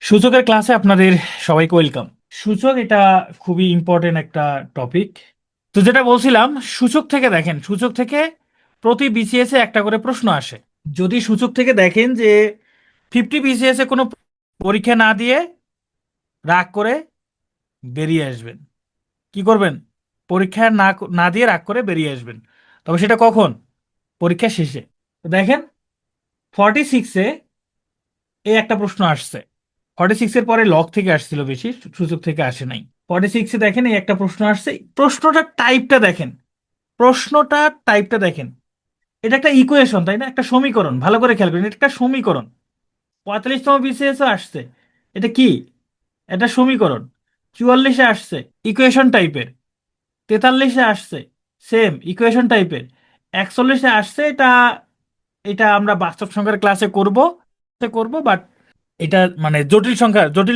সূচকের ক্লাসে আপনাদের সবাইকে ওয়েলকাম। সূচক এটা খুবই ইম্পর্টেন্ট একটা টপিক। তো যেটা বলছিলাম, সূচক থেকে দেখেন, সূচক থেকে প্রতি বিসিএস এ একটা করে প্রশ্ন আসে। যদি সূচক থেকে দেখেন যে 50 বিসিএস এ কোনো পরীক্ষা না দিয়ে রাগ করে বেরিয়ে আসবেন, কি করবেন? পরীক্ষা না না দিয়ে রাগ করে বেরিয়ে আসবেন। তবে সেটা কখন? পরীক্ষা শেষে। তো দেখেন, 46-এ এই একটা প্রশ্ন আসছে। 46-এর পরে লগ থেকে আসছিল বেশি, সূচক থেকে আসে নাই। 46-এ দেখেন এই একটা প্রশ্ন আসছে। প্রশ্নটার টাইপটা দেখেন, প্রশ্নটার টাইপটা দেখেন। এটা একটা ইকুয়েশন, তাই না? একটা সমীকরণ। ভালো করে খেয়াল করেন, এটা একটা সমীকরণ। 45তম বিসিএসও আসছে, এটা কি? এটা সমীকরণ। 44-এ আসছে ইকুয়েশন টাইপের। 43-এ আসছে সেম ইকুয়েশন টাইপের। 41-এ আসছে এটা, এটা আমরা বাস্তব সংখ্যার ক্লাসে করব করব বাট এটা মানে জটিল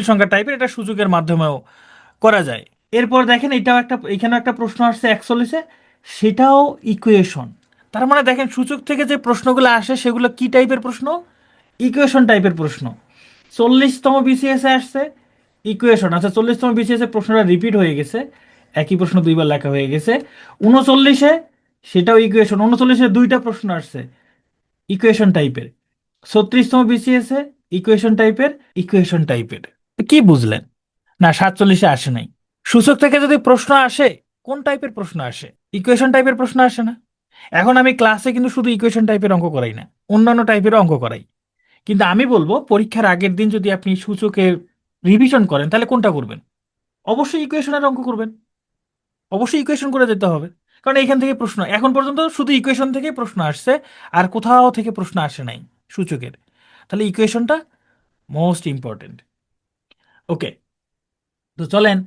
সংখ্যা টাইপের, এটা সূচকের মাধ্যমেও করা যায়। এরপর দেখেন, এটাও একটা, এখানেও একটা প্রশ্ন আসছে 41-এ, সেটাও ইকুয়েশন। তার মানে দেখেন, সূচক থেকে যে প্রশ্নগুলো আসে সেগুলো কি টাইপের প্রশ্ন? ইকুয়েশন টাইপের প্রশ্ন। 40তম বিসিএস এ আসছে ইকুয়েশন। আচ্ছা, 40তম বিসিএস এ প্রশ্নটা রিপিট হয়ে গেছে, একই প্রশ্ন দুইবার লেখা হয়ে গেছে। 39-এ সেটাও ইকুয়েশন। 39-এ দুইটা প্রশ্ন আসছে ইকুয়েশন টাইপের। 36তম বিসিএস এ ইকুয়েশন টাইপের, ইকুয়েশন টাইপের। কি বুঝলেন? না, 47-এ আসে নাই। সূচক থেকে যদি প্রশ্ন আসে, কোন টাইপের প্রশ্ন আসে? ইকুয়েশন টাইপের প্রশ্ন আসে না? এখন আমি ক্লাসে কিন্তু শুধু ইকুয়েশন টাইপের অঙ্ক করাই না, অন্যান্য টাইপের অঙ্ক করাই। কিন্তু আমি বলবো, পরীক্ষার আগের দিন যদি আপনি সূচকের রিভিশন করেন, তাহলে কোনটা করবেন? অবশ্যই ইকুয়েশনের অঙ্ক করবেন। অবশ্যই ইকুয়েশন করে যেতে হবে। কারণ এখান থেকে প্রশ্ন এখন পর্যন্ত শুধু ইকুয়েশন থেকেই প্রশ্ন আসছে, আর কোথাও থেকে প্রশ্ন আসে নাই সূচকের। তাহলে ইকুয়েশনটা মোস্ট ইম্পর্টেন্ট। ওকে, তো চলেন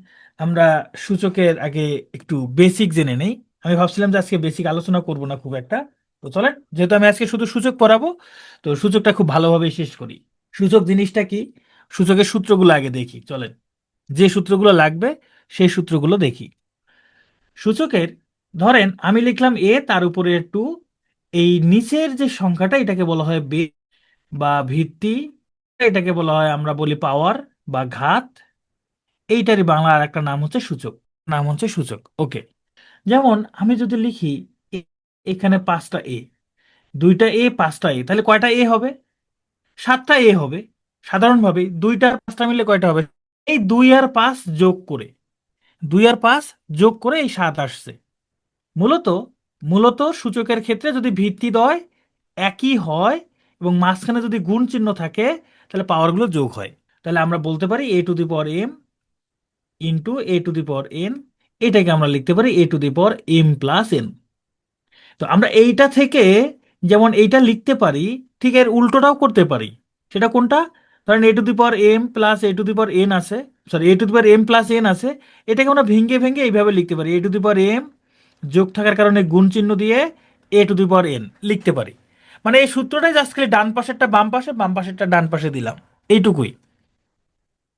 আমরা সূচকের আগে একটু বেসিক জেনে নেই। আমি ভাবছিলাম যে আজকে বেসিক আলোচনা করব না খুব একটা। তো চলেন, যেহেতু আমি আজকে শুধু সূচক পড়াবো, তো সূচকটা খুব ভালোভাবে শেষ করি। সূচক জিনিসটা কি? সূচকের সূত্রগুলো আগে দেখি চলেন। যে সূত্রগুলো লাগবে সেই সূত্রগুলো দেখি। সূচকের, ধরেন আমি লিখলাম এ, তার উপরে টু। এই নিচের যে সংখ্যাটা, এটাকে বলা হয় বেস বা ভিত্তি। এটাকে বলা হয়, আমরা বলি পাওয়ার বা ঘাত। এইটারই বাংলা আর একটা নাম হচ্ছে সূচক। নাম হচ্ছে সূচক। ওকে, যেমন আমি যদি লিখি এ- এখানে 5টা এ, 2টা এ 5টা এ, তাহলে কয়টা এ হবে? 7টা এ হবে। সাধারণভাবে 2 আর 5টা মিলে কয়টা হবে? এই 2 আর 5 যোগ করে, 2 আর 5 যোগ করে এই 7 আসছে। মূলত মূলত সূচকের ক্ষেত্রে যদি ভিত্তি দ্বয় একই হয় এবং মাঝখানে যদি গুণ চিহ্ন থাকে, তাহলে পাওয়ারগুলো যোগ হয়। তাহলে আমরা বলতে পারি a to the power m into a to the power n। এটাকে আমরা লিখতে পারি a to the power m plus n। তো আমরা এইটা থেকে যেমন এইটা লিখতে পারি, ঠিক এর উল্টোটাও করতে পারি। সেটা কোনটা? ধরেন a to the power m plus a to the power n আছে, sorry a to the power m plus n আছে। এটাকে আমরা ভেঙে ভেঙে এইভাবে লিখতে পারি, a to the power m যোগ থাকার কারণে গুণ চিহ্ন দিয়ে a to the power n লিখতে পারি। মানে এই সূত্রটাই জাস্ট খালি ডান পাশেরটা বাম পাশে, বাম পাশেরটা ডান পাশে দিলাম, এইটুকুই।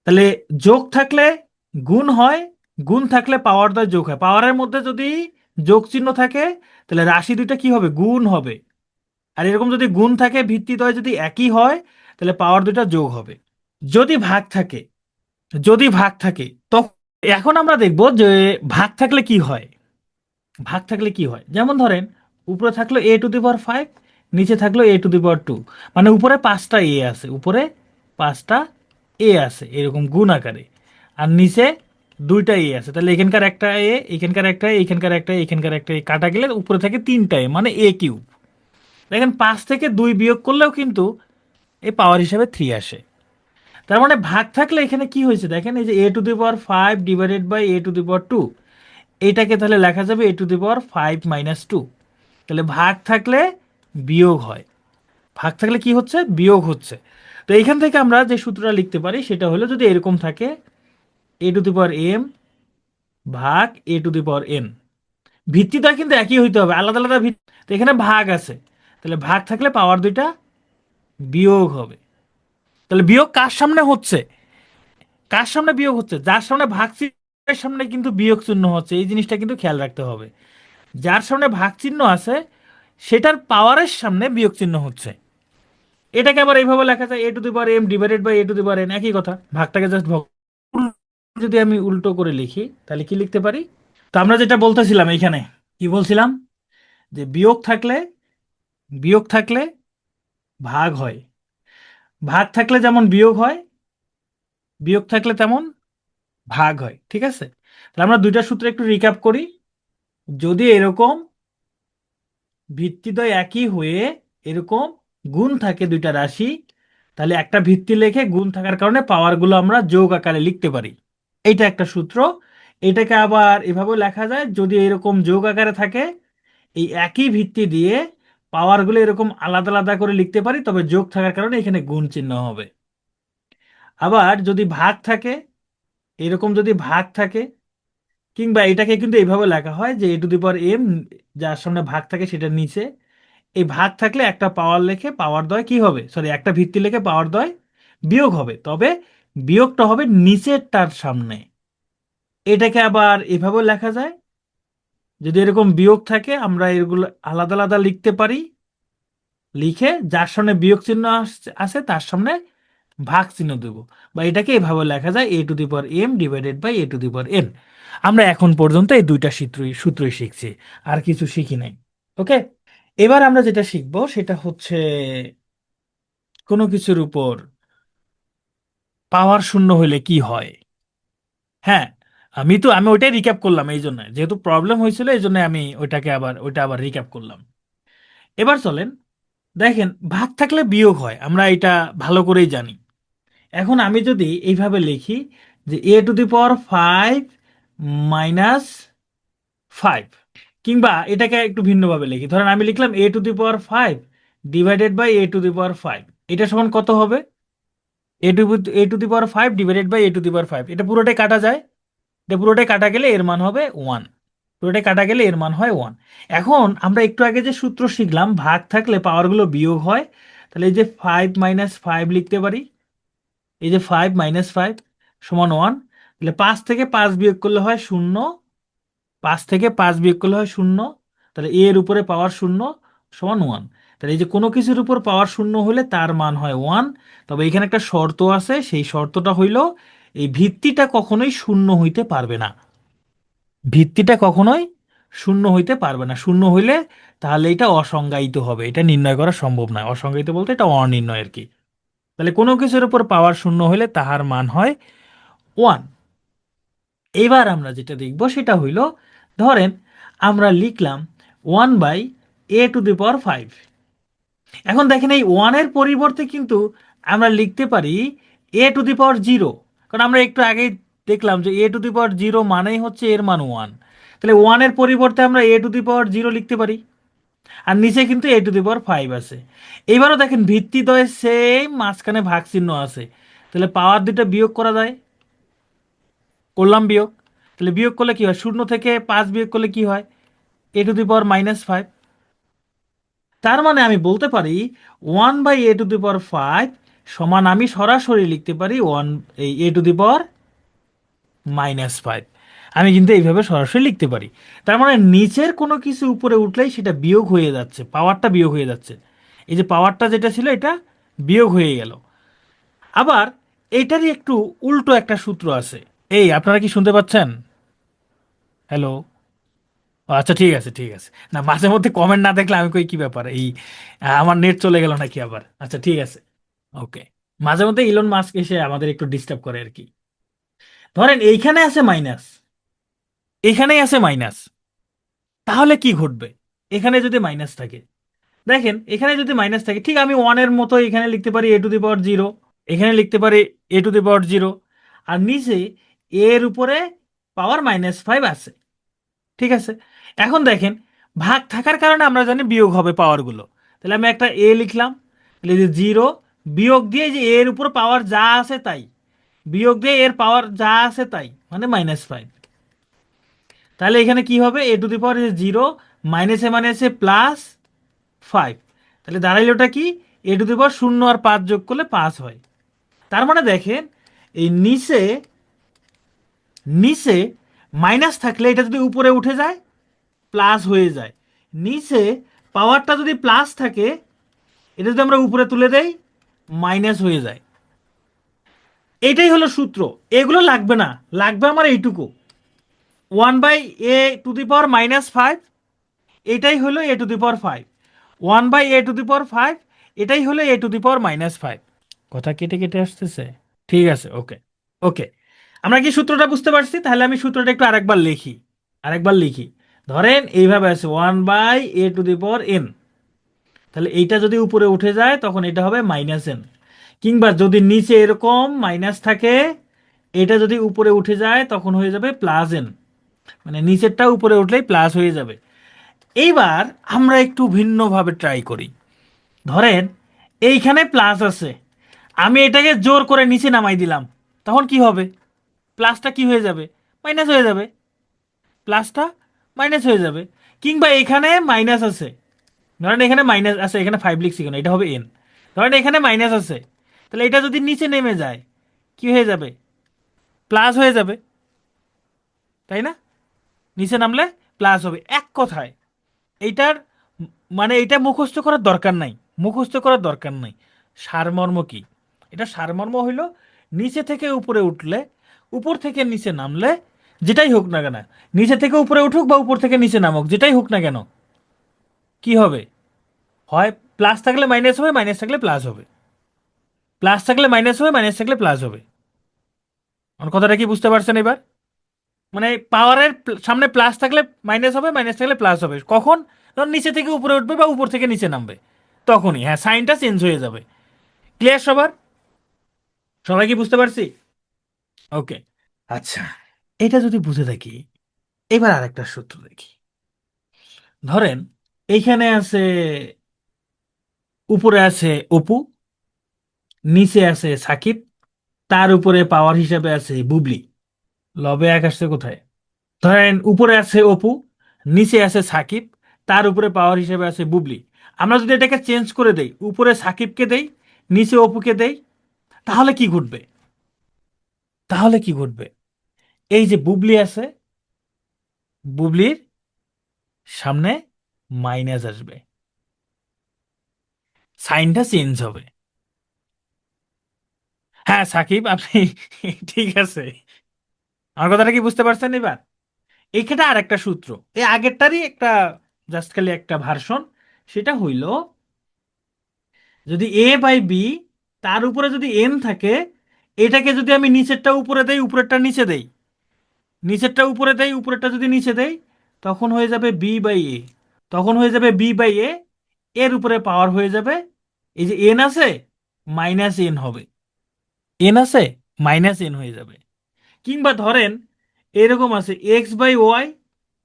তাহলে যোগ থাকলে গুণ হয়, গুণ থাকলে পাওয়ার দ্বয় যোগ হয়। পাওয়ারের মধ্যে যদি যোগ চিহ্ন থাকে, তাহলে রাশি দুইটা কি হবে? গুণ হবে। আর এরকম যদি গুণ থাকে, ভিত্তি দ্বয় যদি একই হয়, তাহলে পাওয়ার দুইটা যোগ হবে। যদি ভাগ থাকে, যদি ভাগ থাকে তখন, এখন আমরা দেখব যে ভাগ থাকলে কি হয়। ভাগ থাকলে কি হয়, যেমন ধরেন উপরে থাকলো a টু দি পাওয়ার 5, নিচে থাকলো a টু দি পাওয়ার 2। মানে উপরে 5টা এ আছে, উপরে 5টা এ আছে এরকম গুণ আকারে। আর নিচে 2টা এ আছে, তাহলে এখানকার একটা এ, এখানকার একটা এ, এখানকার একটা এ, এখানকার একটা এ কাটা গেলে উপরে থাকে 3টা এ, মানে a কিউব। দেখেন 5 থেকে 2 বিয়োগ করলেও কিন্তু এই পাওয়ার হিসাবে 3 আসে। তার মানে ভাগ থাকলে এখানে কি হয়েছে দেখেন, এই যে a to the power 5 divided by a to the power 2, এইটাকে তাহলে লেখা যাবে a টু দি পাওয়ার 5 - 2। তাহলে ভাগ থাকলে বিয়োগ হয়। ভাগ থাকলে কি হচ্ছে? বিয়োগ হচ্ছে। তো এইখান থেকে আমরা যে সূত্রটা লিখতে পারি সেটা হলো, যদি এরকম থাকে a to the power m ভাগ a to the power n। ভিত্তিটা কিন্তু একই হইতে হবে, আলাদা আলাদা ভিত্তি। তো এখানে ভাগ আছে, তাহলে ভাগ থাকলে পাওয়ার দুইটা বিয়োগ হবে। তাহলে বিয়োগ কার সামনে হচ্ছে? কার সামনে বিয়োগ হচ্ছে? যার সামনে ভাগ চিহ্নের সামনে কিন্তু বিয়োগ চিহ্ন হচ্ছে। এই জিনিসটা কিন্তু খেয়াল রাখতে হবে। যার সামনে ভাগ চিহ্ন আছে, সেটার পাওয়ারের সামনে বিয়োগ চিহ্ন হচ্ছে। এটাকে আবার এইভাবে লেখা যায় a⁴m ডিভাইডেড বাই a⁴n, একই কথা, ভাগটাকে জাস্ট যদি আমি উল্টো করে লিখি তাহলে কি লিখতে পারি? তো আমরা যেটা বলতেছিলাম এইখানে, কি বলছিলাম, যে বিয়োগ থাকলে ভাগ হয়, ভাগ থাকলে যেমন বিয়োগ হয়, বিয়োগ থাকলে তেমন ভাগ হয়, ঠিক আছে? তাহলে আমরা দুইটা সূত্র একটু রিক্যাপ করি। যদি এরকম ভিত্তিদ্বয় একই হয়ে এরকম গুণ থাকে দুইটা রাশি, তাহলে একটা ভিত্তি লেখে গুণ থাকার কারণে পাওয়ারগুলো আমরা যোগ আকারে লিখতে পারি। এইটা একটা সূত্র। এটাকে আবার এভাবে লেখা যায়, যদি এরকম যোগ আকারে থাকে, এই একই ভিত্তি দিয়ে পাওয়ারগুলো এরকম আলাদা আলাদা করে লিখতে পারি, তবে যোগ থাকার কারণে এখানে গুণ চিহ্ন হবে। আবার যদি ভাগ থাকে, এরকম যদি ভাগ থাকে, কিংবা এটাকে কিন্তু এইভাবে লেখা হয় যে a⁴m, যার সামনে ভাগ থাকে সেটার নিচে এই ভাগ থাকলে একটা পাওয়ার লেখে পাওয়ার দয় কি হবে, সরি, একটা ভিত্তি লেখে পাওয়ার দয় বিয়োগ হবে, তবে বিয়োগটা হবে নিচেরটার সামনে। এটাকে আবার এভাবেও লেখা যায়, যদি এরকম বিয়োগ থাকে আমরা এগুলো আলাদা আলাদা লিখতে পারি, লিখে যার সামনে বিয়োগ চিহ্ন আছে তার সামনে ভাগ চিহ্ন দেব, বা এটাকে এভাবে লেখা যায় a⁴m ডিভাইডেড বাই a⁴n। আমরা এখন পর্যন্ত এই দুইটা সূত্রই শিখছি, আর কিছু শিখি নাই। ওকে, এবার আমরা যেটা শিখবো সেটা হচ্ছে কোনো কিছুর উপর পাওয়ার শূন্য হলে কি হয়। হ্যাঁ, আমি ওইটাই রিক্যাপ করলাম, এই জন্য যেহেতু প্রবলেম হয়েছিল এই জন্য আমি ওইটা আবার রিক্যাপ করলাম। এবার চলেন দেখেন, ভাগ থাকলে বিয়োগ হয়, আমরা এটা ভালো করেই জানি। এখন আমি যদি এইভাবে লিখি যে a⁵ -5, কিংবা এটাকে একটু ভিন্নভাবে লিখি, ধরেন আমি লিখলাম a⁵ ডিভাইডেড বাই a⁵, এটা সমান কত হবে? a⁵ ডিভাইডেড বাই a⁵, এটা পুরোটাই কাটা যায়, এটা পুরোটাই কাটা গেলে এর মান হবে 1, পুরোটাই কাটা গেলে এর মান হয় 1। এখন আমরা একটু আগে যে সূত্র শিখলাম, ভাগ থাকলে পাওয়ারগুলো বিয়োগ হয়, তাহলে এই যে 5 - 5 লিখতে পারি, এই যে 5 - 5 সমান 1, তাহলে 5 থেকে 5 বিয়োগ করলে হয় 0, 5 থেকে 5 বিয়োগ করলে হয় 0, তাহলে এর উপরে পাওয়ার 0 সমান 1। তাহলে এই যে কোনো কিছুর উপর পাওয়ার 0 হলে তার মান হয় 1। তবে এখানে একটা শর্ত আছে, সেই শর্তটা হইল এই ভিত্তিটা কখনোই শূন্য হইতে পারবে না, ভিত্তিটা কখনোই শূন্য হইতে পারবে না, শূন্য হইলে তাহলে এটা অসংজ্ঞায়িত হবে, এটা নির্ণয় করা সম্ভব নয়, অসংজ্ঞায়িত বলতে এটা অনির্ণয় আর কি। তাহলে কোনো কিছুর উপর পাওয়ার শূন্য হলে তাহার মান হয় 1। এবার আমরা যেটা দেখব সেটা হইল, ধরেন আমরা লিখলাম 1/a⁵। এখন দেখেন এই 1-এর পরিবর্তে কিন্তু আমরা লিখতে পারি a⁵, কারণ আমরা একটু আগেই দেখলাম যে a⁵ মানেই হচ্ছে এর মান 1, তাহলে 1-এর পরিবর্তে আমরা a⁵ লিখতে পারি, আর নিচে কিন্তু a⁵ আছে। এবারও দেখেন ভিত্তিদ্বয় সেম, মাঝখানে ভাগ চিহ্ন আছে, তাহলে পাওয়ার দুটো বিয়োগ করা যায়, করলাম বিয়োগ, তাহলে বিয়োগ করলে কি হয়, 0 থেকে 5 বিয়োগ করলে কি হয়, a⁻−5। তার মানে আমি বলতে পারি 1/a⁵ সমান আমি সরাসরি লিখতে পারি এই a⁻−5। আমি কিন্তু এইভাবে সরাসরি লিখতে পারি। তার মানে নিচের কোনো কিছু উপরে উঠলেই সেটা বিয়োগ হয়ে যাচ্ছে, পাওয়ারটা বিয়োগ হয়ে যাচ্ছে, এই যে পাওয়ারটা যেটা ছিল এটা বিয়োগ হয়ে গেল। আবার এইটারই একটু উল্টো একটা সূত্র আছে। এই আপনারা কি শুনতে পাচ্ছেন? হ্যালো? আচ্ছা, ঠিক আছে, ঠিক আছে। না, মাঝে মধ্যে কমেন্ট না দেখলে আমি কই কি ব্যাপার, এই আমার নেট চলে গেল নাকি আবার। আচ্ছা, ঠিক আছে, ওকে। মাঝে মধ্যে ইলন মাস্ক এসে আমাদের একটু ডিস্টার্ব করে আর কি। ধরেন এইখানে আছে মাইনাস, এখানেই আছে মাইনাস, তাহলে কি ঘটবে? এখানে যদি মাইনাস থাকে, দেখেন এখানে যদি মাইনাস থাকে, ঠিক আমি 1-এর মতো এখানে লিখতে পারি a⁴0, এখানে লিখতে পারি a⁴0, আর নিচে এর উপরে পাওয়ার -5 আছে, ঠিক আছে? এখন দেখেন ভাগ থাকার কারণে আমরা জানি বিয়োগ হবে পাওয়ারগুলো, তাহলে আমি একটা এ লিখলাম, তাহলে যে 0 বিয়োগ দিয়ে যে এর উপর পাওয়ার যা আছে তাই, বিয়োগ দিয়ে এর পাওয়ার যা আছে তাই, মানে -5। তাহলে এখানে কি হবে, a⁴0 মাইনাসে মাইনাসে +5, তাহলে দাঁড়াইলোটা কি, a⁴0 আর 5 যোগ করলে 5 হয়। তার মানে দেখেন এই নিচে নিচে মাইনাস থাকলে এটা যদি উপরে উঠে যায় প্লাস হয়ে যায়, নিচে পাওয়ারটা যদি প্লাস থাকে এটা যদি আমরা উপরে তুলে দেই মাইনাস হয়ে যায়। এটাই হলো সূত্র। এগুলো লাগবে না, লাগবে আমার এইটুকু, 1/a⁵ এটাই হলো a⁵ 1/a⁵ এটাই হলো a⁻⁻5। কথা কেটে কেটে আসতেছে? ঠিক আছে, ওকে। ওকে, আমরা কি সূত্রটা বুঝতে পারছি? তাহলে আমি সূত্রটা একটু আরেকবার লিখি। ধরেন এইভাবে আছে 1/a⁴n, তাহলে এইটা যদি উপরে উঠে যায় তখন এটা হবে -n, কিংবা যদি নিচে এরকম মাইনাস থাকে, এটা যদি উপরে উঠে যায় তখন হয়ে যাবে +n, মানে নিচেরটা উপরে উঠলেই প্লাস হয়ে যাবে। এইবার আমরা একটু ভিন্নভাবে ট্রাই করি। ধরেন এইখানে প্লাস আছে, আমি এটাকে জোর করে নিচে নামাই দিলাম, তখন কি হবে? প্লাসটা কি হয়ে যাবে? মাইনাস হয়ে যাবে। প্লাসটা মাইনাস হয়ে যাবে। কিংবা এখানে মাইনাস আছে, ধরেন এখানে মাইনাস আছে, এখানে 5 লিখছি কেন, এটা হবে n। ধরেন এখানে মাইনাস আছে, তাহলে এটা যদি নিচে নেমে যায় কি হয়ে যাবে? প্লাস হয়ে যাবে, তাই না? নিচে নামলে প্লাস হবে। এক কথায় এইটার মানে এটা মুখস্থ করার দরকার নাই, সারমর্ম কি? এটা সারমর্ম হইল নিচে থেকে উপরে উঠলে, উপর থেকে নিচে নামলে, যেটাই হোক না কেন, নিচে থেকে উপরে উঠুক বা উপর থেকে নিচে নামুক, যেটাই হোক না কেন, কি হবে? হয় প্লাস থাকলে মাইনাস হবে, মাইনাস থাকলে প্লাস হবে, প্লাস থাকলে মাইনাস হবে, মাইনাস থাকলে প্লাস হবে। আমার কথাটা কি বুঝতে পারছেন এবার? মানে পাওয়ারের সামনে প্লাস থাকলে মাইনাস হবে, মাইনাস থাকলে প্লাস হবে কখন? যখন নিচে থেকে উপরে উঠবে বা উপর থেকে নিচে নামবে, তখনই হ্যাঁ সাইনটা চেঞ্জ হয়ে যাবে। ক্লিয়ার সবার? সবাই কি বুঝতে পারছি? ওকে, আচ্ছা, এটা যদি বুঝে থাকি, এবার আরেকটা সূত্র দেখি। ধরেন এইখানে আছে, উপরে আছে অপু, নিচে আছে সাকিব, তার উপরে পাওয়ার হিসাবে আছে বুবলি। লবে এক আসছে কোথায়? ধরেন উপরে আছে অপু, নিচে আছে সাকিব, তার উপরে পাওয়ার হিসেবে আছে বুবলি। আমরা যদি এটাকে চেঞ্জ করে দেই, উপরে সাকিবকে দেই, নিচে অপুকে দেই, তাহলে কি ঘটবে? এই যে বুবলি আছে, বুবলির সামনে মাইনাস আসবে, সাইনটা চেঞ্জ হবে। হ্যাঁ সাকিব, আপনি ঠিক আছে। আমার কথাটা কি বুঝতে পারছেন এবার? এইখানে আর একটা সূত্র, এই আগেরটারই একটা, জাস্ট খালি একটা ভার্সন। সেটা হইল, যদি a/b তার উপরে যদি n থাকে, এটাকে যদি আমি নিচেরটা উপরে দেই, উপরেরটা নিচে দেই, নিচেরটা উপরে দেই, উপরেরটা যদি নিচে দেই, তখন হয়ে যাবে b/a। এর উপরে পাওয়ার হয়ে যাবে, এই যে n আছে, -n হবে, হয়ে যাবে। কিংবা ধরেন এরকম আছে x/y,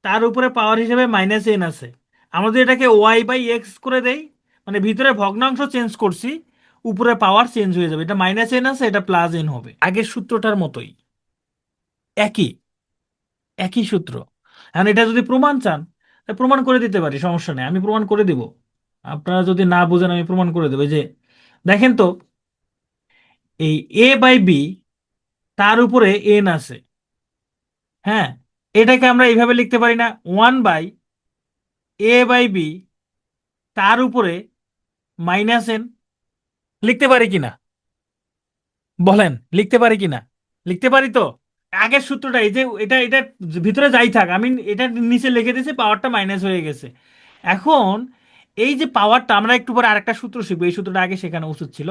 তার উপরে পাওয়ার হিসেবে -n আছে, আমরা যদি এটাকে y/x করে দেই, মানে ভিতরে ভগ্নাংশ চেঞ্জ করছি, উপরে পাওয়ার চেঞ্জ হয়ে যাবে, এটা -n আছে, এটা +n হবে। আগের সূত্রটার মতোই, একই একই সূত্র। এখন এটা যদি প্রমাণ চান, তা প্রমাণ করে দিতে পারি, সমস্যা নেই, আমি প্রমাণ করে দিব। আপনারা যদি না বুঝেন আমি প্রমাণ করে দেবো। এই যে দেখেন তো, এই a/b তার উপরে n আছে, হ্যাঁ, এটাকে আমরা এইভাবে লিখতে পারি না, 1/a/b তার উপরে -n? লিখতে পারি কিনা বলেন, লিখতে পারি কিনা? লিখতে পারি তো। আগের সূত্রটা, এই যে এটা ভিতরে যাই থাক, আমি এটা নিচে লিখে দিয়েছি, পাওয়ারটা মাইনাস হয়ে গেছে। এখন এই যে পাওয়ারটা, আমরা একটু পরে আরেকটা সূত্র শিখবো, এই সূত্রটা আগে শেখানো উচিত ছিল।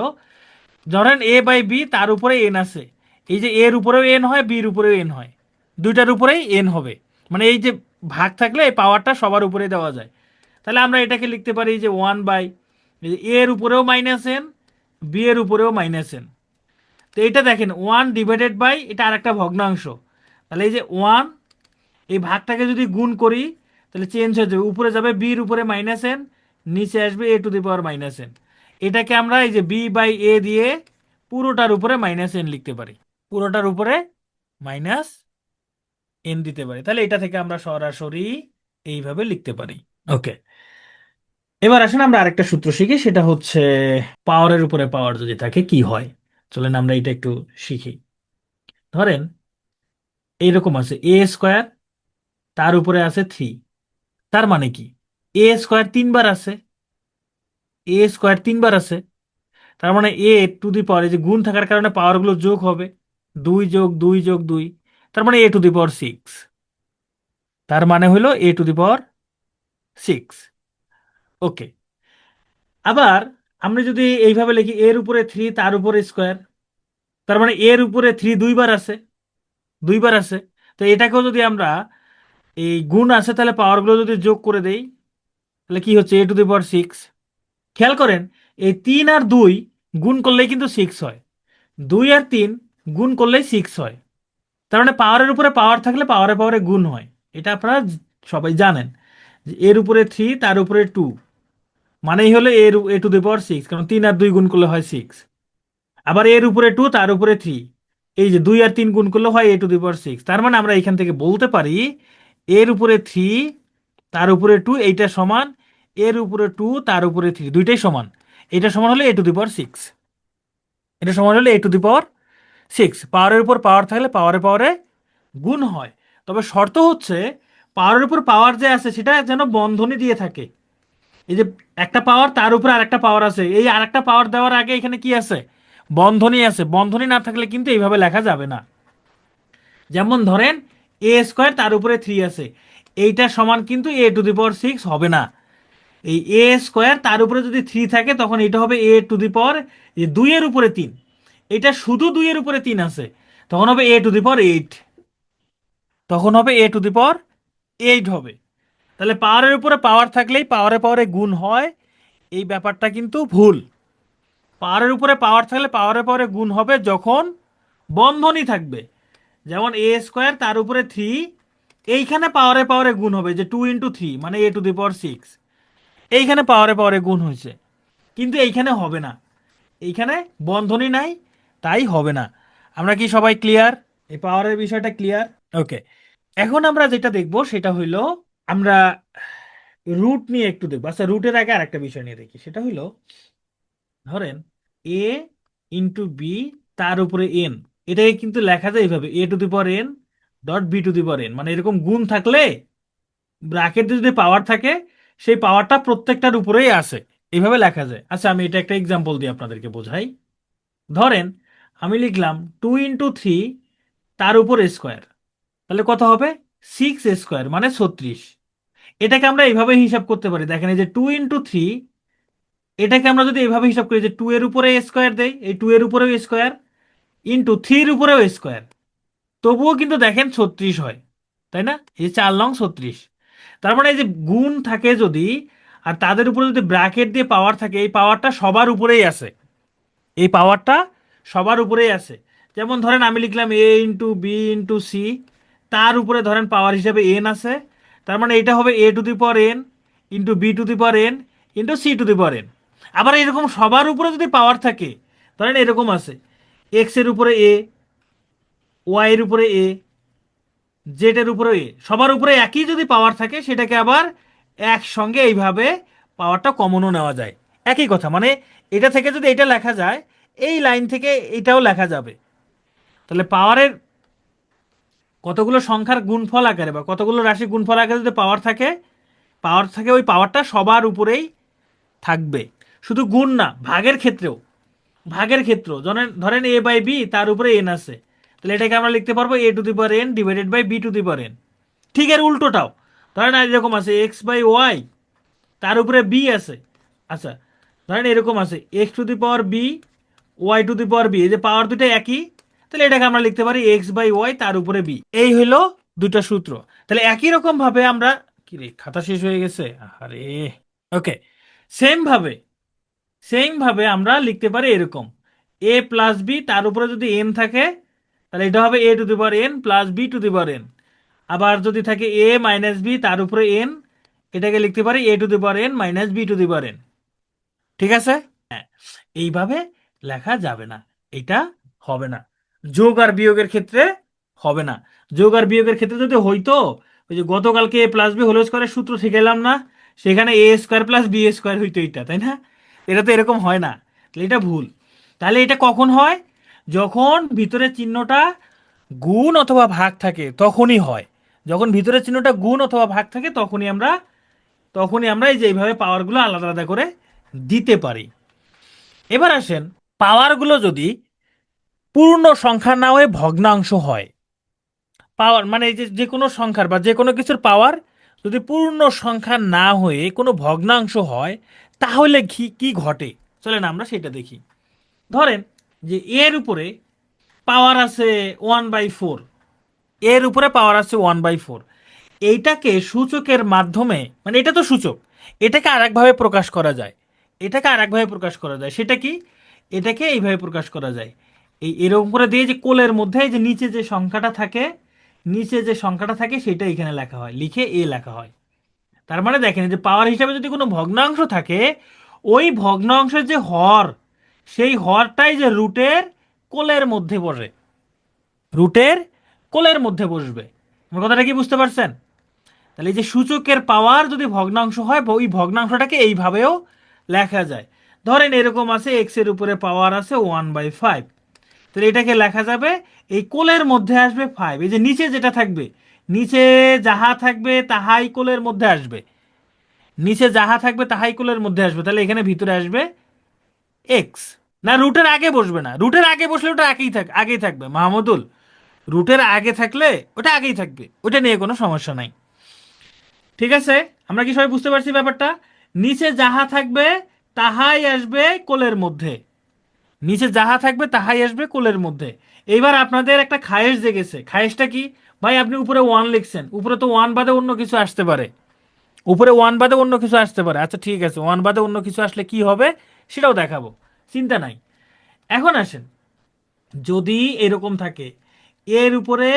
ধরেন a/b তার উপরে n আছে, এই যে এর উপরেও n হয়, বির উপরেও n হয়, দুইটার উপরেই n হবে, মানে এই যে ভাগ থাকলে এই পাওয়ারটা সবার উপরে দেওয়া যায়। তাহলে আমরা এটাকে লিখতে পারি যে 1/, এর উপরেও -n, বি এর উপরেও -n। তো এটা দেখেন 1/, এটা আরেকটা ভগ্নাংশ, তাহলে এই যে 1, এই ভাগটাকে যদি গুণ করি, তাহলে চেঞ্জ হয়ে যাবে, উপরে যাবে বির উপরে -n, নিচে আসবে a⁻n। এটাকে আমরা এই যে b/a দিয়ে পুরোটার উপরে -n লিখতে পারি, পুরোটার উপরে -n দিতে পারি। তাহলে এটা থেকে আমরা সরাসরি এইভাবে লিখতে পারি। ওকে, এবার আসেন আমরা আরেকটা সূত্র শিখি, সেটা হচ্ছে পাওয়ারের উপরে পাওয়ার যদি থাকে কি হয়। চলেন আমরা এটা একটু শিখি। ধরেন এইরকম আছে a², তার উপরে আছে 3, তার মানে কি? a² 3 বার আছে, a² 3 বার আছে, তার মানে এ টু দি পাওয়ার, এই যে গুণ থাকার কারণে পাওয়ারগুলো যোগ হবে, 2 + 2 + 2, তার মানে এ টু দি পাওয়ার 6। তার মানে হলো এ টু দি পাওয়ার 6। ওকে, আবার আমরা যদি এইভাবে লিখি এর উপরে 3 তার উপরে স্কোয়ার, তার মানে এর উপরে 3 দুইবার আছে, দুইবার আছে। তো এটাকেও যদি আমরা এই গুণ আছে তাহলে পাওয়ারগুলো যদি যোগ করে দেই, তাহলে কি হচ্ছে, এ টু দি পাওয়ার 6। খেয়াল করেন, এই 3 আর 2 গুণ করলেই কিন্তু 6 হয়, 2 আর 3 গুণ করলেই 6 হয়। তার মানে পাওয়ারের উপরে পাওয়ার থাকলে পাওয়ারে পাওয়ারে গুণ হয়। এটা আপনারা সবাই জানেন যে এর উপরে 3 তার উপরে 2 মানেই হলো এর এ টু দি পাওয়ার 6, কারণ 3 আর 2 গুণ করলে হয় 6। আবার এর উপরে 2 তার উপরে 3, এই যে 2 আর 3 গুণ করলে হয় এ টু দি পাওয়ার 6। তার মানে আমরা এখান থেকে বলতে পারি এর উপরে 3 তার উপরে 2 এইটা সমান এর উপরে 2 তার উপরে 3, দুইটাই সমান। এটা সমান হলে এ টু দি পাওয়ার 6, এটা সমান হলে এ টু দি পাওয়ার 6। পাওয়ারের উপর পাওয়ার থাকলে পাওয়ারে পাওয়ারে গুণ হয়। তবে শর্ত হচ্ছে পাওয়ারের উপর পাওয়ার যে আছে সেটা যেন বন্ধনী দিয়ে থাকে। এই যে একটা পাওয়ার তার উপরে আরেকটা পাওয়ার আছে, এই আরেকটা পাওয়ার দেওয়ার আগে এখানে কি আছে, বন্ধনী আছে। বন্ধনী না থাকলে কিন্তু এইভাবে লেখা যাবে না। যেমন ধরেন a² তার উপরে 3 আছে, এইটা সমান কিন্তু এ টু দি পাওয়ার 6 হবে না। এই a² তার উপরে যদি 3 থাকে তখন এটা হবে এ টু দি পাওয়ার 2 এর উপরে 3। এটা শুধু 2 এর উপরে 3 আছে, তখন হবে এ টু দি পাওয়ার 8। তখন হবে এ টু দি পাওয়ার 8 হবে। তাহলে পাওয়ারের উপরে পাওয়ার থাকলেই পাওয়ারে পাওয়ারে গুণ হয়, এই ব্যাপারটা কিন্তু ভুল। পাওয়ারের উপরে পাওয়ার থাকলে পাওয়ারে পাওয়ারে গুণ হবে যখন বন্ধনী থাকবে। যেমন a² তার উপরে 3, এইখানে পাওয়ারে পাওয়ারে গুণ হবে, যে 2 × 3 মানে এ টু দি পাওয়ার 6, এইখানে পাওয়ারে পাওয়ারে গুণ হয়েছে। কিন্তু এইখানে হবে না, এইখানে বন্ধনী নাই, তাই হবে না। আমরা কি সবাই ক্লিয়ার? এই পাওয়ারের বিষয়টা ক্লিয়ার? ওকে, এখন আমরা যেটা দেখব সেটা হইলো আমরা রুট নিয়ে একটু দেখবো। আচ্ছা, রুটের আগে আরেকটা বিষয় নিয়ে দেখি, সেটা হইলো ধরেন এ ইন্টু বি তার উপরে এন, এটাকে কিন্তু লেখা যায় এইভাবে a to the power n dot b to the power n. মানে এরকম গুণ থাকলে ব্র্যাকেটে যদি পাওয়ার থাকে সেই পাওয়ারটা প্রত্যেকটার উপরেই আসে, এইভাবে লেখা যায়। আচ্ছা, আমি এটা একটা এক্সাম্পল দিয়ে আপনাদেরকে বোঝাই। ধরেন আমি লিখলাম 2 × 3 তার উপর স্কোয়ার, তাহলে কত হবে, 6 স্কোয়ার মানে 36। এটাকে আমরা এইভাবে হিসাব করতে পারি, দেখেন এই যে 2 × 3, এটাকে আমরা যদি এইভাবে হিসাব করি যে 2 এর উপরে স্কোয়ার দেই, এই 2 এর উপরেও স্কোয়ার ইন্টু 3 এর উপরেও স্কোয়ার, তবুও কিন্তু দেখেন 36 হয়, তাই না? এই 4 লং 36। তার মানে এই যে গুণ থাকে যদি আর তাদের উপরে যদি ব্র্যাকেট দিয়ে পাওয়ার থাকে, এই পাওয়ারটা সবার উপরেই আছে, এই পাওয়ারটা সবার উপরেই আছে। যেমন ধরেন আমি লিখলাম এ ইন্টু বি ইন্টু সি, তার উপরে ধরেন পাওয়ার হিসাবে এন আছে, তার মানে এটা হবে a to the power n into b to the power n into c to the power n. আবার এরকম সবার উপরে যদি পাওয়ার থাকে, ধরেন এরকম আছে এক্স এর উপরে এ, ওয়াই এর উপরে এ, জেড এর উপরে এ, সবার উপরে একই যদি পাওয়ার থাকে সেটাকে আবার একসঙ্গে এইভাবে পাওয়ারটা কমনও নেওয়া যায়। একই কথা, মানে এটা থেকে যদি এটা লেখা যায়, এই লাইন থেকে এটাও লেখা যাবে। তাহলে পাওয়ারের কতগুলো সংখ্যার গুণফল আকারে বা কতগুলো রাশির গুণফল আকারে যদি পাওয়ার থাকে ওই পাওয়ারটা সবার উপরেই থাকবে। শুধু গুণ না, ভাগের ক্ষেত্রেও, ভাগের ক্ষেত্র ধরেন ধরেন এ বাই বি তার উপরে এন আছে, তাহলে এটাকে আমরা লিখতে পারবো a to the power n divided by b to the power n. ঠিক এর উল্টোটাও, ধরেন এরকম আছে এক্স বাই ওয়াই তার উপরে বি আছে। আচ্ছা, ধরেন এরকম আছে x to the power b y to the power b, এই যে পাওয়ার দুটো একই, তাহলে এটাকে আমরা লিখতে পারি এক্স বাই ওয়াই তার উপরে বি। এই হলো দুটো সূত্র। তাহলে একই রকম ভাবে আমরা, কি রে খাতা শেষ হয়ে গেছে, আরে, ওকে, সেম ভাবে আমরা লিখতে পারি এরকম এ প্লাস বি তার উপরে যদি এন থাকে, তাহলে এটা হবে a to the power n plus b to the power n. আবার যদি থাকে এ মাইনাস বি তার উপরে এন, এটাকে লিখতে পারি a to the power n minus b to the power n. ঠিক আছে? হ্যাঁ, এইভাবে লেখা যাবে না, এটা হবে না। যোগ আর বিয়োগের ক্ষেত্রে হবে না। যোগ আর বিয়োগের ক্ষেত্রে যদি হইতো, ওই যে গতকালকে এ প্লাস বি হোল স্কোয়ারের সূত্র শিখাইলাম না, সেখানে এ স্কোয়ার প্লাস বি স্কোয়ার হইতো, এটা তাই না? এটা তো এরকম হয় না, তাহলে এটা ভুল। তাহলে এটা কখন হয়, যখন ভিতরের চিহ্নটা গুণ অথবা ভাগ থাকে তখনই হয়। যখন ভিতরের চিহ্নটা গুণ অথবা ভাগ থাকে তখনই আমরা এই যে এইভাবে পাওয়ারগুলো আলাদা আলাদা করে দিতে পারি। এবার আসেন, পাওয়ারগুলো যদি পূর্ণ সংখ্যা না হয়ে ভগ্নাংশ হয়, পাওয়ার মানে এই যে যে কোনো সংখ্যার বা যে কোনো কিছুর পাওয়ার যদি পূর্ণ সংখ্যা না হয়ে কোনো ভগ্নাংশ হয়, তাহলে কি কি ঘটে চলেন আমরা সেটা দেখি। ধরেন যে এর উপরে পাওয়ার আছে 1/4, এর উপরে পাওয়ার আছে 1/4, এইটাকে সূচকের মাধ্যমে, মানে এটা তো সূচক, এটাকে আরেকভাবে প্রকাশ করা যায়, এটাকে আরেকভাবে প্রকাশ করা যায়, সেটা কি, এটাকে এইভাবে প্রকাশ করা যায়, এই এরকম করে দিয়ে যে কোলের মধ্যে যে নিচে যে সংখ্যাটা থাকে, নিচে যে সংখ্যাটা থাকে সেটা এখানে লেখা হয়, লিখে এ লেখা হয়। তার মানে দেখেন যে পাওয়ার হিসাবে যদি কোনো ভগ্নাংশ থাকে, ওই ভগ্নাংশের যে হর, সেই হরটাই যে রুটের কোলের মধ্যে পড়ে, রুটের কোলের মধ্যে বসবে। আমার কথাটা কি বুঝতে পারছেন? তাহলে এই যে সূচকের পাওয়ার যদি ভগ্নাংশ হয়, ওই ভগ্নাংশটাকে এইভাবেও লেখা যায়। ধরেন এরকম আছে, এক্স এর উপরে পাওয়ার আছে 1/5, তাহলে এটাকে লেখা যাবে এই কোলের মধ্যে আসবে 5, এই যে নিচে যেটা থাকবে, নিচে যাহা থাকবে তাহাই কোলের মধ্যে আসবে, নিচে যাহা থাকবে তাহাই কোলের মধ্যে আসবে, তাহলে এখানে ভিতরে আসবে এক্স। না, রুটের আগে বসবে না, রুটের আগে বসলে ওটা আগেই থাকবে মাহমুদুল, রুটের আগে থাকলে ওটা আগেই থাকবে, ওটা নিয়ে কোনো সমস্যা নাই। ঠিক আছে, আমরা কি সবাই বুঝতে পারছি ব্যাপারটা? নিচে যাহা থাকবে তাহাই আসবে কোলের মধ্যে, নিচে যাহা থাকবে তাহাই আসবে কোলের মধ্যে। এইবার আপনাদের একটা খায়েশ জেগেছে, খায়েশটা কি? ভাই আপনি উপরে ওয়ান লিখছেন, উপরে তো ওয়ান বাদে অন্য কিছু আসতে পারে, উপরে ওয়ান বাদে অন্য কিছু আসতে পারে, আচ্ছা ঠিক আছে, ওয়ান বাদে অন্য কিছু আসলে কি হবে সেটাও দেখাবো, চিন্তা নাই। এখন আসেন, যদি এরকম থাকে, এর উপরে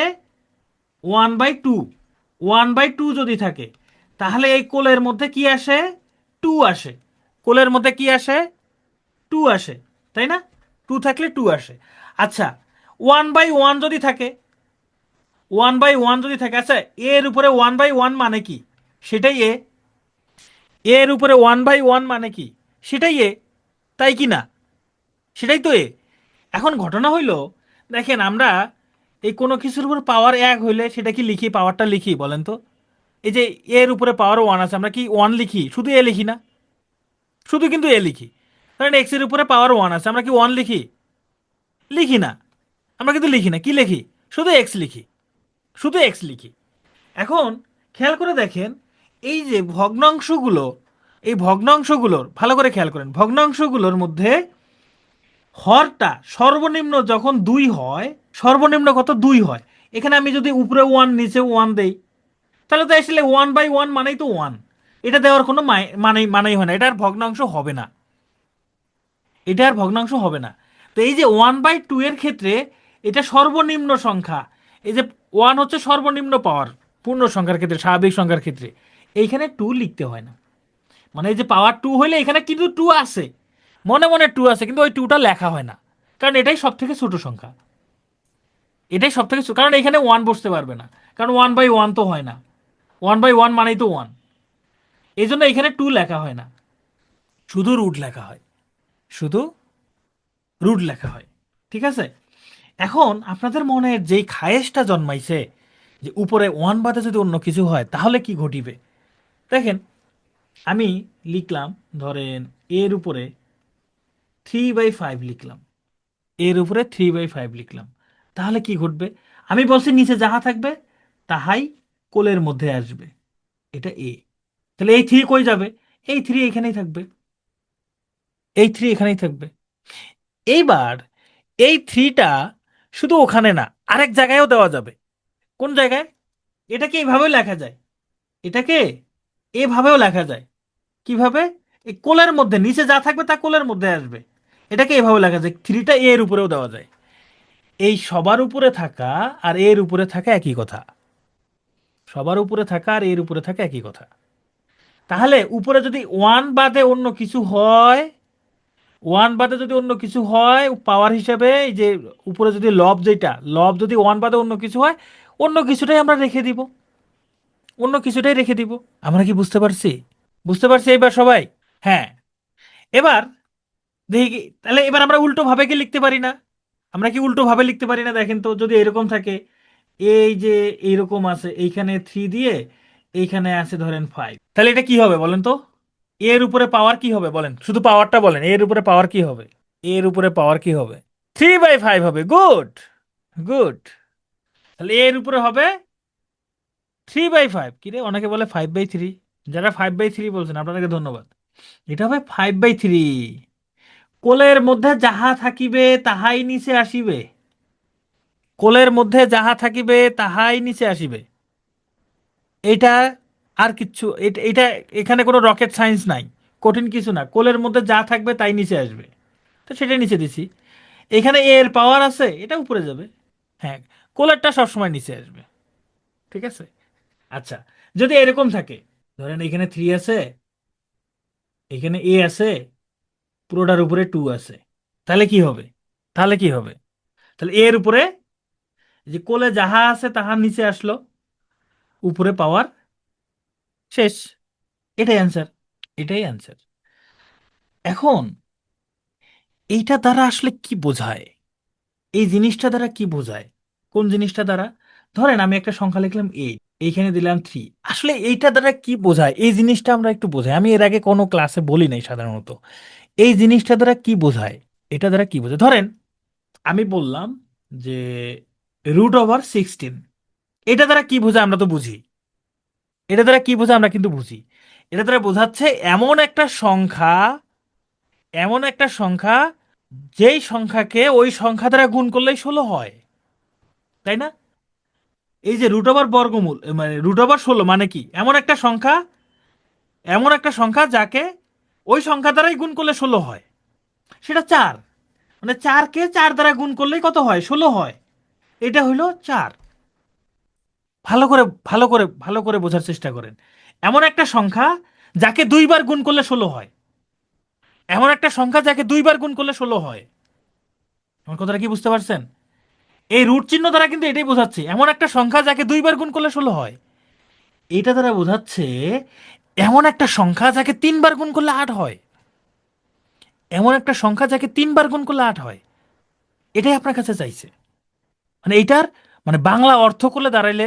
1/2, 1/2 যদি থাকে, তাহলে এই কোলের মধ্যে কি আসে? টু আসে, কোলের মধ্যে কি আসে? টু আসে, তাই না? টু থাকলে টু আসে। আচ্ছা, 1/1 যদি থাকে, 1/1 যদি থাকে, আচ্ছা এর উপরে 1/1 মানে কি? সেটাই এ, এর উপরে 1/1 মানে কি? সেটাই এ, তাই কি না? সেটাই তো এ। এখন ঘটনা হইল, দেখেন আমরা এই কোনো কিছুর উপর পাওয়ার এক হইলে সেটা কি লিখি, পাওয়ারটা লিখি বলেন তো? এই যে এর উপরে পাওয়ার ওয়ান আছে, আমরা কি ওয়ান লিখি? শুধু এ লিখি না, শুধু কিন্তু এ লিখি। কারণ এক্স এর উপরে পাওয়ার ওয়ান আছে, আমরা কি ওয়ান লিখি? লিখি না, আমরা কিন্তু লিখি না, কি লিখি? শুধু এক্স লিখি, শুধু এক্স লিখি। এখন খেয়াল করে দেখেন, এই যে ভগ্নাংশগুলো, এই ভগ্নাংশগুলোর ভালো করে খেয়াল করেন, ভগ্নাংশগুলোর মধ্যে হরটা সর্বনিম্ন যখন 2 হয়, সর্বনিম্ন কত? 2 হয়। এখানে আমি যদি উপরে ওয়ান নিচে ওয়ান দেই, তাহলে তো আসলে 1/1 মানেই তো ওয়ান, এটা দেওয়ার কোনো মানেই হয় না, এটা আর ভগ্নাংশ হবে না, এটা আর ভগ্নাংশ হবে না। তো এই যে 1/2 এর ক্ষেত্রে এটা সর্বনিম্ন সংখ্যা, এই যে ওয়ান হচ্ছে সর্বনিম্ন পাওয়ার পূর্ণ সংখ্যার ক্ষেত্রে, স্বাভাবিক সংখ্যার ক্ষেত্রে এইখানে টু লিখতে হয় না। মানে এই যে পাওয়ার টু হইলে এখানে কিন্তু টু আছে, মনে মনে টু আছে, কিন্তু ওই টুটা লেখা হয় না, কারণ এটাই সব থেকে ছোট সংখ্যা, এটাই সব থেকে কারণ এখানে ওয়ান বসতে পারবে না, কারণ 1/1 তো হয় না, 1/1 মানেই তো ওয়ান, এই জন্য এখানে টু লেখা হয় না, শুধু রুট লেখা হয়, শুধু রুট লেখা হয়। ঠিক আছে, এখন আপনাদের মনে যেই খায়েশটা জন্মাইছে যে উপরে ওয়ান বাদে যদি অন্য কিছু হয় তাহলে কি ঘটিবে, দেখেন আমি লিখলাম, ধরেন এর উপরে 3/5 লিখলাম, এর উপরে 3/5 লিখলাম, তাহলে কি ঘটবে? আমি বলছি নিচে যাহা থাকবে তাহাই কোলের মধ্যে আসবে, এটা এ। তাহলে এই থ্রি কই যাবে? এই থ্রি এখানেই থাকবে, এই থ্রি এখানেই থাকবে। এইবার এই থ্রিটা শুধু ওখানে না, আরেক জায়গায়ও দেওয়া যাবে। কোন জায়গায়? এটাকে এইভাবেও লেখা যায়, এটাকে এভাবেও লেখা যায়। কিভাবে? এই কোলের মধ্যে নিচে যা থাকবে তা কোলের মধ্যে আসবে, এটাকে এভাবে লেখা যায়, থ্রিটা এর উপরেও দেওয়া যায়। এই সবার উপরে থাকা আর এর উপরে থাকা একই কথা, সবার উপরে থাকা আর এর উপরে থাকা একই কথা। তাহলে উপরে যদি ওয়ান বাদে অন্য কিছু হয়, ওয়ান বাদে যদি অন্য কিছু হয় পাওয়ার হিসাবে, এই যে উপরে যদি লব, যেটা লব যদি ওয়ান বাদে অন্য কিছু হয়, অন্য কিছুটাই আমরা রেখে দিব, অন্য কিছুটাই রেখে দিব। আমরা কি বুঝতে পারছি? বুঝতে পারছি এবার সবাই? হ্যাঁ। এবার দেখি তাহলে এবার আমরা উল্টো ভাবে কি লিখতে পারি না? আমরা কি উল্টো ভাবে লিখতে পারি না? দেখেন তো, যদি এরকম থাকে, এই যে এইরকম আছে, এইখানে থ্রি দিয়ে এইখানে আছে ধরেন 5, তাহলে এটা কি হবে বলেন তো? এর উপরে পাওয়ার কি হবে বলেন, শুধু পাওয়ারটা বলেন, এর উপরে পাওয়ার কি হবে? এর উপরে পাওয়ার কি হবে? 3/5 হবে। Good, good. তাহলে এর উপরে হবে 3/5। কি রে, অনেকে বলে 5/3। যারা 5/3 বলছেন আপনাদেরকে ধন্যবাদ। এটা হবে 5/3। কোলের মধ্যে যাহা থাকিবে তাহাই নিচে আসিবে। কোলের মধ্যে যাহা থাকিবে তাহাই নিচে আসিবে। এটা আর কিচ্ছু, এটা এখানে কোনো রকেট সায়েন্স নাই, কঠিন কিছু না। কোলের মধ্যে যা থাকবে তাই নিচে আসবে, তো সেটাই নিচে দিছি। এখানে এর পাওয়ার আছে, এটা উপরে যাবে। হ্যাঁ, কোলেরটা সবসময় নিচে আসবে। ঠিক আছে। আচ্ছা, যদি এরকম থাকে, ধরেন এখানে 3 আছে, এখানে এ আছে, পুরোটার উপরে 2 আছে, তাহলে কি হবে? তাহলে কি হবে? তাহলে এর উপরে যে কোলে যাহা আছে তাহার নিচে আসলো, উপরে পাওয়ার শেষ। এটাই অ্যান্সার, এটাই অ্যান্সার। এখন এইটা দ্বারা আসলে কি বোঝায়? এই জিনিসটা দ্বারা কি বোঝায়? কোন জিনিসটা দ্বারা? ধরেন আমি একটা সংখ্যা লিখলাম 8, এইখানে দিলাম 3। আসলে এইটা দ্বারা কি বোঝায়, এই জিনিসটা আমরা একটু বোঝাই। আমি এর আগে কোনো ক্লাসে বলি নাই সাধারণত। এই জিনিসটা দ্বারা কি বোঝায়? এটা দ্বারা কি বোঝায়? ধরেন আমি বললাম যে √16। এটা দ্বারা কি বোঝায় আমরা তো বুঝি। এটা দ্বারা কি বোঝায় আমরা কিন্তু বুঝি। এটা দ্বারা বোঝাচ্ছে এমন একটা সংখ্যা, এমন একটা সংখ্যা যেই সংখ্যাকে ওই সংখ্যা দ্বারা গুণ করলেই 16 হয়, তাই না? এই যে √বর্গমূল মানে √16 মানে কি? এমন একটা সংখ্যা, এমন একটা সংখ্যা যাকে ওই সংখ্যা দ্বারাই গুণ করলে 16 হয়। সেটা 4, মানে 4কে 4 দ্বারা গুণ করলেই কত হয়? 16 হয়। এটা হইলো 4। ভালো করে, ভালো করে, ভালো করে বোঝার চেষ্টা করেন। এমন একটা সংখ্যা যাকে 2 বার গুণ করলে 16 হয়। এমন একটা সংখ্যা যাকে 2 বার গুণ করলে 16 হয়। আমার কথাটা কি বুঝতে পারছেন? এই রুট চিহ্ন দ্বারা কিন্তু এটাই বোঝাচ্ছে, এমন একটা সংখ্যা যাকে 2 বার গুণ করলে 16 হয়। এটা দ্বারা বোঝাচ্ছে এমন একটা সংখ্যা যাকে 3 বার গুণ করলে 8 হয়। এমন একটা সংখ্যা যাকে 3 বার গুণ করলে 8 হয়। এটাই আপনার কাছে চাইছে। মানে এইটার মানে বাংলা অর্থ করলে দাঁড়াইলে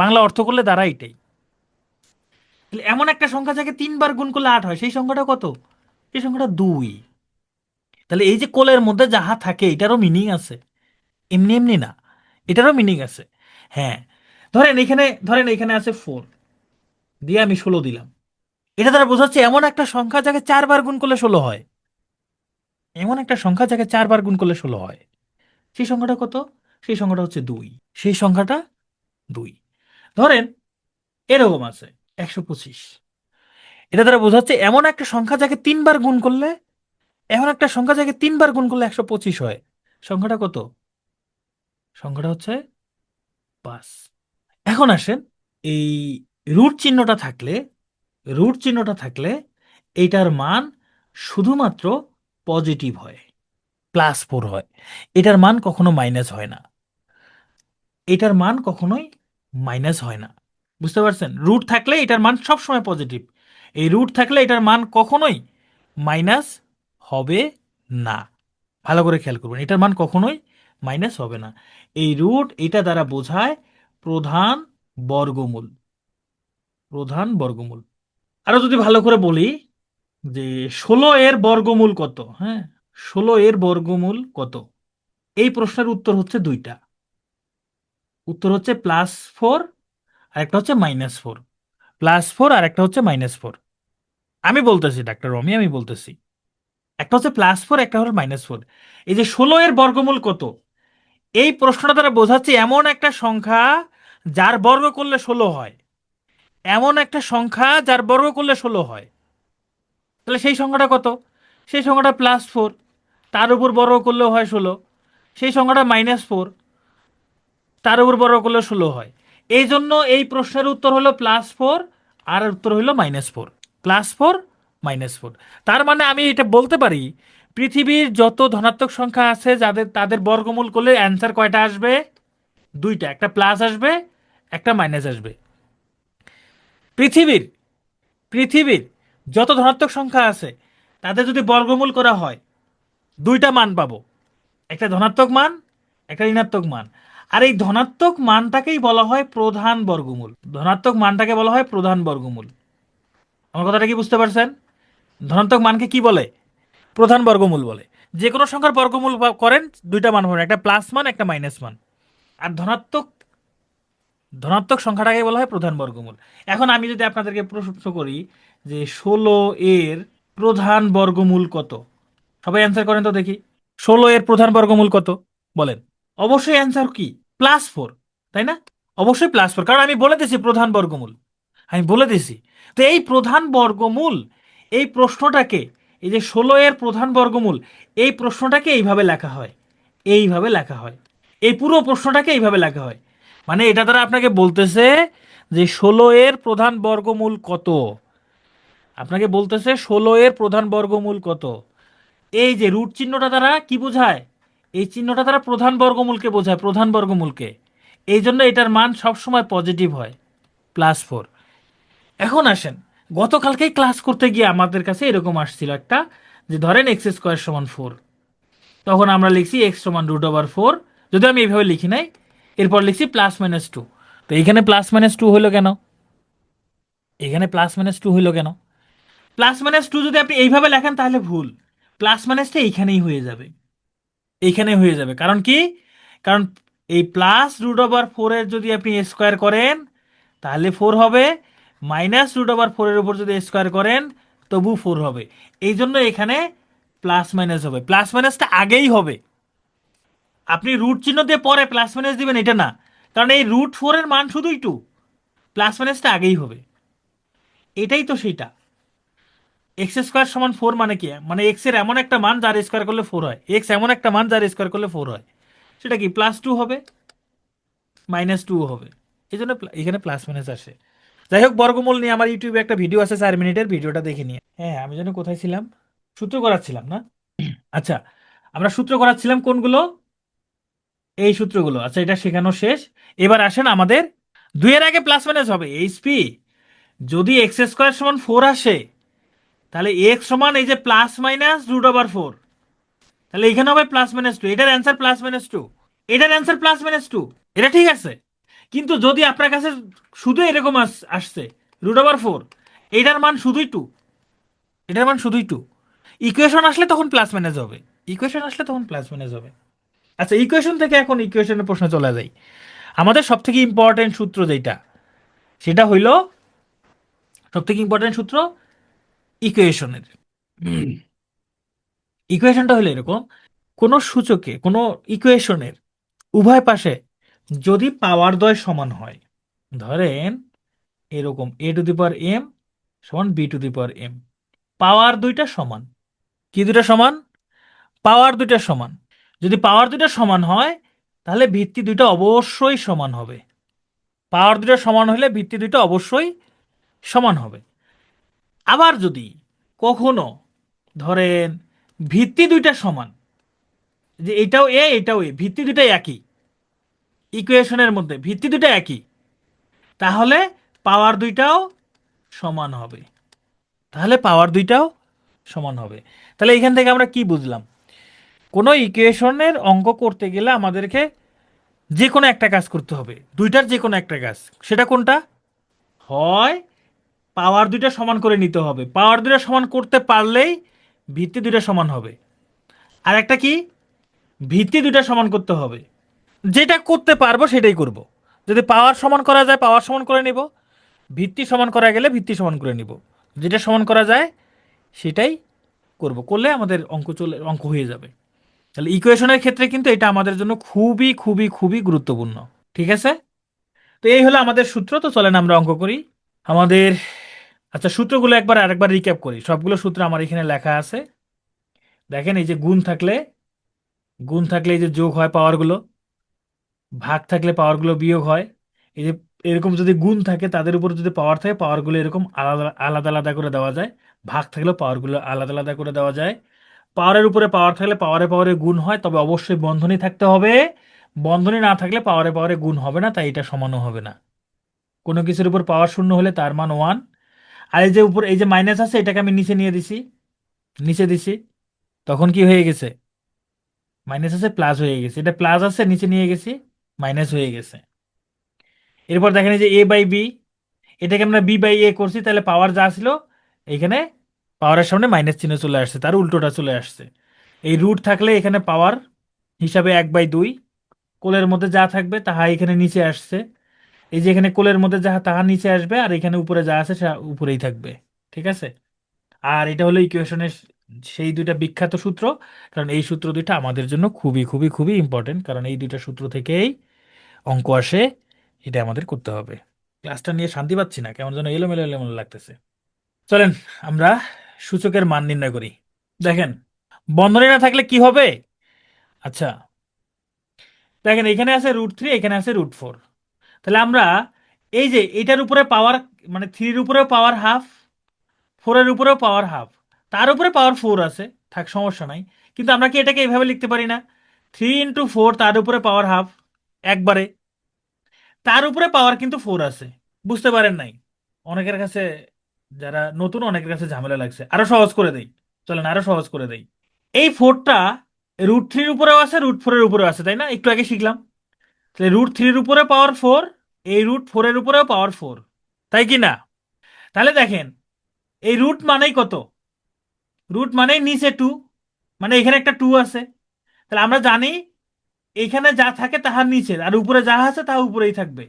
বাংলা অর্থ করলে দাঁড়ায় এটাই। তাহলে এমন একটা সংখ্যা যাকে 3 বার গুণ করলে 8 হয়, সেই সংখ্যাটা কত? সেই সংখ্যাটা 2। তাহলে এই যে কোলের মধ্যে যাহা থাকে এটারও মিনিং আছে, এমনি এমনি না, এটারও মিনিং আছে। হ্যাঁ, ধরেন এখানে আছে 4, দিয়ে আমি 16 দিলাম। এটা দ্বারা বোঝাচ্ছে এমন একটা সংখ্যা যাকে 4 বার গুণ করলে 16 হয়। এমন একটা সংখ্যা যাকে 4 বার গুণ করলে 16 হয়। সেই সংখ্যাটা কত? সেই সংখ্যাটা হচ্ছে 2। সেই সংখ্যাটা 2। ধরেন এরকম আছে 125। এটা দ্বারা বোঝাচ্ছে এমন একটা সংখ্যা যাকে 3 বার গুণ করলে, এমন একটা সংখ্যা যাকে 3 বার গুণ করলে 125 হয়। সংখ্যাটা কত? সংখ্যাটা হচ্ছে 5। এখন আসেন, এই রুট চিহ্নটা থাকলে, রুট চিহ্নটা থাকলে এইটার মান শুধুমাত্র পজিটিভ হয়, +4 হয়। এটার মান কখনো মাইনাস হয় না। এটার মান কখনোই মাইনাস হয় না। বুঝতে পারছেন? রুট থাকলে এটার মান সবসময় পজিটিভ। এই রুট থাকলে এটার মান কখনোই মাইনাস হবে না। ভালো করে খেয়াল করবেন, এটার মান কখনোই মাইনাস হবে না। এই রুট এটা দ্বারা বোঝায় প্রধান বর্গমূল। প্রধান বর্গমূল। আরো যদি ভালো করে বলি যে 16 এর বর্গমূল কত? হ্যাঁ, 16 এর বর্গমূল কত? এই প্রশ্নের উত্তর হচ্ছে দুইটা। উত্তর হচ্ছে +4 আর একটা হচ্ছে -4। +4 আর একটা হচ্ছে -4। আমি বলতেছি ডাক্তার রমি, আমি বলতেছি একটা হচ্ছে +4, একটা হলো -4। এই যে 16 এর বর্গমূল কত, এই প্রশ্নটা দ্বারা বোঝাচ্ছে এমন একটা সংখ্যা যার বর্গ করলে 16 হয়। এমন একটা সংখ্যা যার বর্গ করলে 16 হয়। তাহলে সেই সংখ্যাটা কত? সেই সংখ্যাটা +4, তার উপর বর্গ করলেও হয় 16। সেই সংখ্যাটা -4, তার উপর বর্গ করলে 16 হয়। এই জন্য এই প্রশ্নের উত্তর হলো +4 আর উত্তর হলো -4। +4, -4। তার মানে আমি এটা বলতে পারি, পৃথিবীর যত ধনাত্মক সংখ্যা আছে যাদের তাদের বর্গমূল করলে অ্যান্সার কয়টা আসবে? দুইটা, একটা প্লাস আসবে, একটা মাইনাস আসবে। পৃথিবীর পৃথিবীর যত ধনাত্মক সংখ্যা আছে তাদের যদি বর্গমূল করা হয়, দুইটা মান পাবো, একটা ধনাত্মক মান, একটা ঋণাত্মক মান। আর এই ধনাত্মক মানটাকেই বলা হয় প্রধান বর্গমূল। ধনাত্মক মানটাকে বলা হয় প্রধান বর্গমূল। আমার কথাটা কি বুঝতে পারছেন? ধনাত্মক মানকে কি বলে? প্রধান বর্গমূল বলে। যে কোনো সংখ্যার বর্গমূল করেন, দুইটা মান পাবেন, একটা প্লাস মান একটা মাইনাস মান। আর ধনাত্মক ধনাত্মক সংখ্যাটাকে বলা হয় প্রধান বর্গমূল। এখন আমি যদি আপনাদেরকে প্রশ্ন করি যে 16 এর প্রধান বর্গমূল কত, সবাই অ্যান্সার করেন তো দেখি। 16 এর প্রধান বর্গমূল কত বলেন? অবশ্যই অ্যান্সার কি? +4, তাই না? অবশ্যই +4, কারণ আমি বলে দিয়েছি প্রধান বর্গমূল, আমি বলে দিয়েছি। তো এই প্রধান বর্গমূল, এই প্রশ্নটাকে, এই যে 16 এর প্রধান বর্গমূল, এই প্রশ্নটাকে এইভাবে লেখা হয়, এইভাবে লেখা হয়, এই পুরো প্রশ্নটাকে এইভাবে লেখা হয়। মানে এটা দ্বারা আপনাকে বলতেছে যে 16 এর প্রধান বর্গমূল কত, আপনাকে বলতেছে 16 এর প্রধান বর্গমূল কত। এই যে রুট চিহ্নটা দ্বারা কি বোঝায়? এই চিহ্নটা দ্বারা প্রধান বর্গমূলকে বোঝায়, প্রধান বর্গমূলকে। এই জন্য এটার মান সবসময় পজিটিভ হয়, +4। এখন আসেন, গতকালকেই ক্লাস করতে গিয়ে আমাদের কাছে এরকম আসছিল একটা, যে ধরেন x² = 4, তখন আমরা লিখছি x √4, যদি আমি এইভাবে লিখি নাই, এরপর লিখছি +-2। তো এইখানে +-2 হলো কেন? এখানে +-2 হলো কেন? +-2 যদি আপনি এইভাবে লেখেন তাহলে ভুল, +-টা এইখানেই হয়ে যাবে, এইখানে হয়ে যাবে। কারণ কি? কারণ এই +√4 এর যদি আপনি স্কোয়ার করেন তাহলে 4 হবে, -√4 এর উপর যদি স্কোয়ার করেন তবু 4 হবে। এই জন্য এখানে প্লাস মাইনাস হবে, প্লাস মাইনাসটা আগেই হবে। আপনি রুট চিহ্ন দিয়ে পরে প্লাস মাইনাস দিবেন এটা না, কারণ এই √4 এর মান শুধুই 2, প্লাস মাইনাসটা আগেই হবে। এটাই তো সেইটা। x² = 4 মানে কি? মানে এক্স এর এমন একটা মান যার স্কোয়ার করলে 4 হয়, এক্স এমন একটা মান যার স্কোয়ার করলে 4 হয়। সেটা কি? +2 হবে, -2 হবে। এই জন্য এখানে প্লাস মাইনাস আসে। যাই হোক, বর্গমূল নিয়ে আমার ইউটিউবে একটা ভিডিও আছে 4 মিনিটের, ভিডিওটা দেখে নিয়ে। হ্যাঁ, আমি যেন কোথায় ছিলাম? সূত্র করাচ্ছিলাম না? আচ্ছা, আমরা সূত্র করাচ্ছিলাম কোনগুলো? এই সূত্রগুলো। আচ্ছা, এটা শেখানো শেষ। এবার আসেন আমাদের 2 এর আগে প্লাস মাইনাস হবে। এইচপি, যদি x² = 4 আসে, তাহলে x সমান এই যে +-√4, তাহলে এখানে হবে +-2। এটার অ্যান্সার +-2, এটার অ্যান্সার +-2। এটা ঠিক আছে। কিন্তু যদি আপনার কাছে শুধু এরকম আসছে √4, এটার মান শুধুই 2, এটার মান শুধুই 2, ইকুয়েশন আসলে তখন প্লাস মাইনাস হবে, ইকুয়েশন আসলে তখন প্লাস মাইনাস হবে। আচ্ছা, ইকুয়েশন থেকে এখন ইকুয়েশনের প্রশ্নে চলে যাই। আমাদের সব থেকে ইম্পর্টেন্ট সূত্র যেটা, সেটা হইল, সব থেকে ইম্পর্টেন্ট সূত্র ইকুয়েশনের। ইকুয়েশনটা হলো এরকম: কোনো সূচকে, কোনো ইকুয়েশনের উভয় পাশে যদি পাওয়ার দ্বয় সমান হয়, ধরেন এরকম a⁴m = b⁴m, পাওয়ার দুইটা সমান। কি দুইটা সমান? পাওয়ার দুইটা সমান। যদি পাওয়ার দুইটা সমান হয় তাহলে ভিত্তি দুইটা অবশ্যই সমান হবে। পাওয়ার দুইটা সমান হলে ভিত্তি দুইটা অবশ্যই সমান হবে। আবার যদি কখনো ধরেন ভিত্তি দুইটা সমান, যে এটাও এ এটাও এ, ভিত্তি দুইটাই একই, ইকুয়েশনের মধ্যে ভিত্তি দুইটা একই, তাহলে পাওয়ার দুইটাও সমান হবে, তাহলে পাওয়ার দুইটাও সমান হবে। তাহলে এখান থেকে আমরা কি বুঝলাম? কোনো ইকুয়েশনের অঙ্ক করতে গেলে আমাদেরকে যে কোনো একটা কাজ করতে হবে, দুইটার যে কোনো একটা কাজ। সেটা কোনটা? হয় পাওয়ার দুইটা সমান করে নিতে হবে, পাওয়ার দুইটা সমান করতে পারলেই ভিত্তি দুইটা সমান হবে। আর একটা কি? ভিত্তি দুইটা সমান করতে হবে। যেটা করতে পারবো সেটাই করব। যদি পাওয়ার সমান করা যায় পাওয়ার সমান করে নিব, ভিত্তি সমান করা গেলে ভিত্তি সমান করে নিব। যেটা সমান করা যায় সেটাই করব, করলে আমাদের অঙ্ক হয়ে যাবে। তাহলে ইকুয়েশনের ক্ষেত্রে কিন্তু এটা আমাদের জন্য খুবই খুবই খুবই গুরুত্বপূর্ণ। ঠিক আছে? তো এই হলো আমাদের সূত্র। তো চলেন আমরা অঙ্ক করি আমাদের। আচ্ছা, সূত্রগুলো একবার আরেকবার রিক্যাপ করি। সবগুলো সূত্র আমার এখানে লেখা আছে। দেখেন, এই যে গুণ থাকলে এই যে যোগ হয় পাওয়ারগুলো, ভাগ থাকলে পাওয়ারগুলো বিয়োগ হয়। এই যে এরকম যদি গুণ থাকে তাদের উপর যদি পাওয়ার থাকে, পাওয়ারগুলো এরকম আলাদা আলাদা আলাদা করে দেওয়া যায়। ভাগ থাকলেও পাওয়ারগুলো আলাদা আলাদা করে দেওয়া যায়। পাওয়ারের উপরে পাওয়ার থাকলে পাওয়ারে পাওয়ারে গুণ হয়, তবে অবশ্যই বন্ধনী থাকতে হবে। বন্ধনী না থাকলে পাওয়ারে পাওয়ারে গুণ হবে না, তাই এটা সমানও হবে না। কোনো কিছুর উপর পাওয়ার শূন্য হলে তার মান 1। আর এই যে উপর এই যে মাইনাস আছে, এটাকে আমি নিচে নিয়ে দিছি, নিচে দিছি, তখন কি হয়ে গেছে? মাইনাস আছে প্লাস হয়ে গেছে, এটা প্লাস আছে নিচে নিয়ে গেছি, মাইনাস হয়ে গেছে। এরপর দেখেন এই যে a/b, এটাকে আমরা b/a করছি, তাহলে পাওয়ার যা ছিল এইখানে পাওয়ারের সামনে মাইনাস চিহ্ন চলে আসছে, তার উল্টোটা চলে আসছে। এই রুট থাকলে এখানে পাওয়ার হিসাবে 1/2, কোলের মধ্যে যা থাকবে তাহা এখানে নিচে আসছে, এই যে এখানে কোলের মধ্যে যা তাহা নিচে আসবে, আর এখানে উপরে যা আছে সেটা উপরেই থাকবে। ঠিক আছে? আর এটা হলো ইকুয়েশনের সেই দুইটা বিখ্যাত সূত্র, কারণ এই সূত্র দুইটা আমাদের জন্য খুবই খুবই খুবই ইম্পর্টেন্ট, কারণ এই দুইটা সূত্র থেকেই অঙ্ক আসে। এটা আমাদের করতে হবে। ক্লাসটা নিয়ে শান্তি পাচ্ছি না, কেমন যেন এলোমেলো এলোমেলো লাগতেছে। চলেন আমরা সূচকের মান নির্ণয় করি। দেখেন, বন্ধনী না থাকলে কি হবে? আচ্ছা, দেখেন এখানে আছে √3, এখানে আছে √4। তাহলে আমরা এই যে এটার উপরে পাওয়ার, মানে 3-র উপরেও পাওয়ার হাফ, 4-এর উপরেও পাওয়ার হাফ, তার উপরে পাওয়ার 4 আছে, থাক সমস্যা নাই। কিন্তু আমরা কি এটাকে এইভাবে লিখতে পারি না? 3 × 4, তার উপরে পাওয়ার হাফ একবারে, তার উপরে পাওয়ার কিন্তু 4 আছে। বুঝতে পারেন নাই? অনেকের কাছে, যারা নতুন, অনেকের কাছে ঝামেলা লাগছে। আরো সহজ করে দেই, চলেন আরো সহজ করে দেই। এই 4টা √3-র উপরেও আছে, √4-এর উপরেও আছে, তাই না? একটু আগে শিখলাম। তাহলে √3-র উপরে পাওয়ার 4, এই √4-এর উপরেও পাওয়ার 4, তাই কি না? তাহলে দেখেন, এই রুট মানেই কত? রুট মানেই নিচে 2, মানে এখানে একটা 2 আছে। তাহলে আমরা জানি এখানে যা থাকে তাহার নিচে, আর উপরে যা আছে তা উপরেই থাকবে।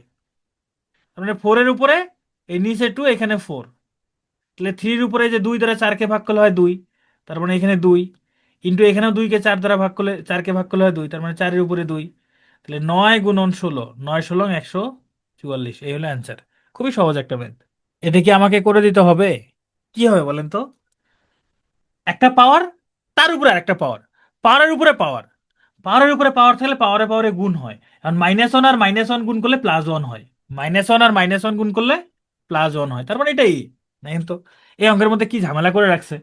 তার মানে 4-এর উপরে এই নিচে 2, এখানে 4। তাহলে 3-র উপরে যে 2 দ্বারা 4কে ভাগ করলে হয় 2, তার মানে এখানে 2, ইন্টু এখানেও 2কে 4 দ্বারা ভাগ করলে, 4কে ভাগ করলে হয় 2, তার মানে 4-এর উপরে 2। তাহলে 9 × 16, 9 × 16 144, এই হলো অ্যান্সার। খুবই সহজ একটা ম্যাথ। এটা কি আমাকে করে দিতে হবে? কি হবে বলেন তো? একটা পাওয়ার, তার উপরে আরেকটা পাওয়ার, পাওয়ারের উপরে পাওয়ার, পাওয়ারের উপরে পাওয়ার থাকলে পাওয়ারে পাওয়ারে গুণ হয়। আর -1 আর -1 গুণ করলে +1 হয়, -1 আর -1 গুণ করলে +1 হয়, তার মানে এটাই। দেখেন তো, এই অঙ্কের মধ্যে কি ঝামেলা করে রাখছে,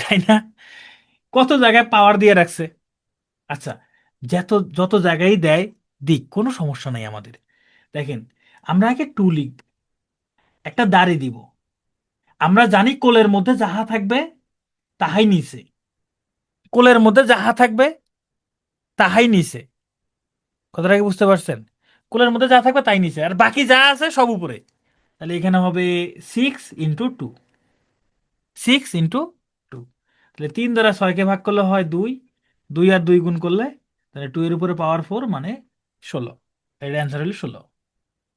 তাই না? কত জায়গায় পাওয়ার দিয়ে রাখছে। আচ্ছা, যত যত জায়গায় দেয় দিক, কোনো সমস্যা নাই আমাদের। দেখেন, আমরা আগে 2 লিখব, একটা দাড়ি দিব। আমরা জানি কোলের মধ্যে যাহা থাকবে তাহাই নিচে, কোলের মধ্যে যাহা থাকবে তাহাই নিচে। কথাটা কি বুঝতে পারছেন? কোলের মধ্যে যা থাকবে তাই নিচে, আর বাকি যা আছে সব উপরে। তাহলে এখানে হবে 6 × 2, 6 × 2। তাহলে 3 দ্বারা 6কে ভাগ করলে হয় 2, 2 আর 2 গুণ করলে, তাহলে 2 এর উপরে পাওয়ার 4 মানে 16। এর অ্যান্সার হলো 16।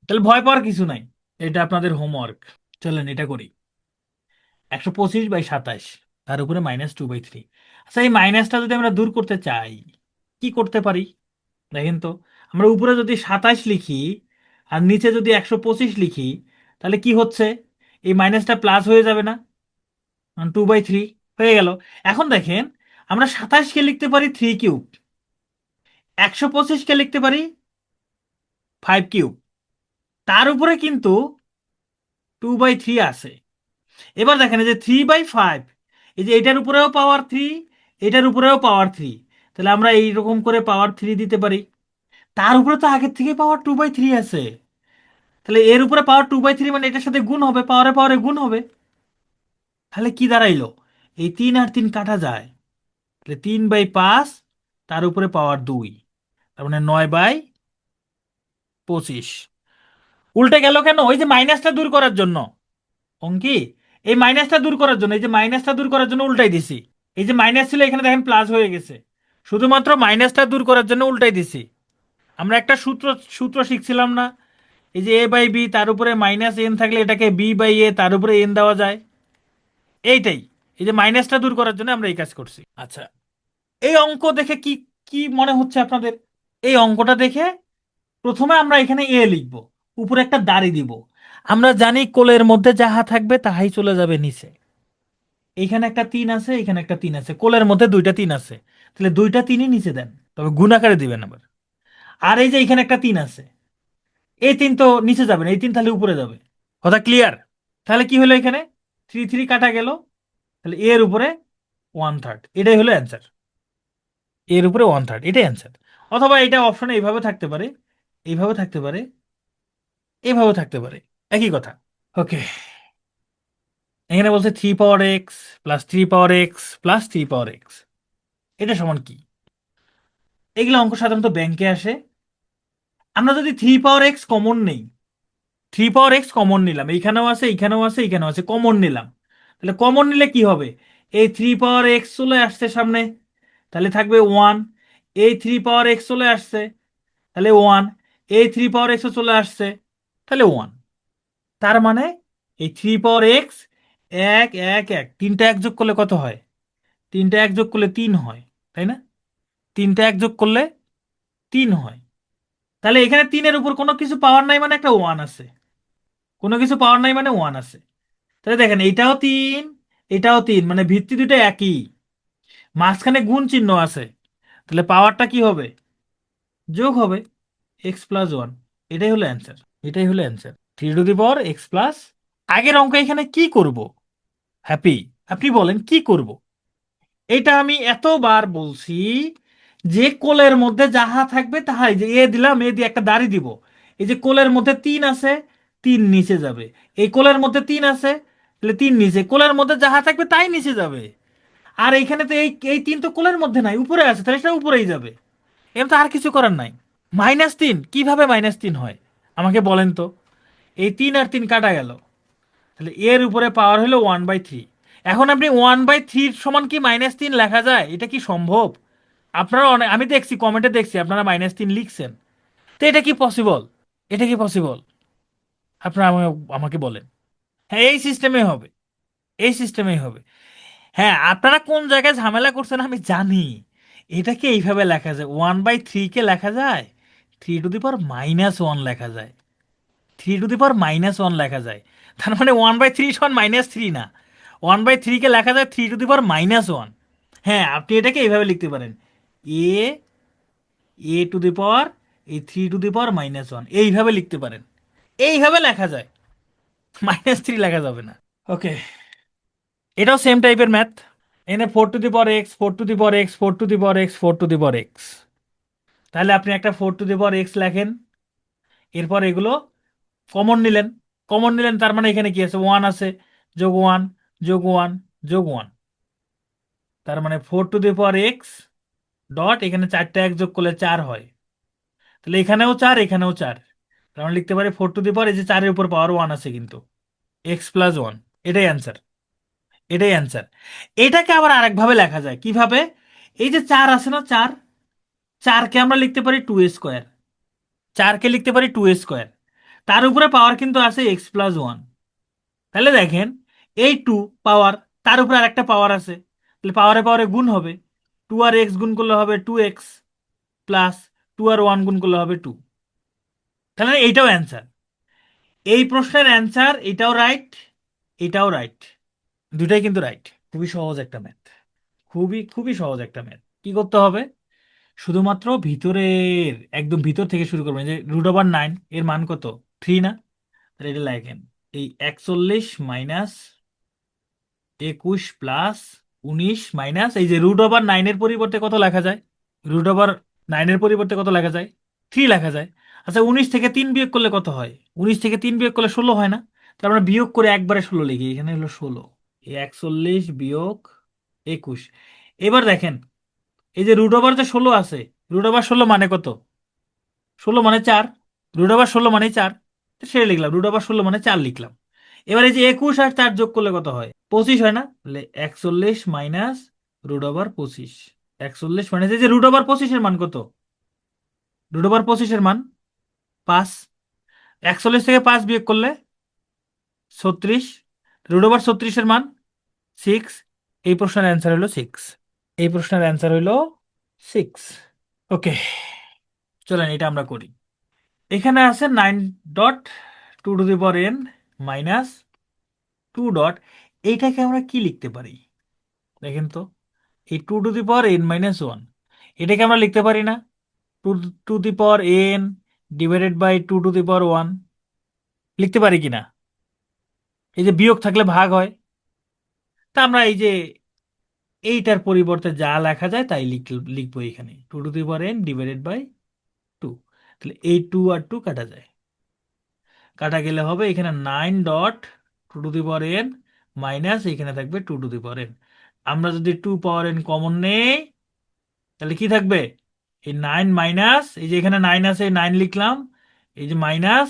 তাহলে ভয় পাওয়ার কিছু নাই, এটা আপনাদের হোমওয়ার্ক। চলেন এটা করি। 125/27, তার উপরে -2/3। আচ্ছা, এই মাইনাসটা যদি আমরা দূর করতে চাই, কি করতে পারি? দেখেন তো, আমরা উপরে যদি 27 লিখি আর নিচে যদি 125 লিখি, তাহলে কি হচ্ছে? এই মাইনাসটা প্লাস হয়ে যাবে না? 2/3 হয়ে গেল। এখন দেখেন, আমরা 27কে লিখতে পারি 3 কিউব, 125কে লিখতে পারি 5 কিউব, তার উপরে কিন্তু 2/3 আছে। এবার দেখেন, এই যে 3/5, এই যে এটার উপরেও পাওয়ার 3, এটার উপরেও পাওয়ার 3, তাহলে আমরা এইরকম করে পাওয়ার 3 দিতে পারি। তার উপরে তো আগের থেকে পাওয়ার 2/3 আছে, তাহলে এর উপরে পাওয়ার 2/3 মানে এটার সাথে গুণ হবে, পাওয়ারে পাওয়ারে গুণ হবে। তাহলে কি দাঁড়াইলো? এই 3 আর 3 কাটা যায়, তাহলে 3/5, তার উপরে পাওয়ার 2, তার মানে 9/25। উল্টে গেল কেন? ওই যে মাইনাসটা দূর করার জন্য। অঙ্কি, এই মাইনাসটা দূর করার জন্য, এই যে মাইনাসটা দূর করার জন্য উল্টাই দিছি। এই যে মাইনাস ছিল, এখানে দেখেন প্লাস হয়ে গেছে, শুধুমাত্র মাইনাসটা দূর করার জন্য উল্টাই দিছি। আমরা একটা সূত্র সূত্র শিখছিলাম না? এই যে a/b, তার উপরে -n থাকলে এটাকে b/a, তার উপরে n দেওয়া যায়। এইটাই, এই যে মাইনাসটা দূর করার জন্য আমরা এই কাজ করছি। আচ্ছা, এই অঙ্ক দেখে কি কি মনে হচ্ছে আপনাদের? এই অঙ্কটা দেখে প্রথমে আমরা এখানে লিখব, উপরে একটা দাড়ি দিব। আমরা জানি কোলের মধ্যে যাহা থাকবে তাহাই চলে যাবে নিচে। এইখানে একটা 3 আছে, এখানে একটা 3 আছে, কোলের মধ্যে 2টা 3 আছে, তাহলে 2টা 3ই নিচে দেন, তবে গুণ আকারে দিবেন আবার। আর এই যে এখানে একটা 3 আছে, এই 3 তো নিচে যাবে না, এই 3 তাহলে উপরে যাবে। কথা ক্লিয়ার? তাহলে কি হলো এখানে? 3 3 কাটা গেল, তাহলে এর উপরে 1/3, এটাই হলো অ্যান্সার। এর উপরে 1/3, এটাই অ্যান্সার। অথবা এটা অপশনে এইভাবে থাকতে পারে, এইভাবে থাকতে পারে, এইভাবে থাকতে পারে, একই কথা। ওকে, এখানে বলছে 3 পাওয়ার x প্লাস 3 পাওয়ার x প্লাস 3 পাওয়ার x, এটা সমান কি? এগুলো অঙ্ক সাধারণত ব্যাংকে আসে। আমরা যদি 3 পাওয়ার x কমন নেই, 3 পাওয়ার x কমন নিলাম, এইখানেও আছে, এইখানেও আছে, এইখানেও আছে, কমন নিলাম, তাহলে কমন নিলে কি হবে? এই 3 পাওয়ার x চলে আসছে সামনে, তাহলে থাকবে ওয়ান। এই থ্রি পাওয়ার এক্স চলে আসছে, তাহলে ওয়ান। এই থ্রি পাওয়ার এক্স চলে আসছে, তাহলে ওয়ান। তার মানে এই থ্রি পাওয়ার এক্স, এক এক এক, তিনটা এক যোগ করলে কত হয়? তিনটা এক যোগ করলে তিন হয়, তাই না? তিনটা এক যোগ করলে তিন হয়। তাহলে এখানে তিনের উপর কোনো কিছু পাওয়ার নাই মানে একটা ওয়ান আছে, কোনো কিছু পাওয়ার নাই মানে ওয়ান আছে। তাহলে দেখেন এটাও তিন, এটাও তিন, মানে ভিত্তি দুটো একই, মাঝখানে গুণ চিহ্ন আছে, তাহলে পাওয়ারটা কি হবে? যোগ হবে, এক্স প্লাস ওয়ান। এটাই হলো অ্যান্সার, এটাই হলো answer, three to the power x plus. আগের অঙ্ক এখানে কি করব? হ্যাপি, আপনি বলেন কি করব? এটা আমি এতবার বলছি যে কোলের মধ্যে যাহা থাকবে তাহাই, যে এ দিলাম, এ দিয়ে একটা দাড়ি দিব। এই যে কোলের মধ্যে তিন আছে, তিন নিচে যাবে। এই কোলের মধ্যে তিন আছে, তাহলে তিন নিচে, কোলের মধ্যে যাহা থাকবে তাই নিচে যাবে। আর এইখানে তো এই এই তিন তো কোলের মধ্যে নাই, উপরে আছে, তাহলে সেটা উপরেই যাবে। এর তো আর কিছু করার নাই। মাইনাস তিন কিভাবে মাইনাস তিন হয় আমাকে বলেন তো? এই তিন আর তিন কাটা গেল, তাহলে এর উপরে পাওয়ার হলো ওয়ান বাই থ্রি। এখন আপনি ওয়ান বাই থ্রির সমান কি মাইনাস তিন লেখা যায়? এটা কি সম্ভব? আপনারা অনেক, আমি দেখছি কমেন্টে দেখছি আপনারা মাইনাস তিন লিখছেন। তো এটা কি পসিবল? এটা কি পসিবল? আপনারা আমাকে বলেন। হ্যাঁ, এই সিস্টেমে হবে, এই সিস্টেমেই হবে। হ্যাঁ, আপনারা কোন জায়গায় ঝামেলা করছেন আমি জানি। এটাকে এইভাবে লেখা যায়, ওয়ান বাই থ্রি কে লেখা যায় three to the power minus one লেখা যায়, three to the power minus one লেখা যায়। তার মানে ওয়ান বাই থ্রি সমান মাইনাস থ্রি না, ওয়ান বাই থ্রিকে লেখা যায় three to the power minus one. হ্যাঁ, আপনি এটাকে এইভাবে লিখতে পারেন, এ এ টু দি পাওয়ার এই three to the power minus one, এইভাবে লিখতে পারেন। এইভাবে লেখা যায়, মাইনাস থ্রি লেখা যাবে না। ওকে, এটাও সেম টাইপের ম্যাথ। এনে four two the power x, four two the power x, four two the power x, four two the power x. তাহলে আপনি একটা four two the power x লেখেন, এরপর এগুলো কমন নিলেন, কমন নিলেন, তার মানে এখানে কি আছে? ওয়ান আছে, যোগ ওয়ান, যোগ ওয়ান, যোগ ওয়ান। তার মানে four two the power x dot, এখানে চারটা এক যোগ করলে চার হয়, তাহলে এখানেও চার, এখানেও চার। তার মানে লিখতে পারি ফোর টু দি পাওয়ার, এই যে চারের উপর পাওয়ার ওয়ান আছে কিন্তু, এক্স প্লাস ওয়ান। এটাই অ্যান্সার, এটাই অ্যান্সার। এটাকে আবার আরেকভাবে লেখা যায় কিভাবে? এই যে চার আছে না, চার, চারকে আমরা লিখতে পারি টু স্কোয়ার, চারকে লিখতে পারি টু স্কোয়ার, তার উপরে পাওয়ার কিন্তু আছে এক্স প্লাস ওয়ান। তাহলে দেখেন এই টু পাওয়ার, তার উপরে আরেকটা পাওয়ার আছে, তাহলে পাওয়ারে পাওয়ারে গুণ হবে, টু আর এক্স গুণ করলে হবে টু এক্স, প্লাস টু আর ওয়ান গুণ করলে হবে টু। তাহলে এইটাও অ্যান্সার, এই প্রশ্নের অ্যান্সার এটাও রাইট, এটাও রাইট, দুটাই কিন্তু রাইট। খুবই সহজ একটা ম্যাথ, খুবই খুবই সহজ একটা ম্যাথ। কি করতে হবে? শুধুমাত্র ভিতরের, একদম ভিতর থেকে শুরু করবেন। যে রুট ওভার নাইন এর মান কত? থ্রি না? তাহলে এটা লেখেন, এই 41 মাইনাস 21 প্লাস 19 মাইনাস, এই যে রুট ওভার নাইনের পরিবর্তে কত লেখা যায়? রুট ওভার নাইনের পরিবর্তে কত লেখা যায়? থ্রি লেখা যায়। আচ্ছা, 19 থেকে তিন বিয়োগ করলে কত হয়? 19 থেকে তিন বিয়োগ করলে 16 হয় না? তার মানে বিয়োগ করে একবারে 16 লিখি, এখানে হলো 16। এই 41 বিয়োগ 21। এবার দেখেন এই যে রুট ওভার যে 16 আছে, রুট ওভার 16 মানে কত? 16 মানে চার, রুট ওভার 16 মানে চার, তো সেটা লিখলাম, রুট ওভার 16 মানে চার লিখলাম। এবার এই যে 21 আর 4 যোগ করলে কত হয়? 25 হয় না? তাহলে 41 মাইনাস রুট ওভার 25, 41 মাইনাস এই যে রুট ওভার 25 এর মান কত? রুট ওভার 25 এর মান 5, 41 থেকে 5 বিয়োগ করলে 36, রুট ওভার 36 এর মান 6। এই প্রশ্নের অ্যান্সার হলো 6, এই প্রশ্নের অ্যান্সার হলো 6। ওকে, চলেন এটা আমরা করি। এখানে আছে 9.2 to the power n minus 2 dot, এইটাকে আমরা কি লিখতে পারি? দেখেন তো, এই two to the power n minus one, এটাকে আমরা লিখতে পারি না two to the power n divided by two to the power one? লিখতে পারি কিনা? এই যে বিয়োগ থাকলে ভাগ হয়, তা আমরা এই যে এইটার পরিবর্তে যা লেখা যায় তাই লিখবো এখানে, two to the power n divided by two. তাহলে এই টু আর টু কাটা যায়, কাটা গেলে হবে এখানে 9.2 to the power n minus এখানে থাকবে two to the power n। আমরা যদি টু পাওয়ার n কমন নেই, তাহলে কি থাকবে? এই নাইন মাইনাস, এই যে এখানে নাইন আছে, নাইন লিখলাম, এই যে মাইনাস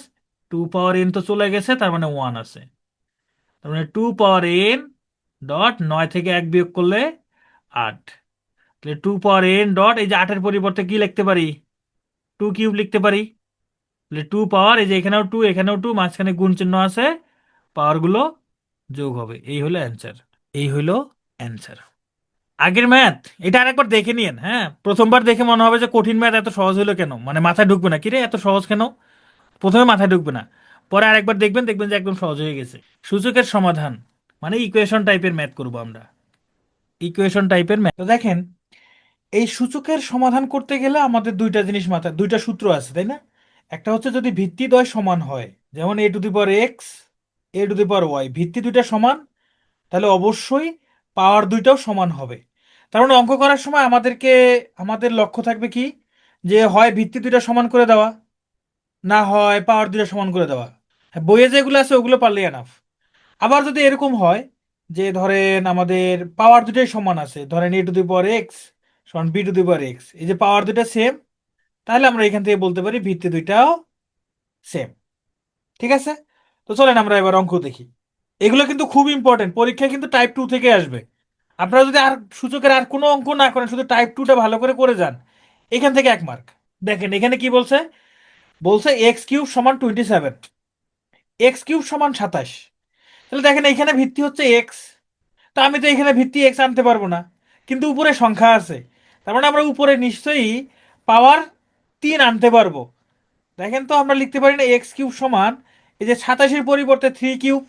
টু পাওয়ার n তো চলে গেছে, তার মানে ওয়ান আছে। তার মানে টু পাওয়ার n ডট, নয় থেকে এক বিয়োগ করলে 8, তাহলে 2 পাওয়ার n ডট, এই যে 8-এর পরিবর্তে কি লিখতে পারি, 2 কিউব লিখতে পারি। তাহলে 2 পাওয়ার, এই যে এখানেও 2 এখানেও 2, মাঝখানে গুণ চিহ্ন আছে, পাওয়ারগুলো যোগ হবে। এই হলো অ্যান্সার, এই হলো অ্যান্সার। আগের ম্যাথ এটা আরেকবার দেখে নিয়েন, হ্যাঁ, প্রথমবার দেখে মনে হবে যে কঠিন ম্যাথ এত সহজ হলো কেন, মানে মাথায় ঢুকবে না, কিরে এত সহজ কেন, প্রথমে মাথায় ঢুকবে না, পরে আরেকবার দেখবেন, দেখবেন যে একদম সহজ হয়ে গেছে। সূচকের সমাধান মানে ইকুয়েশন টাইপের ম্যাথ করব আমরা, ইকুয়েশন টাইপের ম্যাথ। তো দেখেন, এই সূচকের সমাধান করতে গেলে আমাদের দুইটা জিনিস মাথায়, দুইটা সূত্র আছে তাই না। একটা হচ্ছে যদি ভিত্তিদ্বয় সমান হয়, যেমন a to the power x, a to the power y, ভিত্তি দুইটা সমান, তাহলে অবশ্যই পাওয়ার দুইটাও সমান হবে। তার মানে অঙ্ক করার সময় আমাদেরকে, আমাদের লক্ষ্য থাকবে কি, যে হয় ভিত্তি দুইটা সমান করে দেওয়া, না হয় পাওয়ার দুইটা সমান করে দেওয়া। হ্যাঁ, বইয়ে যেগুলো আছে ওগুলো পারলেই এনাফ। আবার যদি এরকম হয় যে ধরেন আমাদের পাওয়ার দুটাই সমান আছে, ধরেন a to the power x সমান b two the power x, এই যে পাওয়ার দুটা সেম, তাহলে আমরা এখান থেকে বলতে পারি ভিত্তি দুইটাও সেম। ঠিক আছে, তো চলেন আমরা এবার অঙ্ক দেখি। এগুলো কিন্তু খুব ইম্পর্টেন্ট, পরীক্ষায় কিন্তু টাইপ 2 থেকে আসবে। আপনারা যদি আর সূচকের আর কোনো অঙ্ক না করেন, শুধু টাইপ 2টা ভালো করে করে যান, এখান থেকে 1 মার্ক। দেখেন এখানে কি বলছে, বলছে x³ = 27, x³ = 27। তাহলে দেখেন এখানে ভিত্তি হচ্ছে এক্স, তা আমি তো এখানে ভিত্তি এক্স আনতে পারবো না, কিন্তু উপরে সংখ্যা আছে, তার মানে আমরা উপরে নিশ্চয়ই পাওয়ার 3 আনতে পারবো। দেখেন তো আমরা লিখতে পারি না x³ এই যে 27-এর পরিবর্তে 3 কিউব,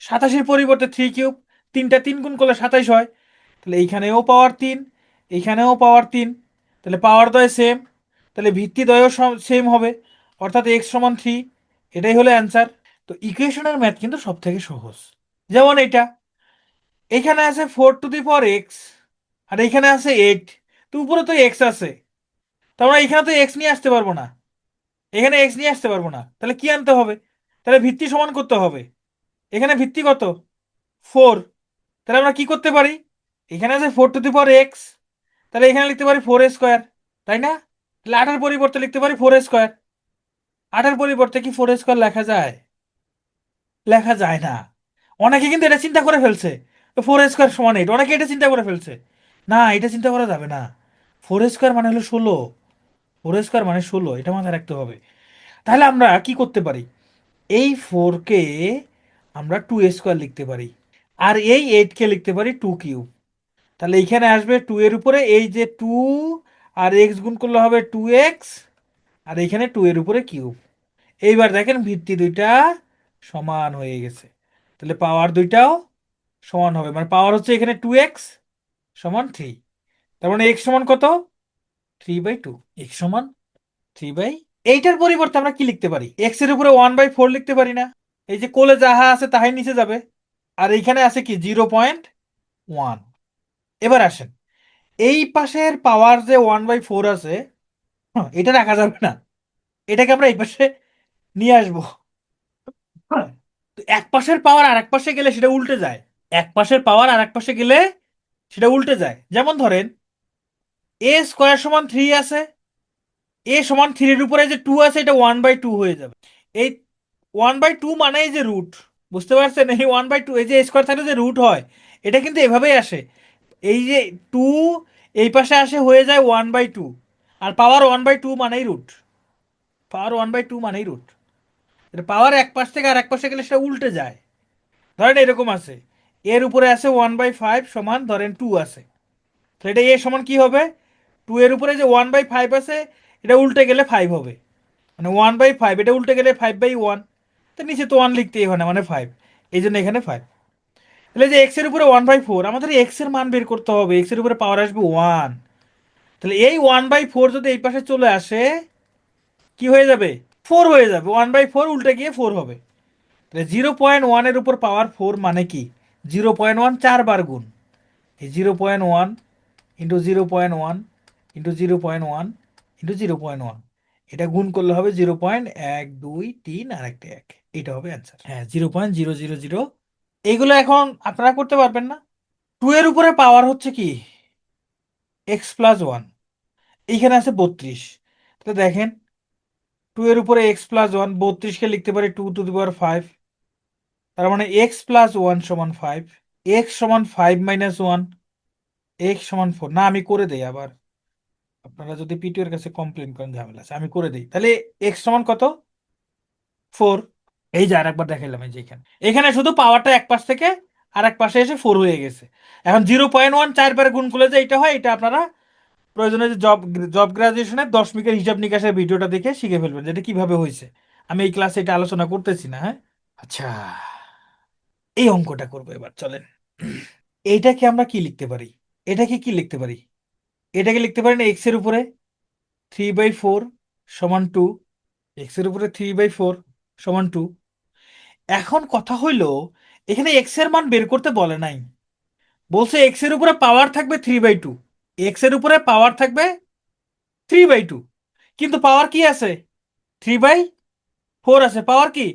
27-এর পরিবর্তে 3 কিউব, তিনটা 3 গুণ করলে 27 হয়। তাহলে এইখানেও পাওয়ার 3, এইখানেও পাওয়ার 3, তাহলে পাওয়ার দ্বয় সেম, তাহলে ভিত্তি দ্বয়ও সেম হবে, অর্থাৎ x = 3। এটাই হলো অ্যান্সার। তো ইকুয়েশনের ম্যাথ কিন্তু সব থেকে সহজ। যেমন এটা, এখানে আছে 4 টু দি পাওয়ার x, আর এখানে আছে 8, তো উপরে তো এক্স আছে, তার মানে এখানে তো এক্স নিয়ে আসতে পারবো না, এখানে এক্স নিয়ে আসতে পারবো না, তাহলে কি আনতে হবে, তাহলে ভিত্তি সমান করতে হবে। এখানে ভিত্তি কত, 4, তাহলে আমরা কি করতে পারি, এখানে আছে 4 টু দি পাওয়ার x, তাহলে এখানে লিখতে পারি 4 স্কোয়ার, তাই না। তাহলে 8-এর পরিবর্তে লিখতে পারি 4 স্কোয়ার, 8-এর পরিবর্তে কি 4 স্কোয়ার লেখা যায়, লেখা যায় না। অনেকে কিন্তু এটা চিন্তা করে ফেলছে, 4 স্কোয়ার = 8, অনেকে এটা চিন্তা করে ফেলছে। না, এটা চিন্তা করা যাবে না, 4 স্কোয়ার মানে হলো 16, 4 স্কোয়ার মানে 16, এটা মাথায় রাখতে হবে। তাহলে আমরা কি করতে পারি, এই 4 কে আমরা 2 স্কোয়ার লিখতে পারি, আর এই 8 কে লিখতে পারি 2 কিউব। তাহলে এইখানে আসবে 2 এর উপরে এই যে 2, আর এক্স গুণ করলে হবে 2x, আর এইখানে 2 এর উপরে কিউব। এইবার দেখেন ভিত্তি দুইটা সমান হয়ে গেছে, তাহলে পাওয়ার দুইটাও সমান হবে, মানে পাওয়ার হচ্ছে এখানে 2x = 3, তার মানে x সমান কত, 3/2, x = 3/, এইটার পরিবর্তে আমরা কি লিখতে পারি, x এর উপরে 1/4 লিখতে পারি না, এই যে কোলে যাহা আছে তাহাই নিচে যাবে, আর এইখানে আছে কি 0.1। এবার আসেন, এই পাশের পাওয়ার যে 1/4 আছে, এটা রাখা যাবে না, এটাকে আমরা এই পাশে নিয়ে আসবো। হ্যাঁ, তো এক পাশের পাওয়ার আর এক পাশে গেলে সেটা উল্টে যায়, এক পাশের পাওয়ার আর এক পাশে গেলে সেটা উল্টে যায়। যেমন ধরেন a² = 3 আছে, a = 3-এর উপরে যে 2 আছে এটা 1/2 হয়ে যাবে। এই 1/2 মানে এই যে রুট, বুঝতে পারছেন, এই 1/2, এই যে স্কোয়ার থাকলে যে রুট হয়, এটা কিন্তু এভাবেই আসে। এই যে 2 এই পাশে আসে হয়ে যায় 1/2, আর পাওয়ার 1/2 মানেই রুট, পাওয়ার 1/2 মানেই রুট। পাওয়ার এক পাশ থেকে আর এক পাশে গেলে সেটা উল্টে যায়। ধরেন এরকম আছে, এর উপরে আছে 1/5 সমান ধরেন 2 আছে, তো এটা এ সমান কি হবে, 2 এর উপরে যে 1/5 আছে, এটা উল্টে গেলে 5 হবে, মানে 1/5, এটা উল্টে গেলে 5/1, তো নিচে তো 1 লিখতেই হয় না, মানে 5, এই জন্য এখানে 5। তাহলে যে এক্স এর উপরে 1/4, আমাদের এক্স এর মান বের করতে হবে, এক্স এর উপরে পাওয়ার আসবে 1, তাহলে এই 1/4 যদি এই পাশে চলে আসে কি হয়ে যাবে, 4 হয়ে যাবে, 1/4 উল্টে গিয়ে 4 হবে। তাহলে 0.1 এর উপর পাওয়ার 4 মানে কি, 0.1 4 বার গুণ, এই 0.1 ইন্টু 0.1 ইন্টু 0.1 ইন্টু 0.1, এটা গুণ করলে হবে 0.1 2 3 আর একটা 1, এটা হবে অ্যান্সার। হ্যাঁ, 0.000। এইগুলো এখন আপনারা করতে পারবেন না। 2 এর উপরে পাওয়ার হচ্ছে কি x+1, এইখানে আছে 32, তো দেখেন 2 এর উপরে x+1, 32-কে লিখতে পারি 2 টু দি পাওয়ার 5, তার মানে x+1 = 5, x = 5 - 1, এক্স সমান 4, না আমি করে দেই আবার, আপনারা যদি পিটিও এর কাছে কমপ্লেন করেন ঝামেলা আছে, আমি করে দিই তাহলে। এক্স সমান কত? 4। এই যে আরেকবার দেখাইলাম, এই যে এখানে এখানে শুধু পাওয়ারটা এক পাশ থেকে আর এক পাশে এসে 4 হয়ে গেছে। এখন 0.1 4 বারে গুণ করলে যে এটা হয়, এটা আপনারা প্রয়োজনে যে জব জব গ্রাজুয়েশনের 10 মিনিটের হিসাব নিকাশের ভিডিওটা দেখে শিখে ফেলবেন যেটা কিভাবে হয়েছে। আমি এই ক্লাসে এটা আলোচনা করতেছি না, হ্যাঁ। আচ্ছা, এই অঙ্কটা করবো এবার, চলেন। এইটাকে আমরা কি লিখতে পারি? এটাকে কি লিখতে পারি? এটাকে লিখতে পারি না এক্স এর উপরে 3/4 সমান 2। এক্স এর উপরে 3/4 সমান 2। এখন কথা হইল, এখানে এক্স এর মান বের করতে বলে নাই, বলছে এক্স এর উপরে পাওয়ার থাকবে 3/2। এক্স এর উপরে পাওয়ার থাকবে 3/2, কিন্তু পাওয়ার কি আছে? 3/4 আছে। পাওয়ার কি?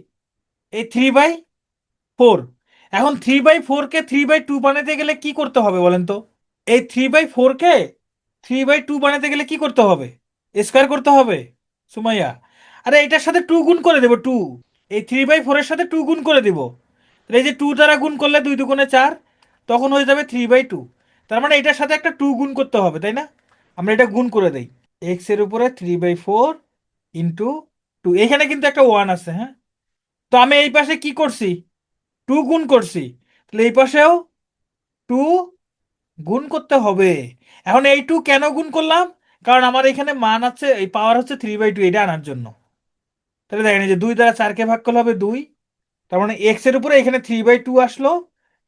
এই 3/4। এখন 3/4 কে 3/2 বানাতে গেলে কি করতে হবে বলেন তো? এই 3/4 কে 3/2 বানাতে গেলে কি করতে হবে? স্কোয়ার করতে হবে, সুমাইয়া। আরে এটার সাথে 2 গুণ করে দেবো, 2। এই 3/4 এর সাথে 2 গুণ করে দিব। তাহলে এই যে 2 দ্বারা গুণ করলে 2 × 2 = 4, তখন হয়ে যাবে 3/2। তার মানে এটার সাথে একটা 2 গুণ করতে হবে, তাই না? আমরা এটা গুণ করে দেই। এক্স এর উপরে 3/4 ইন্টু 2, এখানে কিন্তু একটা 1 আছে, হ্যাঁ। তো আমি এই পাশে কি করছি? 2 গুণ করছি। তাহলে এই পাশেও 2 গুণ করতে হবে। এখন এই 2 কেন গুণ করলাম? কারণ আমার এখানে মান আছে, এই পাওয়ার হচ্ছে 3/2, এটা আনার জন্য। তাহলে দেখেন, এই যে 2 দ্বারা 4কে ভাগ করলে হবে 2। তার মানে এক্স এর উপরে এখানে 3/2 আসলো,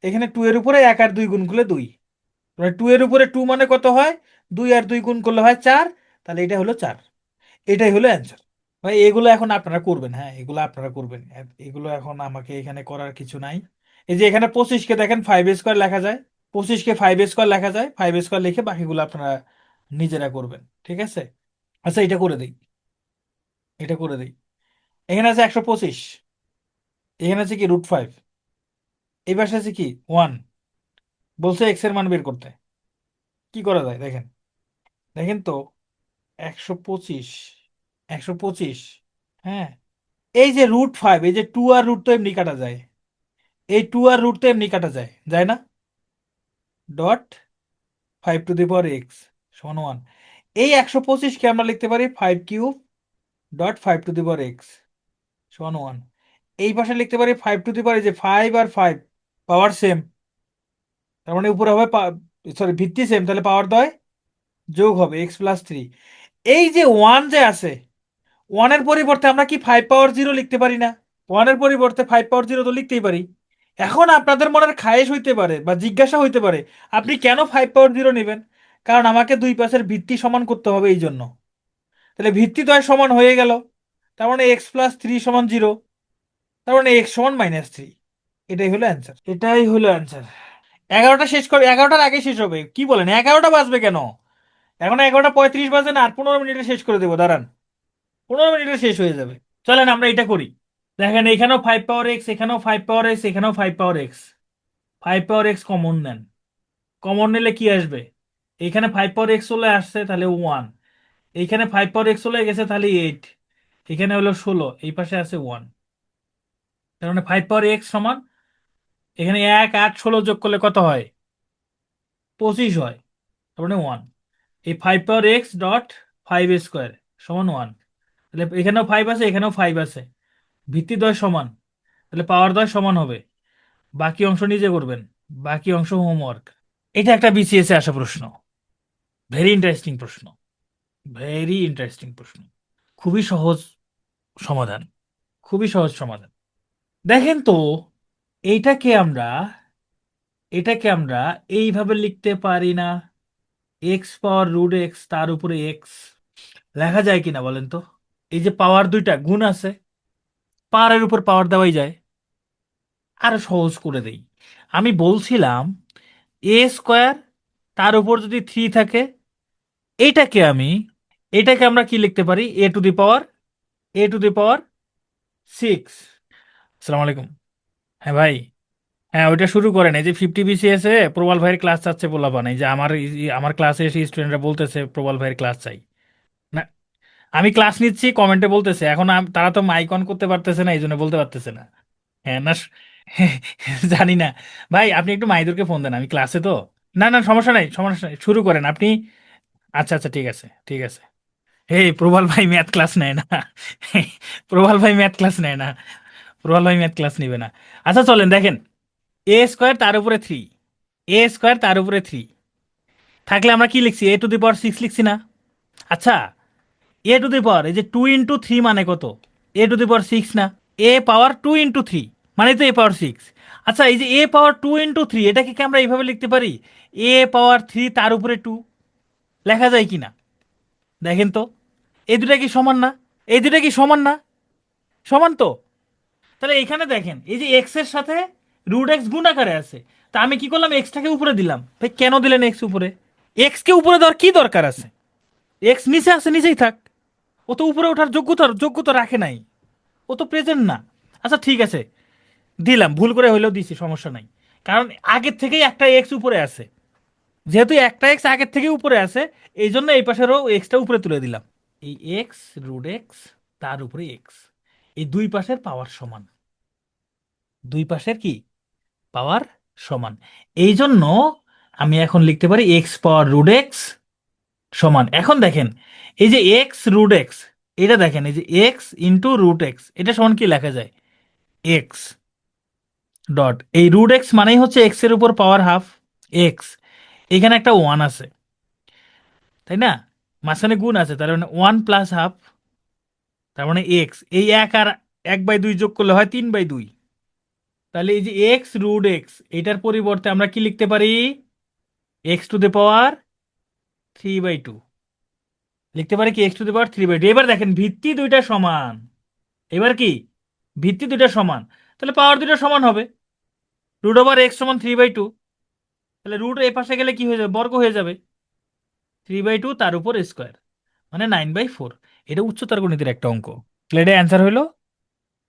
এখানে 2 এর উপরে 1 আর 2 গুণ করলে 2। মানে 2 এর উপরে 2 মানে কত হয়? 2 আর 2 গুণ করলে হয় 4। তাহলে এটা হলো 4। এটাই হলো অ্যান্সার। ভাই এগুলো এখন আপনারা করবেন, হ্যাঁ, এগুলো আপনারা করবেন। এগুলো এখন আমাকে এখানে করার কিছু নাই। এই যে এখানে 25কে দেখেন 5 স্কোয়ার লেখা যায়, 25কে 5 স্কোয়ার লেখা যায়, 5 স্কোয়ার লিখে বাকিগুলো আপনারা নিজেরা করবেন, ঠিক আছে? আচ্ছা, এটা করে দিই, এটা করে দিই। এখানে আছে 125, এখানে আছে কি √5, এই পাশে আছে কি 1। বলছে এক্স এর মান বের করতে, কি করা যায় দেখেন। দেখেন তো, 125, 125, হ্যাঁ। এই যে √5, এই যে 2 আর √ তো এমনি কাটা যায়, এই 2 আর √ তো এমনি কাটা যায়, যায় না? Dot 5 two the power x সমান 1। এই 125কে আমরা লিখতে পারি 5³ dot 5 two the power x সমান 1। এই পাশে লিখতে পারি 5 টু দি পাওয়ার, যে 5 আর 5 পাওয়ার সেম, তার মানে উপরে হবে, সরি ভিত্তি সেম, তাহলে পাওয়ার দয় যোগ হবে x+3। এই যে 1 যে আছে, 1-এর পরিবর্তে আমরা কি 5 পাওয়ার 0 লিখতে পারি না? 1-এর পরিবর্তে 5 পাওয়ার 0 তো লিখতেই পারি। এখন আপনাদের মনের খায়েশ হইতে পারে বা জিজ্ঞাসা হইতে পারে, আপনি কেন 5 পাওয়ার 0 নেবেন? কারণ আমাকে দুই পাশের ভিত্তি সমান করতে হবে, এই জন্য। তাহলে ভিত্তি তো আর সমান হয়ে গেল, তার মানে x+3 সমান 0, তার মানে x সমান -3। এটাই হলো অ্যান্সার, এটাই হলো অ্যান্সার। 11টা শেষ করে, 11টার আগে শেষ হবে কি বলেন? 11টা বাজবে কেন? এখন 11টা 35 বাজে না, আর 15 মিনিটে শেষ করে দেবো, দাঁড়ান। 15 মিনিটে শেষ হয়ে যাবে। চলেন আমরা এটা করি। দেখেন, এখানেও 5 পাওয়ার এক্স, এখানেও 5 পাওয়ার এক্স, এখানেও 5 power x. 5 power x common নেন। কমন নিলে কি আসবে? এখানে 5 পাওয়ার এক্স চলে আসছে, তাহলে 1। এইখানে 5 পাওয়ার এক্স চলে গেছে, তাহলে 8। এখানে হলো 16, এই পাশে আছে 1। তার মানে 5 পাওয়ার এক্স সমান, এখানে 1 8 16 যোগ করলে কত হয়? 25 হয়। তার মানে 1। এই 5 পাওয়ার এক্স ডট 5 স্কোয়ার সমান 1। তাহলে এখানেও 5 আছে, এখানেও 5 আছে, ভিত্তি দ্বয় সমান, তাহলে পাওয়ার দ্বয় সমান হবে। বাকি অংশ নিজে করবেন, বাকি অংশ হোমওয়ার্ক। এটা একটা বিসিএস এ আসা প্রশ্ন, ভেরি ইন্টারেস্টিং প্রশ্ন, ভেরি ইন্টারেস্টিং প্রশ্ন। খুবই সহজ সমাধান, খুবই সহজ সমাধান। দেখেন তো, এইটাকে আমরা, এটাকে আমরা এইভাবে লিখতে পারি না? x⁻√x তার উপরে এক্স লেখা যায় কিনা বলেন তো? এই যে পাওয়ার দুইটা গুণ আছে, পাওয়ারের উপর পাওয়ার দেওয়াই যায়। আরো সহজ করে দেই, আমি বলছিলাম a² তার উপর যদি 3 থাকে, এইটাকে আমি, এটাকে আমরা কি লিখতে পারি? a টু দি পাওয়ার 6। আসসালামু আলাইকুম। হ্যাঁ ভাই, হ্যাঁ ওইটা শুরু করেন। এই যে 50 BCS এ প্রবাল ভাইয়ের ক্লাস চাচ্ছে বলা, এই যে আমার ক্লাসে এসে স্টুডেন্টরা বলতেছে প্রবাল ভাইয়ের ক্লাস চাই। না, আমি ক্লাস নিচ্ছি, কমেন্টে বলতেছে, এখন তারা তো মাইক অন করতে পারতেছে না, এই জন্য বলতে পারতেছে না। হ্যাঁ না, জানি না। ভাই আপনি একটু মাইদুরকে ফোন দেন, আমি ক্লাসে তো। না না, সমস্যা নাই, সমস্যা নাই, শুরু করেন আপনি। আচ্ছা আচ্ছা, ঠিক আছে ঠিক আছে। এই প্রবাল ভাই ম্যাথ ক্লাস নেয় না। প্রবাল ভাই ম্যাথ ক্লাস নেয় না। প্রবাল ভাই ম্যাথ ক্লাস নিবে না। আচ্ছা চলেন দেখেন, এ স্কোয়ার তার উপরে থ্রি, এ স্কোয়ার তার উপরে থ্রি থাকলে আমরা কি লিখছি, এ টু দি পাওয়ার সিক্স লিখছি না? আচ্ছা, এ টু দি পাওয়ার এই যে টু ইন্টু থ্রি মানে কত? এ টু দি পাওয়ার সিক্স না? এ পাওয়ার টু ইন্টু থ্রি মানে তো এ পাওয়ার সিক্স। আচ্ছা, এই যে এ পাওয়ার টু ইন্টু থ্রি এটাকে কি আমরা এইভাবে লিখতে পারি, এ পাওয়ার থ্রি তার উপরে টু? লেখা যায় কি না দেখেন তো? এই দুটা কি সমান না? এই দুটা কি সমান না? সমান তো। তাহলে এখানে দেখেন, এই যে এক্স এর সাথে রুট এক্স গুণ আকারে আছে, তা আমি কি করলাম, এক্সটাকে উপরে দিলাম। ভাই কেন দিলেন এক্স উপরে? এক্স কে উপরে দেওয়ার কি দরকার আছে? এক্স নিচে আছে, নিচেই থাক। ও তো উপরে ওঠার যোগ্যতা রাখে নাই, ও তো প্রেজেন্ট না। আচ্ছা ঠিক আছে, দিলাম, ভুল করে হইলেও দিছি, সমস্যা নাই। কারণ আগের থেকেই একটা এক্স উপরে আছে, যেহেতু একটা এক্স আগের থেকে উপরে আছে, এই জন্য এই পাশেরও এক্সটা উপরে তুলে দিলাম। এই এক্স রুট এক্স তার উপরে এক্স, এই দুই পাশের পাওয়ার সমান, দুই পাশের কি পাওয়ার সমান। এই জন্য আমি এখন লিখতে পারি এক্স পাওয়ার রুট এক্স সমান, এখন দেখেন এই যে এক্স রুট এক্স, এটা দেখেন এই যে এক্স ইন্টু রুট এক্স, এটা সমান কি লেখা যায়, এক্স ডট এই রুট এক্স মানেই হচ্ছে এক্স এর উপর পাওয়ার হাফ এক্স, এখানে একটা ওয়ান আছে তাই না, মাঝখানে গুণ আছে, তার মানে ওয়ান প্লাস হাফ, তার মানে এক্স, এই এক আর এক বাই দুই যোগ করলে হয় তিন বাই দুই। তাহলে এই যে এক্স রুট এক্স এটার পরিবর্তে আমরা কি লিখতে পারি, x to the power three by two লিখতে পারি, কি x to the power three by two. এবার দেখেন ভিত্তি দুইটা সমান, এবার কি ভিত্তি দুইটা সমান, তাহলে পাওয়ার দুইটা সমান হবে, রুট ওভার এক্স সমান থ্রি বাই টু, তাহলে রুট এ পাশে গেলে কি হয়ে যাবে, বর্গ হয়ে যাবে, থ্রি বাই টু তার উপর স্কোয়ার মানে নাইন বাই ফোর। এটা উচ্চতর গণিতের একটা অঙ্ক, প্লেডে অ্যান্সার হলো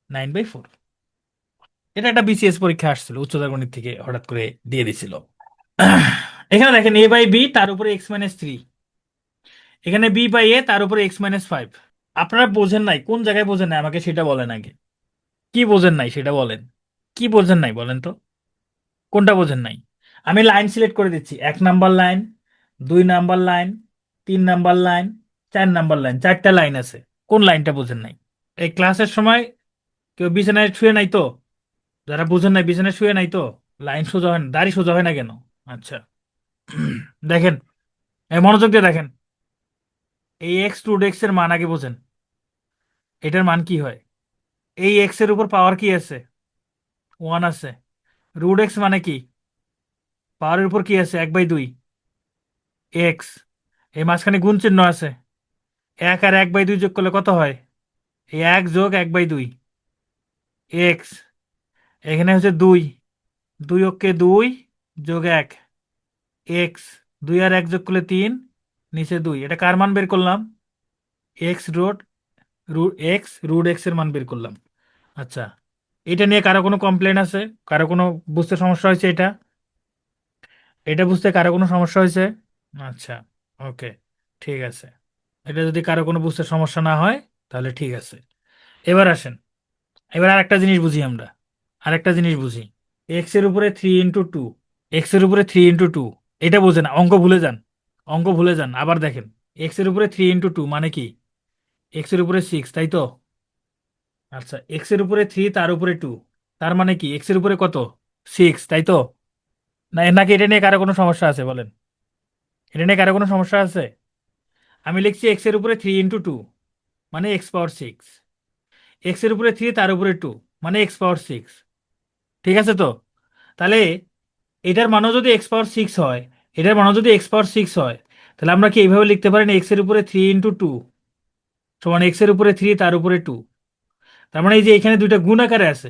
নাইন বাই ফোর। এটা একটা বিসিএস পরীক্ষা আসছিল, উচ্চতর গণিত থেকে হঠাৎ করে দিয়ে দিছিল। এখানে দেখেন এ বাই বি তার উপরে এক্স মাইনাস থ্রি, এখানে বি বাই এ তার উপরে এক্স মাইনাস ফাইভ। আপনারা বোঝেন নাই, কোন জায়গায় বোঝেন নাই আমাকে সেটা বলেন আগে। কি বোঝেন নাই সেটা বলেন, কি বোঝেন নাই বলেন তো, কোনটা বোঝেন নাই? আমি লাইন সিলেক্ট করে দিচ্ছি, এক নাম্বার লাইন, দুই নাম্বার লাইন, তিন নাম্বার লাইন, চার নাম্বার লাইন, চারটা লাইন আছে। কোন লাইনটা বোঝেন নাই? এই ক্লাসের সময় কেউ বিছানায় শুয়ে নাই তো? যারা বোঝেন নাই বিছানায় শুয়ে নাই তো? লাইন সোজা হয় না, দাড়ি সোজা হয় না কেন? আচ্ছা, দেখেন, এই মনোযোগ দিয়ে দেখেন, এই এক্স টু এক্স এর মান আগে বোঝেন, এটার মান কি হয়? এই এক্স এর উপর পাওয়ার কি আছে, ওয়ান আছে। রুট এক্স মানে কি, পাওয়ারের উপর কি আছে, এক বাই দুই এক্স, এই মাঝখানে গুণ চিহ্ন আছে, এক আর এক বাই দুই যোগ করলে কত হয়, এই এক যোগ এক বাই দুই এক্স, এখানে হচ্ছে দুই, দুই অক্ষে দুই যোগ এক এক্স, দুই আর এক যোগ করলে তিন, নিচে দুই, এটা কার মান বের করলাম, এক্স রুট রুট এক্স এর মান বের করলাম। আচ্ছা, এটা নিয়ে কারো কোনো কমপ্লেন আছে, কারো কোনো বুঝতে সমস্যা হয়েছে, এটা এটা বুঝতে কারো কোনো সমস্যা হয়েছে? আচ্ছা, ওকে, ঠিক আছে। এটা যদি কারো কোনো বুঝতে সমস্যা না হয় তাহলে ঠিক আছে। এবার আসেন, এবার আরেকটা জিনিস বুঝি আমরা, আরেকটা জিনিস বুঝি, এক্স এর উপরে থ্রি ইন্টু টু, এক্স এর উপরে থ্রি ইন্টু টু, এটা বোঝেন, অঙ্ক ভুলে যান, অঙ্ক ভুলে যান, আবার দেখেন, এক্স এর উপরে থ্রি ইন্টু টু মানে কি, এক্স এর উপরে সিক্স তাই তো? আচ্ছা, এক্স এর উপরে থ্রি তার উপরে টু, তার মানে কি এক্স এর উপরে কত, সিক্স তাই তো? না নাকি এটা নিয়ে কারো কোনো সমস্যা আছে বলেন, এটা নিয়ে কারো কোনো সমস্যা আছে? আমি লিখছি এক্স এর উপরে থ্রি ইন্টু টু মানে এক্স পাওয়ার সিক্স, এক্স এর উপরে থ্রি তার উপরে টু মানে এক্স পাওয়ার সিক্স, ঠিক আছে তো? তাহলে এটার মানও যদি এক্স পাওয়ার সিক্স হয়, এটার মানও যদি এক্স পাওয়ার সিক্স হয়, তাহলে আমরা কি এইভাবে লিখতে পারি না, এক্স এর উপরে থ্রি ইন্টু টু সমান এক্স এর উপরে থ্রি তার উপরে টু, তার মানে এই যে এখানে দুইটা গুণ আকারে আছে,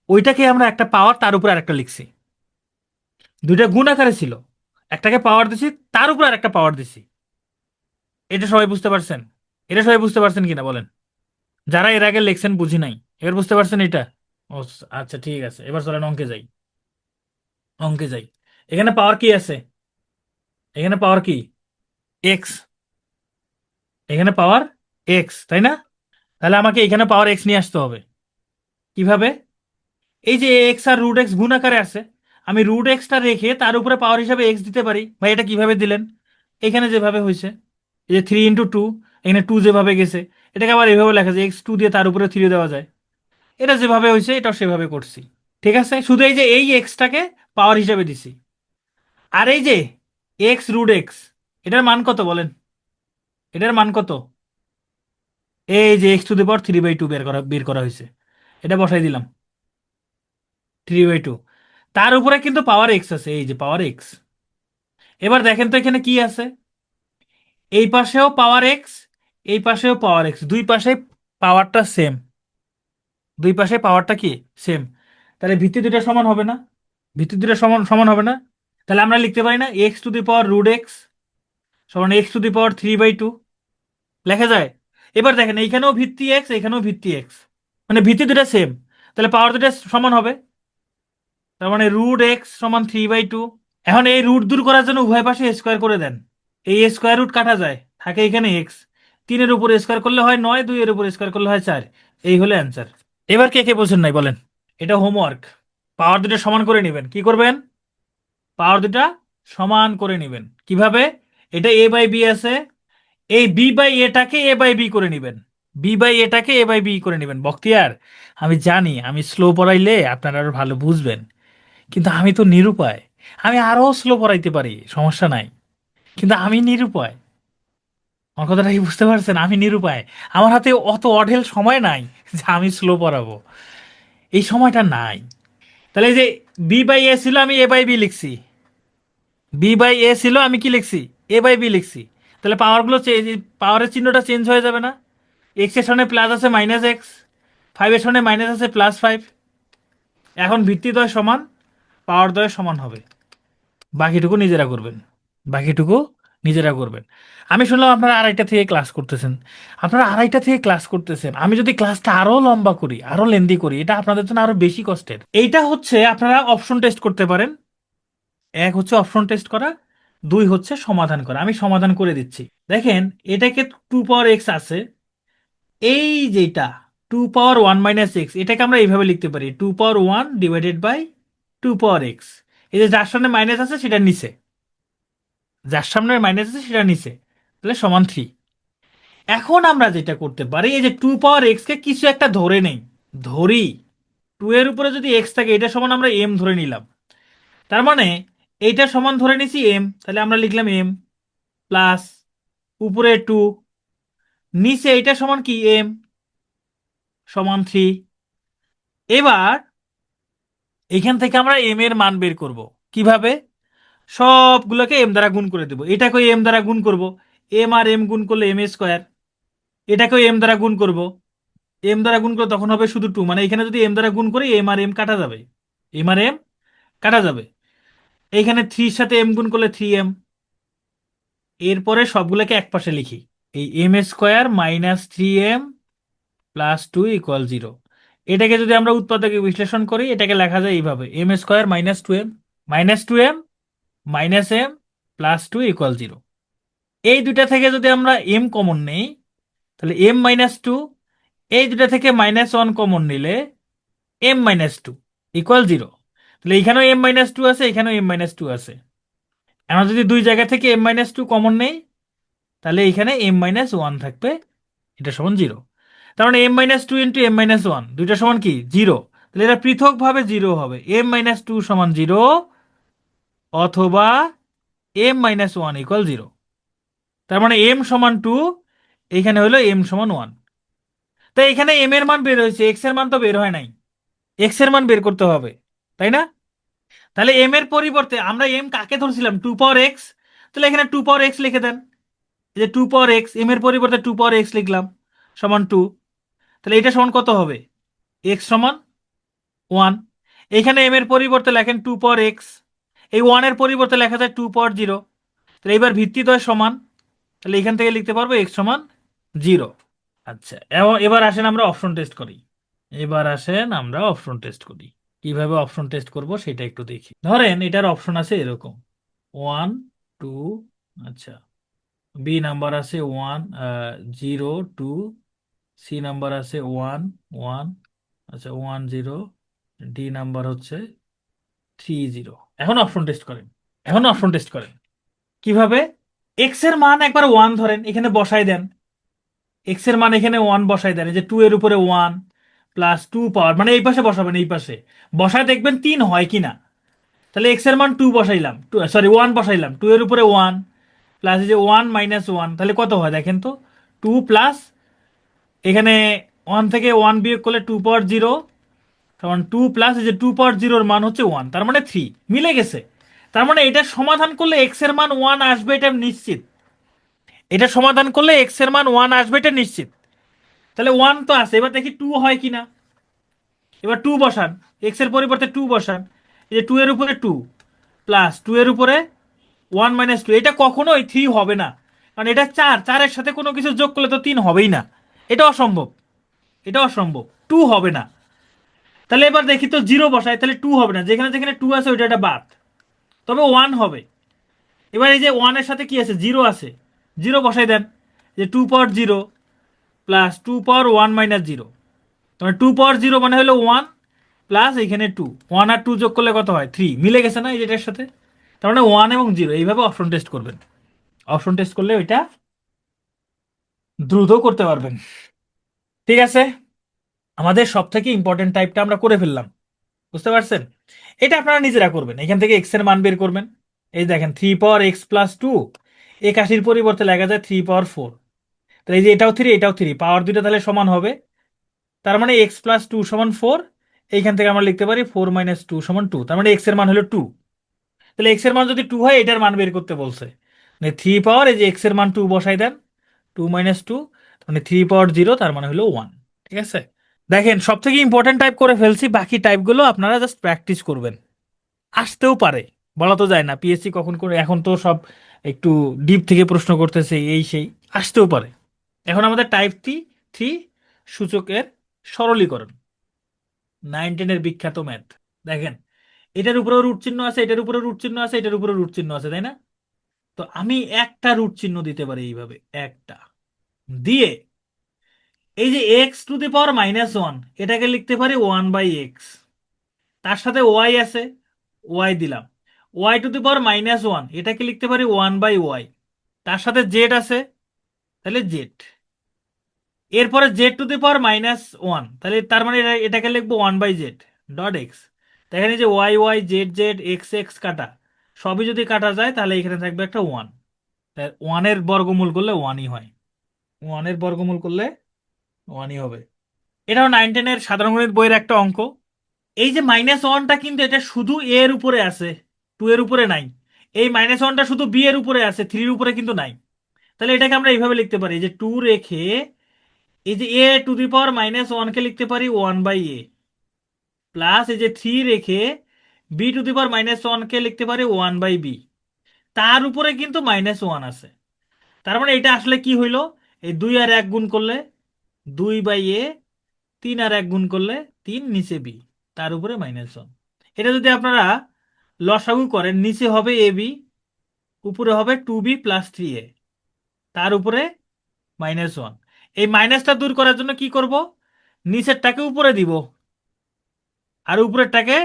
ওইটাকে আমরা একটা পাওয়ার তার উপরে আরেকটা লিখছি, দুইটা গুণ আকারে ছিল, একটাকে পাওয়ার দিছি তার উপর আরেকটা পাওয়ার দিছি। এটা সবাই বুঝতে পারছেন? এটা সবাই বুঝতে পারছেন কিনা বলেন, যারা এর আগে লেখছেন বুঝি নাই, এবার বুঝতে পারছেন এটা? ও, আচ্ছা ঠিক আছে, এবার চলেন অঙ্কে যাই, অঙ্কে যাই। এখানে পাওয়ার কি আছে, এখানে পাওয়ার কি, এক্স, এখানে পাওয়ার এক্স তাই না? তাহলে আমাকে এখানে পাওয়ার এক্স নিয়ে আসতে হবে। কিভাবে? এই যে এক্স আর রুট এক্স গুণ আকারে আছে, আমি রুট এক্সটা রেখে তার উপরে পাওয়ার হিসাবে এক্স দিতে পারি। ভাই এটা কিভাবে দিলেন? এখানে যেভাবে হয়েছে, এই যে 3 × 2, এখানে 2 যেভাবে গেছে, এটাকে আবার এভাবে লেখা যায় x2 দিয়ে তার উপরে 3 দেওয়া যায়। এটা যেভাবে হয়েছে এটাও সেভাবে করছি। ঠিক আছে, শুধু এই যে এই এক্সটাকে পাওয়ার হিসাবে দিছি। আর এই যে এক্স রুট এক্স, এটার মান কত বলেন? এটার মান কত? এই যে x⁻³ বের করা হয়েছে, এটা বসাই দিলাম 3/2। তার উপরে কিন্তু পাওয়ার এক্স আছে, এই যে পাওয়ার এক্স। এবার দেখেন তো এখানে কি আছে, এই পাশেও পাওয়ার এক্স, এই পাশেও পাওয়ার এক্স, দুই পাশে পাওয়ারটা সেম। দুই পাশে পাওয়ারটা কি সেম, তাহলে ভিত্তি দুটা সমান হবে না? ভিত্তি দুটা সমান সমান হবে না? তাহলে আমরা লিখতে পারি না x⁻√x সমান x⁻³ লেখা যায়? এবার দেখেন এইখানেও ভিত্তি এক্স, এখানেও ভিত্তি এক্স, মানে ভিত্তি দুটা সেম, তাহলে পাওয়ার দুটা সমান হবে। তার মানে √x সমান 3/2। এখন এই রুট দূর করার জন্য উভয় পাশে স্কোয়ার করে দেন। এই স্কোয়ার রুট কাটা যায়, থাকে এখানে এক্স। 3-এর উপর স্কোয়ার করলে হয় 9, 2-এর উপর স্কোয়ার করলে হয় 4। এই হলো অ্যান্সার। এবার কে কে বোঝেন নাই বলেন? এটা হোমওয়ার্ক। পাওয়ার দুটো সমান করে নেবেন। কি করবেন? পাওয়ার দুটা সমান করে নেবেন কিভাবে? এটা a/b আছে, এই b/a-টাকে a/b করে নেবেন। b/a-টাকে a/b করে নেবেন। বখতিয়ার, আমি জানি আমি স্লো পড়াইলে আপনারা আরো ভালো বুঝবেন, কিন্তু আমি তো নিরুপায়। আমি আরো স্লো পড়াইতে পারি, সমস্যা নাই, কিন্তু আমি নিরুপায়। আমার কথাটা কি বুঝতে পারছেন? আমি নিরুপায়। আমার হাতে অত অঢেল সময় নাই যে আমি স্লো পড়াবো, এই সময়টা নাই। তাহলে এই যে b/a ছিল, আমি a/b লিখছি। b/a ছিল, আমি কি লিখছি? a/b লিখছি। তাহলে পাওয়ারগুলো পাওয়ারের চিহ্নটা চেঞ্জ হয়ে যাবে না? এক্স এর সামনে প্লাস আছে -x, 5-এর সামনে মাইনাস আছে +5। এখন ভিত্তিদ্বয় সমান, পাওয়ার দ্বয় সমান হবে। বাকিটুকু নিজেরা করবেন, বাকিটুকু নিজেরা করবেন। আমি শুনলাম আপনারা 2:30 থেকে ক্লাস করতেছেন। আপনারা 2:30 থেকে ক্লাস করতেছেন, আমি যদি ক্লাসটা আরো লম্বা করি, আরো লেন্দি করি, এটা আপনাদের জন্য আরো বেশি কষ্টের। এইটা হচ্ছে আপনারা অপশন টেস্ট করতে পারেন। এক হচ্ছে অপশন টেস্ট করা, দুই হচ্ছে সমাধান করা। আমি সমাধান করে দিচ্ছি। দেখেন, এটাকে 2 পাওয়ার x আছে, এই যেটা 2 পাওয়ার 1 - x, এটাকে আমরা এইভাবে লিখতে পারি 2 পাওয়ার 1 / 2 পাওয়ার x। এই যে যার সামনে মাইনাস আছে সেটা নিচে, যার সামনে মাইনাস আছে সেটা নিচে, তাহলে সমান 3। এখন আমরা যেটা করতে পারি, এই যে 2 পাওয়ার x কে কিছু একটা ধরে নেই, ধরি 2 এর উপরে যদি x থাকে, এটা সমান আমরা m ধরে নিলাম। তার মানে এইটা সমান ধরে নিছি m, তাহলে আমরা লিখলাম m প্লাস উপরে 2, নিচে এইটা সমান কি m সমান 3। এবার এখান থেকে আমরা m এর মান বের করব। কিভাবে? সবগুলোকে m দ্বারা গুণ করে দেব। এটাকেও m দ্বারা গুণ করব, m আর m গুণ করলে m²। এটাকেও m দ্বারা গুণ করব, m দ্বারা গুণ করলে তখন হবে শুধু 2, মানে এখানে যদি m দ্বারা গুণ করি m আর m কাটা যাবে, m আর m কাটা যাবে। এইখানে 3-র সাথে m গুণ করলে 3m। এরপরে সবগুলোকে এক পাশে লিখি, এই m² - 3m + 2 = 0। এটাকে যদি আমরা উৎপাদকে বিশ্লেষণ করি, এটাকে লেখা যায় এইভাবে m² - 2m -2m -m + 2 = 0। এই দুটা থেকে যদি আমরা m কমন নেই, তাহলে m - 2, এই দুটা থেকে -1 কমন নিলে m - 2 = 0। তাহলে এখানেও m - 2 আছে, এখানেও m - 2 আছে। আমরা যদি দুই জায়গা থেকে m - 2 কমন নেই, তাহলে এখানে m - 1 থাকবে, এটা সমান 0। তার মানে m - 2 × m - 1 দুইটা সমান কি 0। তাহলে এটা পৃথকভাবে 0 হবে, m - 2 সমান 0 অথবা m - 1 = 0। তার মানে m সমান 2, এখানে হলো m সমান 1। তাই এখানে m এর মান বের হয়েছে, x এর মান তো বের হয় নাই, x এর মান বের করতে হবে, তাই না? তাহলে m এর পরিবর্তে আমরা m কাকে ধরছিলাম? 2 পাওয়ার x। তাহলে এখানে 2 পাওয়ার x লিখে দেন। এই যে 2 পাওয়ার x, m এর পরিবর্তে 2 পাওয়ার x লিখলাম সমান 2। তাহলে এটা সমান কত হবে? x সমান 1। এখানে m এর পরিবর্তে লেখেন 2 পাওয়ার x, এই 1 এর পরিবর্তে লেখা যায় 2 পাওয়ার 0। তাহলে এবার ভিত্তিদ্বয় সমান, তাহলে এখান থেকে লিখতে পারবো x সমান 0। আচ্ছা, এবার আসেন আমরা অপশন টেস্ট করি। এবার আসেন আমরা অপশন টেস্ট করি। কিভাবে অপশন টেস্ট করব সেটা একটু দেখি। ধরেন এটার অপশন আছে এরকম 1 2, আচ্ছা বি নাম্বার আছে 1 0 2, সি নাম্বার আছে 1 1, আচ্ছা 1 0, ডি নাম্বার হচ্ছে 30। এখন অপশন টেস্ট করেন, এখন অপশন টেস্ট করেন। কিভাবে? এক্স এর মান একবার 1 ধরেন, এখানে বসাই দেন। এক্স এর মান এখানে 1 বসাই দেন, এই যে 2 এর উপরে 1 প্লাস 2 পাওয়ার, মানে এই পাশে বসাবেন, এই পাশে বসায় দেখবেন 3 হয় কিনা। তাহলে এক্স এর মান 2 বসাইলাম, সরি 1 বসাইলাম, 2 এর উপরে 1 প্লাস এই যে 1 মাইনাস 1, তাহলে কত হয় দেখেন তো। 2 প্লাস এখানে 1 থেকে 1 বিয়োগ করলে 2 পাওয়ার 0, তখন 2 প্লাস এই যে 2 পাওয়ার 0 মান হচ্ছে 1, তার মানে 3 মিলে গেছে। তার মানে এটা সমাধান করলে এক্স এর মান 1 আসবে, এটা নিশ্চিত। এটা সমাধান করলে এক্স এর মান 1 আসবে, এটা নিশ্চিত। তাহলে 1 তো আছে, এবার দেখি 2 হয় কিনা। এবার 2 বসান, এক্স এর পরিবর্তে 2 বসান, এই যে 2 এর উপরে 2 প্লাস 2 এর উপরে 1 মাইনাস 2, এটা কখনোই 3 হবে না, কারণ এটা 4, 4 এর সাথে কোনো কিছু যোগ করলে তো 3 হবেই না। এটা অসম্ভব, এটা অসম্ভব, 2 হবে না। তাহলে এবার দেখি তো 0 বসাই, তাহলে 2 হবে না, যেখানে যেখানে 2 আছে ওইটা একটা বাদ, তবে 1 হবে। এবার এই যে 1 এর সাথে কি আছে, 0 আছে, 0 বসাই দেন, যে 2 পাওয়ার 0 প্লাস 2 পাওয়ার 1 মাইনাস 0, তবে 2 পাওয়ার 0 মানে হলো 1 প্লাস এখানে 2, 1 আর 2 যোগ করলে কত হয়, 3, মিলে গেছে না এই যেটার সাথে। তার মানে 1 এবং 0 এইভাবে অপশন টেস্ট করবেন। অপশন টেস্ট করলে ওইটা দ্রুত করতে পারবেন। ঠিক আছে, আমাদের সব থেকে ইম্পর্টেন্ট টাইপটা আমরা করে ফেললাম, বুঝতে পারছেন? এটা আপনারা নিজেরা করবেন, এখান থেকে এক্স এর মান বের করবেন। এই দেখেন 3 পাওয়ার x প্লাস 2, 81 পরিবর্তে লেখা যায় 3 পাওয়ার 4। তাহলে এই যে এটাও 3 এটাও 3, পাওয়ার দুইটা তাহলে সমান হবে। তার মানে x+2 সমান 4। এইখান থেকে আমরা লিখতে পারি 4 - 2 সমান 2, তার মানে এক্স এর মান হলো 2। তাহলে এক্স এর মান যদি 2 হয়, এটার মান বের করতে বলছে। মানে 3 পাওয়ার এই যে এক্স এর মান 2 বসাই দেন, 2 - 2, মানে 3 পাওয়ার 0, তার মানে হলো 1। ঠিক আছে, দেখেন সব থেকে ইম্পর্টেন্ট টাইপ করে ফেলছি, বাকি টাইপগুলো আপনারা জাস্ট প্র্যাকটিস করবেন। আসতেও পারে, বলা তো যায় না, পিএসসি কখন করে, এখন তো সব একটু ডিপ থেকে প্রশ্ন করতেছে, এই সেই, আসতেও পারে। এখন আমাদের টাইপ 3 সূচকের সরলীকরণ, 9-10-এর বিখ্যাত ম্যাথ। দেখেন এটার উপরেও রুট চিহ্ন আছে, এটার উপরে রুট চিহ্ন আছে, এটার উপরে রুট চিহ্ন আছে, তাই না? তো আমি একটা রুট চিহ্ন দিতে পারি এইভাবে, একটা দিয়ে এই যে x⁻⁻1 এটাকে লিখতে পারি 1/x, তার সাথে ওয়াই আছে, ওয়াই দিলাম। y⁻⁻1 এটাকে লিখতে পারি 1/y, তার সাথে জেড আছে, তাহলে জেড। এরপরে z⁻⁻1, তাহলে তার মানে এটাকে লিখবো 1/z ডট এক্স। দেখেন এই যে y y z z x x কাটা, সবই যদি কাটা যায় তাহলে এখানে থাকবে একটা 1। 1-এর বর্গমূল করলে 1ই হয়, 1-এর বর্গমূল করলে 1ই হবে। এটাও 9-10-এর সাধারণ গণিত বইয়ের একটা অঙ্ক। এই যে -1টা কিন্তু এটা শুধু এ এর উপরে আছে, 2 এর উপরে নাই। এই -1টা শুধু বি এর উপরে আছে, 3 এর উপরে কিন্তু নাই। তাহলে এটাকে আমরা এইভাবে লিখতে পারি, যে 2 রেখে এই যে a⁻⁻1 কে লিখতে পারি 1/a, প্লাস এই যে 3 রেখে b⁻⁻1 কে লিখতে পারি 1/b, তার উপরে কিন্তু -1 আছে। তার মানে এটা আসলে কি হইলো, এই 2 আর 1 গুণ করলে 2/a, 3 আর 1 গুণ করলে 3, নিচে বি, তার উপরে -1। এটা যদি আপনারা লসাগু করেন, নিচে হবে ab, উপরে হবে 2b প্লাস 3a, তার উপরে -1। এই মাইনাসটা দূর করার জন্য কি করব, নিচেরটাকে উপরে দিব আর উপরেরটাকে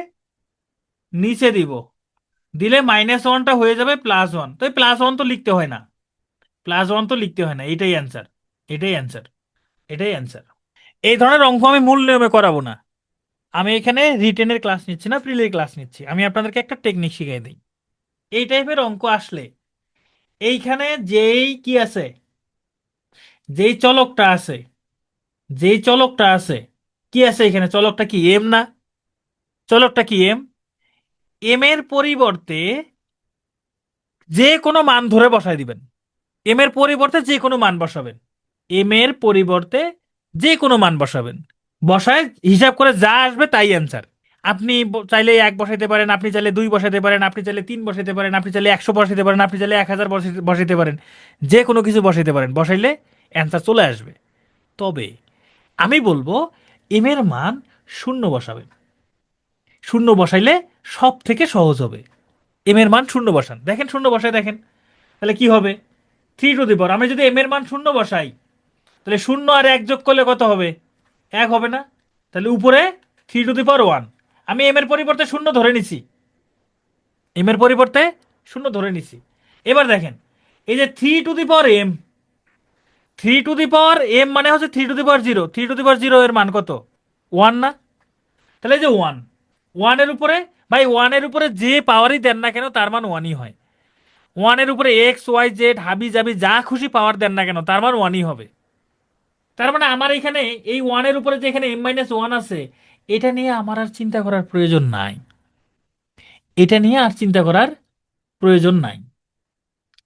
নিচে দিব, দিলে -1টা হয়ে যাবে +1। তো +1 তো লিখতে হয় না, +1 তো লিখতে হয় না, এটাই অ্যান্সার, এটাই অ্যান্সার, এটাই অ্যান্সার। এই ধরনের অঙ্ক আমি মূল নিয়মে করাবো না, আমি এখানে রিটেনের ক্লাস নিচ্ছি না, প্রিলির ক্লাস নিচ্ছি, আমি আপনাদেরকে একটা টেকনিক শিখিয়ে দিই। এই টাইপের অঙ্ক আসলে এইখানে যেই কি আছে, যেই চলকটা আছে, যেই চলকটা আছে, কি আছে এখানে, চলকটা কি এম না? চলকটা কি এম? এম এর পরিবর্তে যে কোনো মান ধরে বসায় দিবেন, এম এর পরিবর্তে যে কোনো মান বসাবেন, এম এর পরিবর্তে যে কোনো মান বসাবেন, বসায় হিসাব করে যা আসবে তাই অ্যান্সার। আপনি চাইলে 1 বসাইতে পারেন, আপনি চাইলে 2 বসাইতে পারেন, আপনি চাইলে 3 বসাইতে পারেন, আপনি চাইলে 100 বসাইতে পারেন, আপনি চাইলে 1000 বসাইতে পারেন, যে কোনো কিছু বসাইতে পারেন, বসাইলে অ্যান্সার চলে আসবে। তবে আমি বলবো এম এর মান 0 বসাবেন, 0 বসাইলে সব থেকে সহজ হবে। এম এর মান 0 বসান, দেখেন 0 বসায় দেখেন, তাহলে কি হবে, 3 আমি যদি এম এর মান 0 বসাই, তাহলে 0 আর 1 যোগ করলে কত হবে, 1 হবে না? তাহলে উপরে 3 টু দি পাওয়ার 1, আমি এম এর পরিবর্তে 0 ধরে নিছি, এম এর পরিবর্তে শূন্য ধরে নিছি। এবার দেখেন, এই যে three to the power m, three to the power m মানে হচ্ছে three to the power zero, three to the power zero এর মান কত? ওয়ান না? তাহলে এই যে ওয়ান, ওয়ানের উপরে, ভাই ওয়ানের উপরে যে পাওয়ারই দেন না কেন তার মান ওয়ানই হয়। ওয়ানের উপরে এক্স ওয়াই জেড হাবি জাবি যা খুশি পাওয়ার দেন না কেন তার মান ওয়ানই হবে। তার মানে আমার এখানে এই ওয়ানের উপরে যে এখানে এম মাইনাস ওয়ান আছে, এটা নিয়ে আমার আর চিন্তা করার প্রয়োজন নাই, এটা নিয়ে আর চিন্তা করার প্রয়োজন নাই।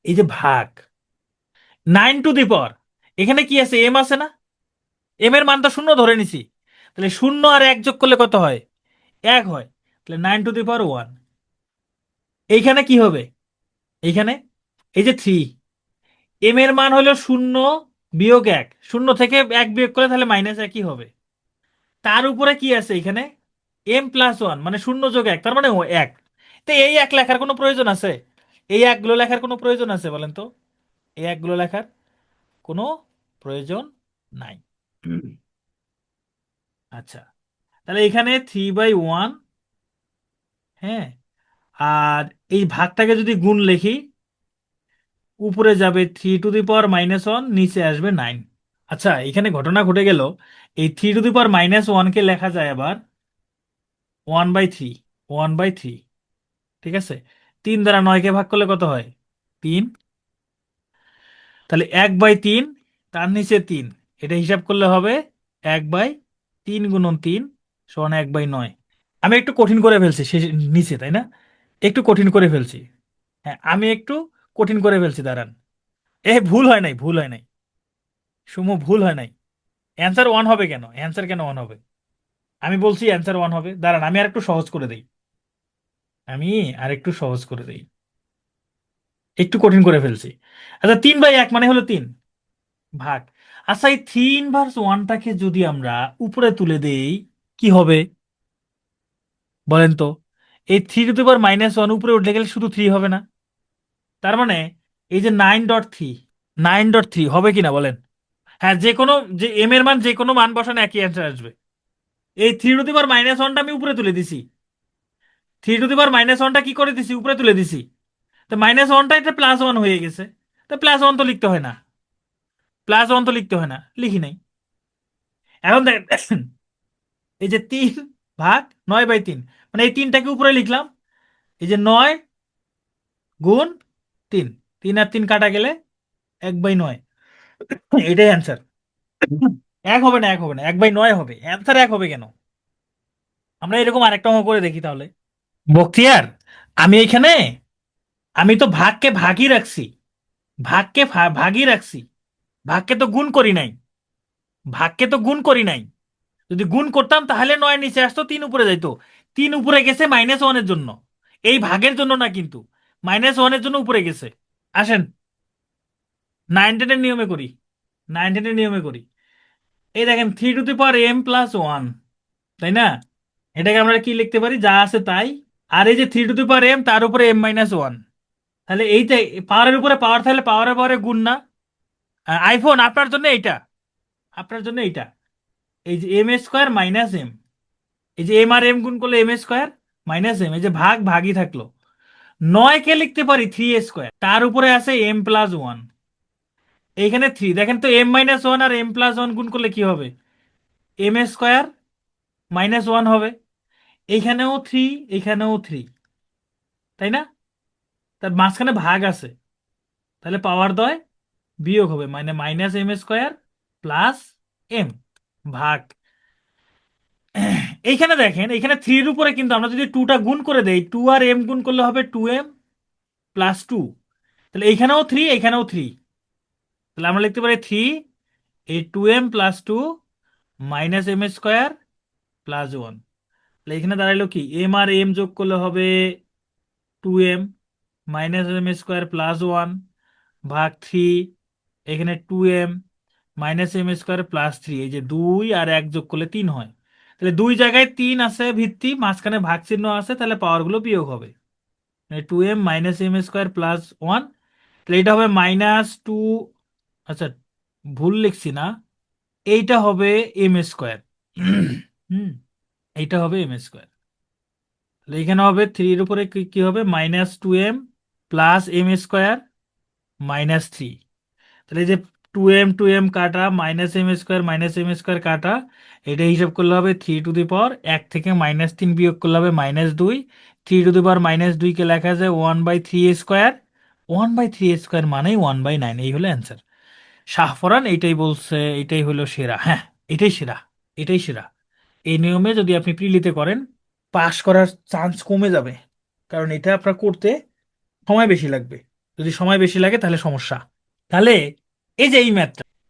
এই যে ভাগ নাইন টু দি পাওয়ার, এখানে কি আছে? এম আছে না? এম এর মান তো শূন্য ধরে নিছি, তাহলে শূন্য আর এক যোগ করলে কত হয়? এক হয়। তাহলে nine two the power one. এইখানে কি হবে? এইখানে এই যে থ্রি, এম এর মান হলো শূন্য বিয়োগ এক, শূন্য থেকে এক বিয়োগ করলে তাহলে মাইনাস একই হবে। তার উপরে কি আছে এখানে? এম প্লাস ওয়ান মানে শূন্য যোগ এক, তার মানে ও এক। তো এই এক লেখার কোনো প্রয়োজন আছে? এই একগুলো লেখার কোনো প্রয়োজন আছে বলেন তো? এই একগুলো লেখার কোনো প্রয়োজন নাই। আচ্ছা, তাহলে এখানে থ্রি বাই ওয়ান, হ্যাঁ, আর এই ভাগটাকে যদি গুণ লিখি, উপরে যাবে three to the power minus one, নিচে আসবে নাইন। আচ্ছা, এখানে ঘটনা ঘটে গেল, এই three to the power minus ওয়ানকে লেখা যায় আবার one by three, one by three, ঠিক আছে? তিন দ্বারা নয়কে ভাগ করলে কত হয়? তিন। তাহলে এক বাই তিন, তার নিচে তিন, এটা হিসাব করলে হবে এক বাই তিন গুণন তিন সমান এক বাই নয়। আমি একটু কঠিন করে ফেলছি শেষ, নিচে, তাই না? একটু কঠিন করে ফেলছি। হ্যাঁ, আমি একটু কঠিন করে ফেলছি, দাঁড়ান। ভুল হয় নাই, ভুল হয় নাই, সুমো ভুল হয় নাই। অ্যান্সার ওয়ান হবে কেন? অ্যান্সার কেন ওয়ান হবে? আমি বলছি অ্যান্সার ওয়ান হবে, দাঁড়ান আমি আর একটু সহজ করে দেই, আমি আর একটু সহজ করে দেই, একটু কঠিন করে ফেলছি। আচ্ছা, তিন বাই এক মানে হলো তিন, ভাগ। আচ্ছা, এই থ্রি ইনভার্স ওয়ানটাকে যদি আমরা উপরে তুলে দেই কি হবে বলেন তো? এই three to the power minus one উপরে উঠে গেলে শুধু থ্রি হবে না? তার মানে এই যে nine dot three, nine dot three হবে কিনা বলেন? হ্যাঁ, যে কোনো, যে এম এর মান যে কোনো মান বসানো একই অ্যান্সার আসবে। এই three to the power minus ওয়ানটা আমি উপরে তুলে দিছি, three to the power minus ওয়ানটা কি করে দিছি? উপরে তুলে দিছি। তো মাইনাস ওয়ানটা এটা প্লাস ওয়ান হয়ে গেছে, তো প্লাস ওয়ান তো লিখতে হয় না, প্লাস ওয়ান তো লিখতে হয় না, লিখি নাই। এখন দেখেন, এই যে তিন ভাগ নয় বাই তিন, মানে এই তিনটাকে উপরে লিখলাম, এই যে নয় গুণ তিন, তিন আর তিন কাটা গেলে এক বাই নয়, এটাই অ্যান্সার। এক হবে না, এক হবে না, এক বাই নয় হবে অ্যান্সার, এক হবে কেন? আমরা এরকম আরেকটা অঙ্ক করে দেখি তাহলে। বক্তিয়ার, আমি এখানে, আমি তো ভাগকে ভাগই রাখছি, ভাগকে ভাগই রাখছি, ভাগকে তো গুণ করি নাই, ভাগকে তো গুণ করি নাই। যদি গুণ করতাম তাহলে নয় নিচে আসতো, তিন উপরে যাইতো। তিন উপরে গেছে মাইনাস ওয়ানের জন্য, এই ভাগের জন্য না কিন্তু, মাইনাস ওয়ানের জন্য উপরে গেছে। আসেন নাইন টেনের নিয়মে করি, নাইন টেনের নিয়মে করি। এই দেখেন three to the power m plus one, তাই না? এটাকে আমরা কি লিখতে পারি? যা আছে তাই। আর এই যে three to the power m, তার উপরে এম মাইনাস ওয়ান, তাহলে এইটা পাওয়ারের উপরে পাওয়ার, তাহলে পাওয়ারে পাওয়ারে গুণ না? আইফোন আপনার জন্য এইটা, আপনার জন্য এইটা, এই যে এম স্কোয়ার মাইনাস এম, এই যে এম আর এম গুণ করলে এম স্কোয়ার মাইনাস এম, এই যে ভাগ ভাগই থাকলো। নয় কে লিখতে পারি থ্রি স্কোয়ার, তার উপরে আছে এম প্লাস ওয়ান, এইখানে থ্রি, দেখেন তো এম মাইনাস ওয়ান আর এম প্লাস ওয়ান গুণ করলে কি হবে? এম স্কোয়ার মাইনাস ওয়ান হবে। এইখানেও থ্রি, এইখানেও থ্রি, তাই না? তার মাঝখানে ভাগ আছে, তাহলে পাওয়ার দয় বিয়োগ হবে, মানে minus m square plus m, ভাগ। এইখানে দেখেন, এখানে থ্রির উপরে কিন্তু আমরা যদি টুটা গুণ করে দেই, টু আর এম গুণ করলে হবে টু এম প্লাস টু, তাহলে এইখানেও থ্রি, এইখানেও থ্রি, তাহলে আমরা লিখতে পারি থ্রি, এই two m plus two minus m square plus one. তাহলে এখানে দাঁড়াইলো কি? এম আর এম যোগ করলে হবে two m minus m square plus one, ভাগ থ্রি, এখানে two m minus m square plus three, এই যে দুই আর এক যোগ করলে তিন হয়। তাহলে দুই জায়গায় তিন আছে ভিত্তি, মাঝখানে ভাগ চিহ্ন আছে, তাহলে পাওয়ারগুলো বিয়োগ হবে, two m minus m square plus one, তাহলে এটা হবে মাইনাস টু, আচ্ছা ভুল লিখছি না, এইটা হবে এম স্কোয়ার, হুম, এইটা হবে এম স্কোয়ার, এখানে হবে থ্রির উপরে কি কি হবে, -2m প্লাস m² -3। তাহলে এই যে 2m কাটা -m² কাটা, এটা হিসাব করলে হবে 3 টু দি পাওয়ার 1 থেকে -3 বিয়োগ করলে হবে -2। 3 টু দি পাওয়ার -2 কে লেখা যায় 1/3 স্কোয়ার। 1/3 স্কোয়ার মানেই 1/9, এই হলো অ্যান্সার। শাহফরান এইটাই বলছে, এটাই হলো সেরা। হ্যাঁ, এটাই সেরা, এটাই সেরা। এই নিয়মে যদি আপনি প্রিলিতে করেন, পাশ করার চান্স কমে যাবে, কারণ এটা আপনার করতে সময় বেশি লাগবে। যদি সময় বেশি লাগে তাহলে সমস্যা। তাহলে এই যে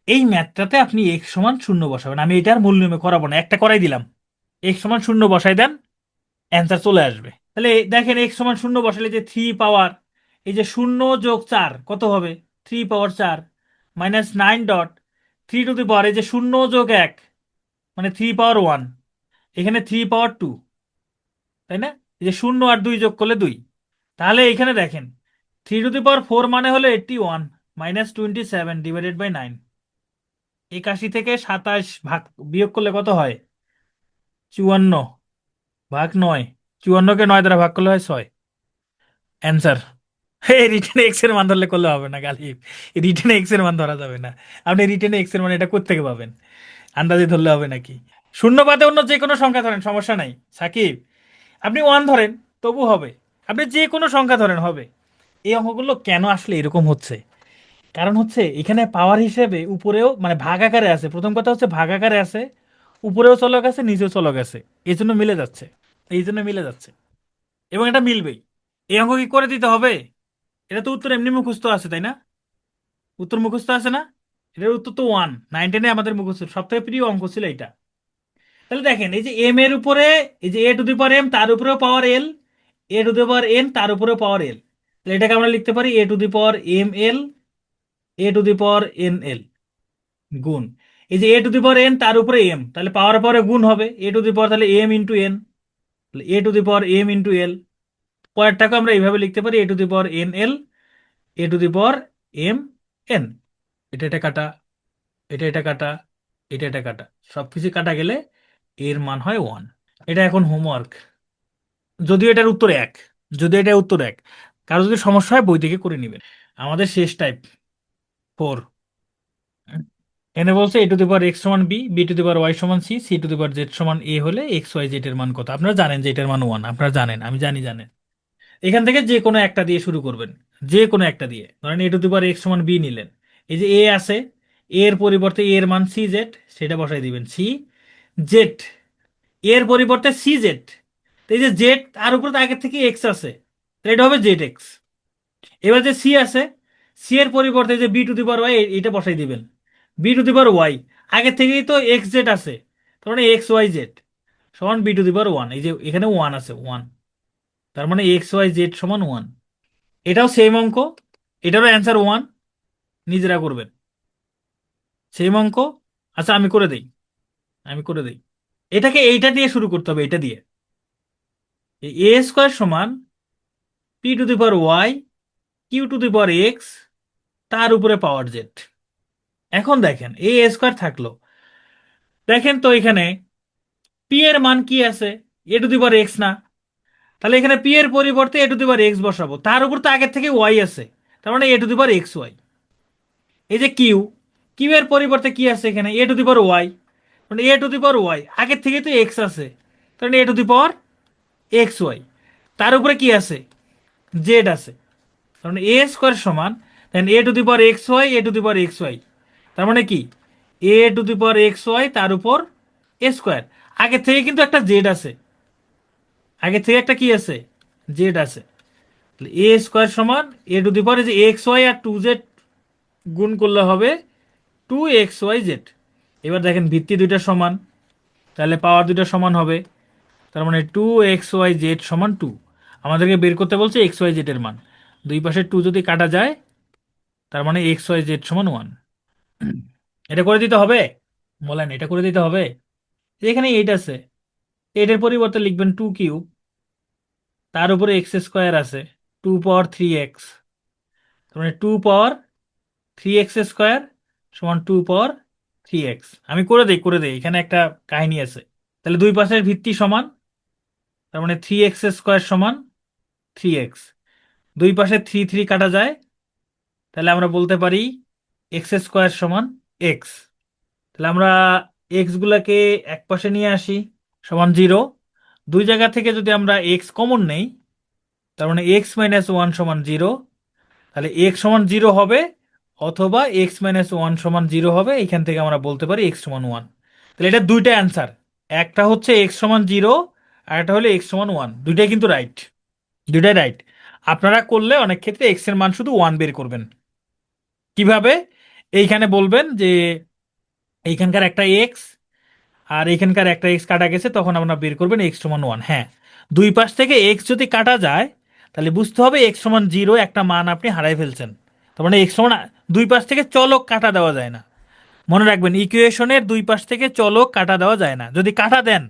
এই ম্যাথটাতে আপনি x সমান 0 বসাবেন। আমি এটার মূল নিয়মে করাবো না, একটা করাই দিলাম। x সমান 0 বসাই দেন, অ্যান্সার চলে আসবে। তাহলে দেখেন x সমান 0 বসালে যে 3 পাওয়ার, এই যে 0 যোগ 4 কত হবে, 3 পাওয়ার 4 -9 ডট 3 টু দি পাওয়ার, এই যে 0 যোগ 1 মানে 3 পাওয়ার 1, এখানে 3 পাওয়ার 2, তাই না? এই যে 0 আর 2 যোগ করলে 2। তাহলে এখানে দেখেন 3 টু দি পাওয়ার 4 মানে হলো 81, -27/9। 81 থেকে 27 ভাগ বিয়োগ করলে কত হয়, 54/9। 54-কে 9 দ্বারা ভাগ করলে হয় 6, অ্যান্সার। এই রিটেনে এক্স এর মান ধরলে করলে হবে না গালিব, রিটেনে এক্স এর মান ধরা যাবে না। আপনি রিটেনে এক্স এর মান এটা কোত্থেকে পাবেন, আন্দাজে ধরলে হবে নাকি? শূন্য বাদে অন্য যে কোনো সংখ্যা ধরেন, সমস্যা নাই সাকিব। আপনি 1 ধরেন, তবু হবে। আপনি যে কোনো সংখ্যা ধরেন, হবে। এই অঙ্কগুলো কেন আসলে এরকম হচ্ছে, কারণ হচ্ছে এখানে পাওয়ার হিসেবে উপরেও মানে ভাগ আকারে আছে। প্রথম কথা হচ্ছে ভাগ আকারে আছে, উপরেও চলক আছে নিচেও চলক আছে, এই জন্য মিলে যাচ্ছে, এই জন্য মিলে যাচ্ছে। এবং এটা মিলবেই। এই অঙ্ক কি করে দিতে হবে? এটা তো উত্তর এমনি মুখস্থ আছে, তাই না? উত্তর মুখস্থ আছে না? এটার উত্তর তো 1, 9-10-এ আমাদের মুখস্থ সব থেকে প্রিয় অঙ্ক ছিল এটা। তাহলে দেখেন এই যে এম এর উপরে, এই যে a to the power m তার উপরেও পাওয়ার l, a to the power n তার উপরেও পাওয়ার l। তাহলে এটাকে আমরা লিখতে পারি a to the power ml, a to the power nl গুণ, এই যে a to the power n তার উপরে m, তাহলে পাওয়ার পরে গুণ হবে a টু দি পাওয়ার, তাহলে m × n, তাহলে a to the power m × l। পরেরটাকে আমরা এইভাবে লিখতে পারি a to the power nl, a to the power m n। এটা এটা কাটা, এটা এটা কাটা, এটা এটা কাটা, সবকিছু কাটা গেলে এর মান হয় 1। এটা এখন হোমওয়ার্ক, যদিও এটার উত্তর 1, যদিও এটার উত্তর 1। কারো যদি সমস্যা হয় বই থেকে করে নেবেন। আমাদের শেষ টাইপ 4। এনে বলছে a to the power x সমান b, b two the power y সমান c, c two the power z সমান a হলে x y z এর মান কত? আপনারা জানেন যে এটার মান 1, আপনারা জানেন, আমি জানি, জানেন। এখান থেকে যে কোনো একটা দিয়ে শুরু করবেন, যে কোনো একটা দিয়ে। ধরেন a to the power x সমান b নিলেন, এই যে a আছে, a এর পরিবর্তে a এর মান cz, সেটা বসাই দিবেন c। z, এর পরিবর্তে cz, তো এই যে z, তার উপরে তো আগের থেকে x আছে, তাহলে এটা হবে zx। এবার যে c আছে, c এর পরিবর্তে যে b two the power y, এটা বসাই দিবেন। b two the power y, আগের থেকেই তো xz আছে, তার মানে xyz সমান b টু দি পাওয়ার 1। এই যে এখানে 1 আছে, 1, তার মানে xyz সমান 1। এটাও সেম অঙ্ক, এটারও অ্যান্সার 1, নিজেরা করবেন, সেম অঙ্ক। আচ্ছা আমি করে দেই, আমি করে দেই। এটাকে এইটা দিয়ে শুরু করতে হবে, এটা দিয়ে। a² সমান p two the power y q two the power x তার উপরে পাওয়ার z। এখন দেখেন a² থাকলো, দেখেন তো এখানে p এর মান কি আছে, a to the power x না? তাহলে এখানে p এর পরিবর্তে a to the power x বসাবো, তার উপর তো আগের থেকে y আছে, তার মানে a to the power xy। এই যে কিউ, কিউ এর পরিবর্তে কি আছে এখানে, a to the power y, মানে a to the power y আগের থেকে তো x আছে, তাহলে a to the power xy। তার উপরে কি আছে, z আছে, তার মানে a² সমান, দেন a to the power xy, a to the power xy, তার মানে কি a to the power xy তার উপর a²। আগের থেকে কিন্তু একটা z আছে, আগের থেকে একটা কি আছে, z আছে। তাহলে a² সমান a টু দি পাওয়ার, যে xy আর 2z গুণ করলে হবে 2xyz। এবার দেখেন ভিত্তি দুইটা সমান, তাহলে পাওয়ার দুইটা সমান হবে, তার মানে 2xyz সমান 2। আমাদেরকে বের করতে বলছে xyz এর মান, দুই পাশে 2 যদি কাটা যায়, তার মানে xyz সমান 1। এটা করে দিতে হবে, বলেন এটা করে দিতে হবে? এখানে 8 আছে, 8 এর পরিবর্তে লিখবেন 2 কিউব, তার উপরে x² আছে, 2 পাওয়ার 3x, তার মানে 2 পাওয়ার 3x² সমান 2 পাওয়ার 3x। আমি করে দেই, করে দেই, এখানে একটা কাহিনী আছে। তাহলে দুই পাশের ভিত্তি সমান, তার মানে 3x² সমান 3x। দুই পাশে 3 কাটা যায়, তাহলে আমরা বলতে পারি x² সমান এক্স। তাহলে আমরা এক্স গুলাকে এক পাশে নিয়ে আসি, সমান 0। দুই জায়গা থেকে যদি আমরা এক্স কমন নেই, তার মানে x-1 সমান 0। তাহলে এক্স সমান 0 হবে, অথবা x-1 সমান 0 হবে। এখান থেকে আমরা বলতে পারি এক্স সমান 1। তাহলে এটা দুইটা অ্যান্সার, একটা হচ্ছে এক্স সমান 0, আর একটা হলো এক্স সমান 1। দুইটাই কিন্তু রাইট, দুইটাই রাইট। আপনারা করলে অনেক ক্ষেত্রে এক্স এর মান শুধু 1 বের করবেন। কিভাবে? এইখানে বলবেন যে এইখানকার একটা এক্স আর এখানকার একটা এক্স কাটা গেছে, তখন আমরা বের করবেন এক্স সমান 1। হ্যাঁ, দুই পাশ থেকে এক্স যদি কাটা যায়, তাহলে বুঝতে হবে এক্স সমান 0 একটা মান আপনি হারাই ফেলছেন। তার মানে এক্স সমান, দুই পাশ থেকে চলক কাটা দেওয়া যায় না। মনে রাখবেন, ইকুয়েশনের দুই পাশ থেকে চলক কাটা দেওয়া যায় না। যদি কাটা দেন,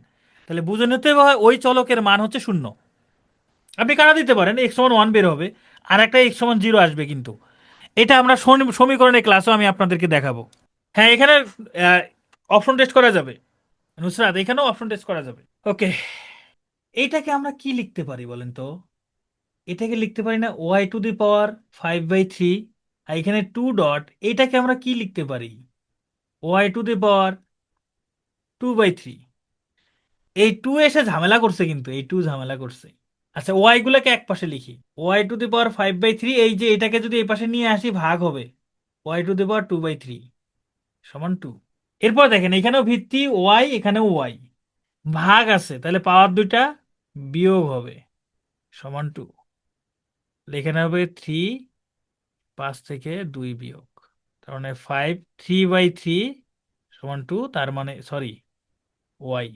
তাহলে বুঝে নিতে হবে ওই চলকের মান হচ্ছে 0। আপনি কাটা দিতে পারেন, এক্স সমান 1 বের হবে, আর একটা এক্স সমান 0 আসবে কিন্তু। এটা আমরা সমীকরণের ক্লাসও আমি আপনাদেরকে দেখাবো। হ্যাঁ, এখানে অপশন টেস্ট করা যাবে নুসরাত, এখানেও অপশন টেস্ট করা যাবে। ওকে, এইটাকে আমরা কি লিখতে পারি বলেন তো? এটাকে লিখতে পারি না y⁵ আর এখানে 2 ডট, এইটাকে আমরা কি লিখতে পারি? y⁵ এই 2 এসে ঝামেলা করছে, কিন্তু এই 2 ঝামেলা করছে। আচ্ছা, ওয়াই গুলোকে এক পাশে লিখি। y⁵ এই যে এটাকে যদি এই পাশে নিয়ে আসি, ভাগ হবে y⁵ সমান 2। এরপর দেখেন, এখানেও ভিত্তি ওয়াই, এখানেও ওয়াই, ভাগ আছে, তাহলে পাওয়ার দুইটা বিয়োগ হবে, সমান 2। এখানে হবে 3, 5 থেকে 2 বিয়োগ, তার মানে 5 3/3 সমান 2। তার মানে সরি, ওয়াই,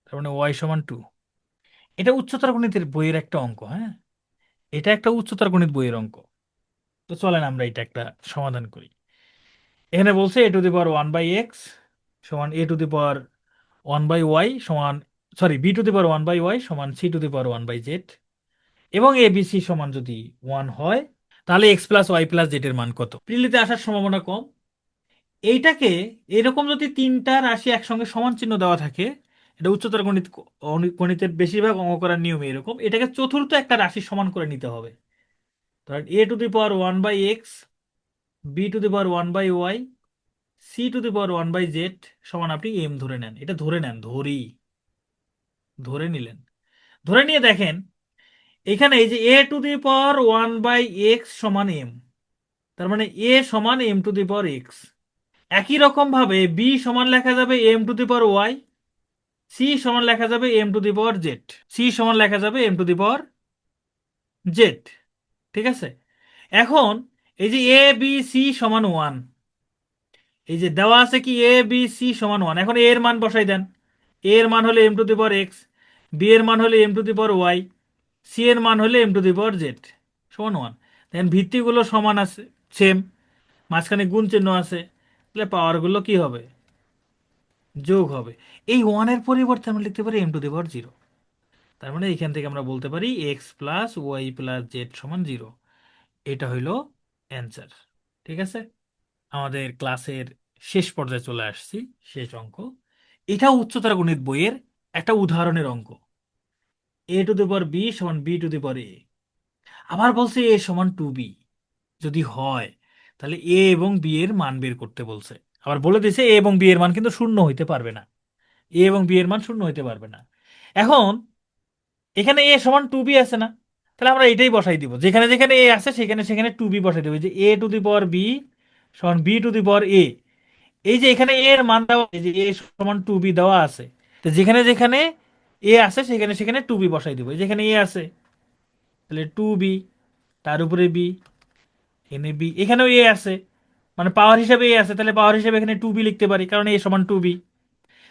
তার মানে ওয়াই সমান 2। এটা উচ্চতর গণিতের বইয়ের একটা অঙ্ক, হ্যাঁ, এটা একটা উচ্চতর গণিত বইয়ের অঙ্ক। তো চলেন আমরা এটা একটা সমাধান করি। এখানে বলছে a⁴ 1/x সমান a⁴ 1/y সমান, সরি, b⁴ 1/y সমান c⁴ 1/z, এবং এ বি সি সমান যদি 1 হয়, তাহলে x+y+z এর মান কত? প্রিলিতে আসার সম্ভাবনা কম। এইটাকে, এরকম যদি তিনটা রাশি একসঙ্গে সমান চিহ্ন দেওয়া থাকে, এটা উচ্চতর গণিতের বেশিরভাগ অঙ্ক করার নিয়মে এরকম, এটাকে চতুর্থ একটা রাশি সমান করে নিতে হবে। ধরেন a⁴ 1/x, b⁴ 1/y, c⁴ 1/z সমান, আপনি এম ধরে নেন, এটা ধরে নেন, ধরে নিলেন। ধরে নিয়ে দেখেন, এখানে এই যে a⁴ 1/x সমান এম, তার মানে এ সমান m⁴x। একই রকম ভাবে বি সমান লেখা যাবে m⁴y, সি সমান লেখা যাবে m⁴z, সি সমান লেখা যাবে m⁴z। ঠিক আছে? এখন এই যে এ বি সি সমান 1, এই যে দেওয়া আছে কি এ বি সি সমান 1, এখন এ এর মান বসাই দেন। এ এর মান হলো m⁴x, বি এর মান হলো m⁴y, সি এর মান হলো m⁴z সমান 1। দেখেন ভিত্তিগুলো সমান আছে, সেম, মাঝখানে গুণ চিহ্ন আছে, তাহলে পাওয়ারগুলো কি হবে? যোগ হবে। এই ওয়ানের পরিবর্তে আমরা লিখতে পারি m⁴0। তার মানে এখান থেকে আমরা বলতে পারি x+y+z সমান 0। এটা হইল অ্যান্সার। ঠিক আছে, আমাদের ক্লাসের শেষ পর্যায়ে চলে আসছি, শেষ অঙ্ক। এটা উচ্চতর গণিত বইয়ের একটা উদাহরণের অঙ্ক। a⁴b সমান b⁴a, আবার বলছে a সমান 2b। যদি হয়, তাহলে এ এবং বি এর মান বের করতে বলছে। আবার বলে দিয়েছে এ এবং বি এর মান কিন্তু শূন্য হইতে পারবে না, এ এবং বি এর মান শূন্য হইতে পারবে না। এখন এখানে এ সমান 2b আছে না, তাহলে আমরা এটাই বসাই দিব, যেখানে যেখানে এ আছে সেখানে সেখানে 2b বসাই দেবো, যে a⁴b সমান b⁴a। এই যে এখানে এ এর মান দেওয়া, এই যে এ সমান 2b দেওয়া আছে, তো যেখানে যেখানে এ আছে সেখানে সেখানে 2b বসাই দেবো। যেখানে এ আছে, তাহলে 2b, তার উপরে বি, এখানে বি, এখানেও এ আছে, মানে পাওয়ার হিসাবে এ আছে, তাহলে পাওয়ার হিসাবে এখানে 2b লিখতে পারি, কারণ এ সমান 2b।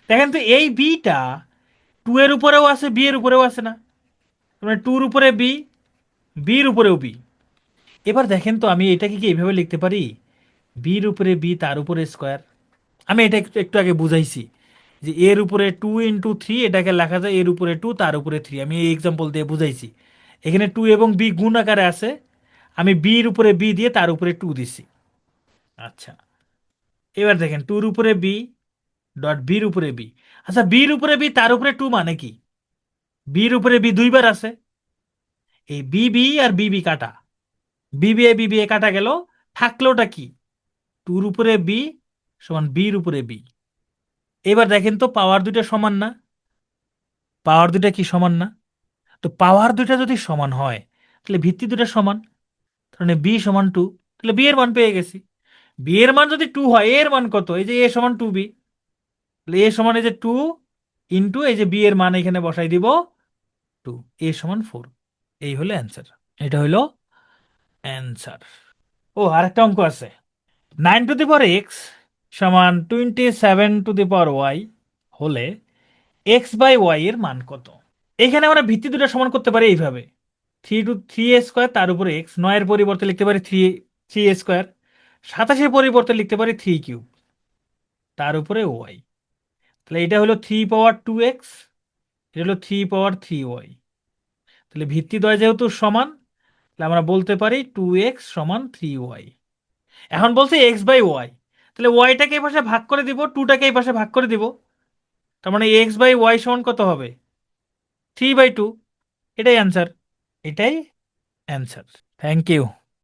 দেখেন তো, এই বিটা 2 এর উপরেও আছে, বি এর উপরেও আছে না, মানে 2 এর উপরে বি, বির উপরেও বি। এবার দেখেন তো, আমি এটাকে কি এইভাবে লিখতে পারি, বির উপরে বি তার উপরে স্কোয়ার। আমি এটা একটু একটু আগে বুঝাইছি, যে এর উপরে 2 × 3, এটাকে লেখা যায় এর উপরে 2 তার উপরে 3। আমি এই এক্সাম্পল দিয়ে বুঝাইছি। এখানে 2 এবং বি গুণ আকারে আছে, আমি বির উপরে বি দিয়ে তার উপরে 2 দিছি। আচ্ছা, এবার দেখেন 2 এর উপরে বি ডট বির উপরে বি। আচ্ছা, বির উপরে বি তার উপরে 2 মানে কি? বির উপরে বি দুইবার আছে, এই বি বি আর বি বি কাটা, বি বি এ কাটা গেল, থাকলোটা কি, টুর উপরে বি সমান বির উপরে বি। এবার দেখেন তো পাওয়ার দুইটা সমান না, পাওয়ার দুইটা কি সমান না? তো পাওয়ার দুইটা যদি সমান হয় তাহলে ভিত্তি দুইটা সমান, তার মানে বি সমান টু, তাহলে বি এর মান পেয়ে গেছি। বি এর মান যদি টু হয়, এর মান কত, এই যে এ সমান টু বি, তাহলে এ সমান এই যে টু ইন্টু এই যে বি এর মান এখানে বসাই দিব টু, এ সমান ফোর। এই হলো অ্যান্সার, এটা হলো অ্যান্সার। ও আরেকটা অঙ্ক আছে, 9 টু দি পাওয়ার এক্স সমান 27 টু দি পাওয়ার ওয়াই হলে এক্স বাই ওয়াই এর মান কত? এখানে আমরা ভিত্তি দুটো সমান করতে পারি এইভাবে, থ্রি এ স্কোয়ার তার উপরে এক্স, নয়ের পরিবর্তে লিখতে পারি থ্রি থ্রি এ স্কোয়ার, 27-এর পরিবর্তে লিখতে পারি থ্রি কিউব তার উপরে ওয়াই। তাহলে এটা হলো 3 পাওয়ার 2 এক্স, এটা হলো 3 পাওয়ার 3 ওয়াই। তাহলে ভিত্তি দ্বয় যেহেতু সমান, তাহলে আমরা বলতে পারি 2 এক্স সমান 3 ওয়াই। এখন বলছে এক্স বাই ওয়াই, তাহলে ওয়াইটাকে এই পাশে ভাগ করে দিব, টুটাকে এই পাশে ভাগ করে দিব, তার মানে এক্স বাই ওয়াই সমান কত হবে, 3/2। এটাই অ্যান্সার, এটাই অ্যান্সার। Thank you.